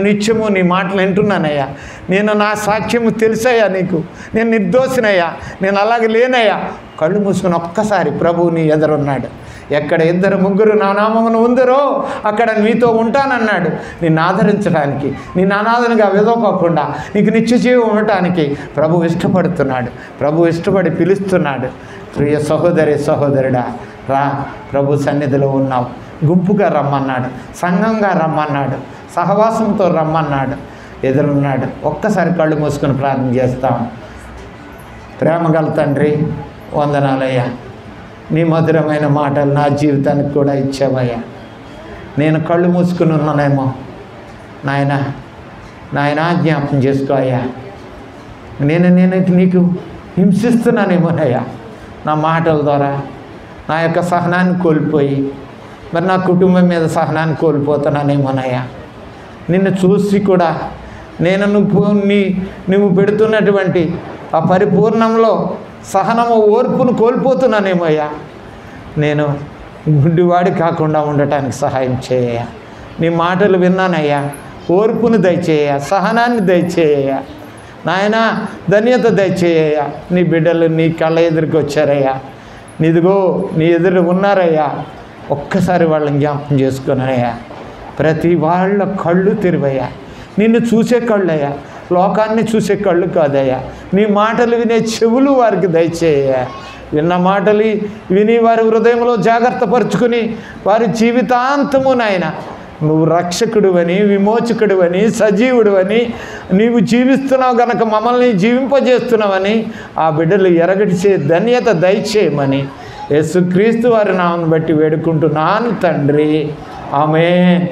S1: నిత్యము నీ మాటలు వింటున్నానయ్యా, నేను నా సాక్ష్యము తెలుసయ్యా నీకు, నేను నిర్దోషినయ్యా, నేను అలాగే లేనయ్యా. కళ్ళు మూసుకుని ఒక్కసారి ప్రభువు నీ ఎదురున్నాడు. ఎక్కడ 2 3 నా నామమును ఉందరో అక్కడ మీతో ఉంటానన్నాడు. నిన్ను ఆదరించడానికి, నిన్ను అనాథనగా వెదవకోకుండా నీకు నిత్య జీవం ఉండటానికి ప్రభు ఇష్టపడుతున్నాడు. ప్రభు ఇష్టపడి పిలుస్తున్నాడు. ప్రియ సహోదరి సహోదరుడా, రా, ప్రభు సన్నిధిలో ఉన్నావు. గుంపుగా రమ్మన్నాడు, సంఘంగా రమ్మన్నాడు, సహవాసంతో రమ్మన్నాడు, ఎదురున్నాడు. ఒక్కసారి కళ్ళు మూసుకొని ప్రార్థన చేస్తాం. ప్రేమగల తండ్రి, వందనాలయ్యా, నీ మధురమైన మాటలు నా జీవితానికి కూడా ఇచ్చావయ్యా. నేను కళ్ళు మూసుకుని ఉన్నానేమో నాయన జ్ఞాపకం చేసుకో అయ్యా. నేను నీకు హింసిస్తున్నానేమోనయ్యా, నా మాటల ద్వారా నా యొక్క సహనాన్ని కోల్పోయి, మరి నా కుటుంబం మీద సహనాన్ని కోల్పోతున్నానేమోనయ్యా. నిన్ను చూసి కూడా నేను నువ్వు పెడుతున్నటువంటి ఆ పరిపూర్ణంలో సహనము, ఓర్పును కోల్పోతున్నానేమోయ్యా. నేను గుడ్డివాడి కాకుండా ఉండటానికి సహాయం చేయ. నీ మాటలు విన్నానయ్యా, ఓర్పును దయచేయ, సహనాన్ని దయచేయ నాయన, ధన్యత దయచేయ. నీ బిడ్డలు నీ కళ్ళ ఎదురుకి వచ్చారయ్యా, నీదిగో నీ ఎదురు ఉన్నారయ్యా. ఒక్కసారి వాళ్ళని జ్ఞాపకం చేసుకున్నానయ్యా. ప్రతి వాళ్ళ కళ్ళు తెరివయ్యా, నిన్ను చూసే కళ్ళయ్యా, లోకాన్ని చూసే కళ్ళు కాదయ్యా. నీ మాటలు వినే చెవులు వారికి దయచేయ. విన్న మాటలు విని వారి హృదయంలో జాగ్రత్త పరుచుకుని వారి జీవితాంతము నాయన నువ్వు రక్షకుడు అని, విమోచకుడు అని, సజీవుడు అని, నీవు జీవిస్తున్నావు గనక మమ్మల్ని జీవింపజేస్తున్నావని ఆ బిడ్డలు ఎరగటిచే ధన్యత దయచేయమని యేసుక్రీస్తు వారి నామమును బట్టి వేడుకుంటున్నాను తండ్రి. ఆమేన్.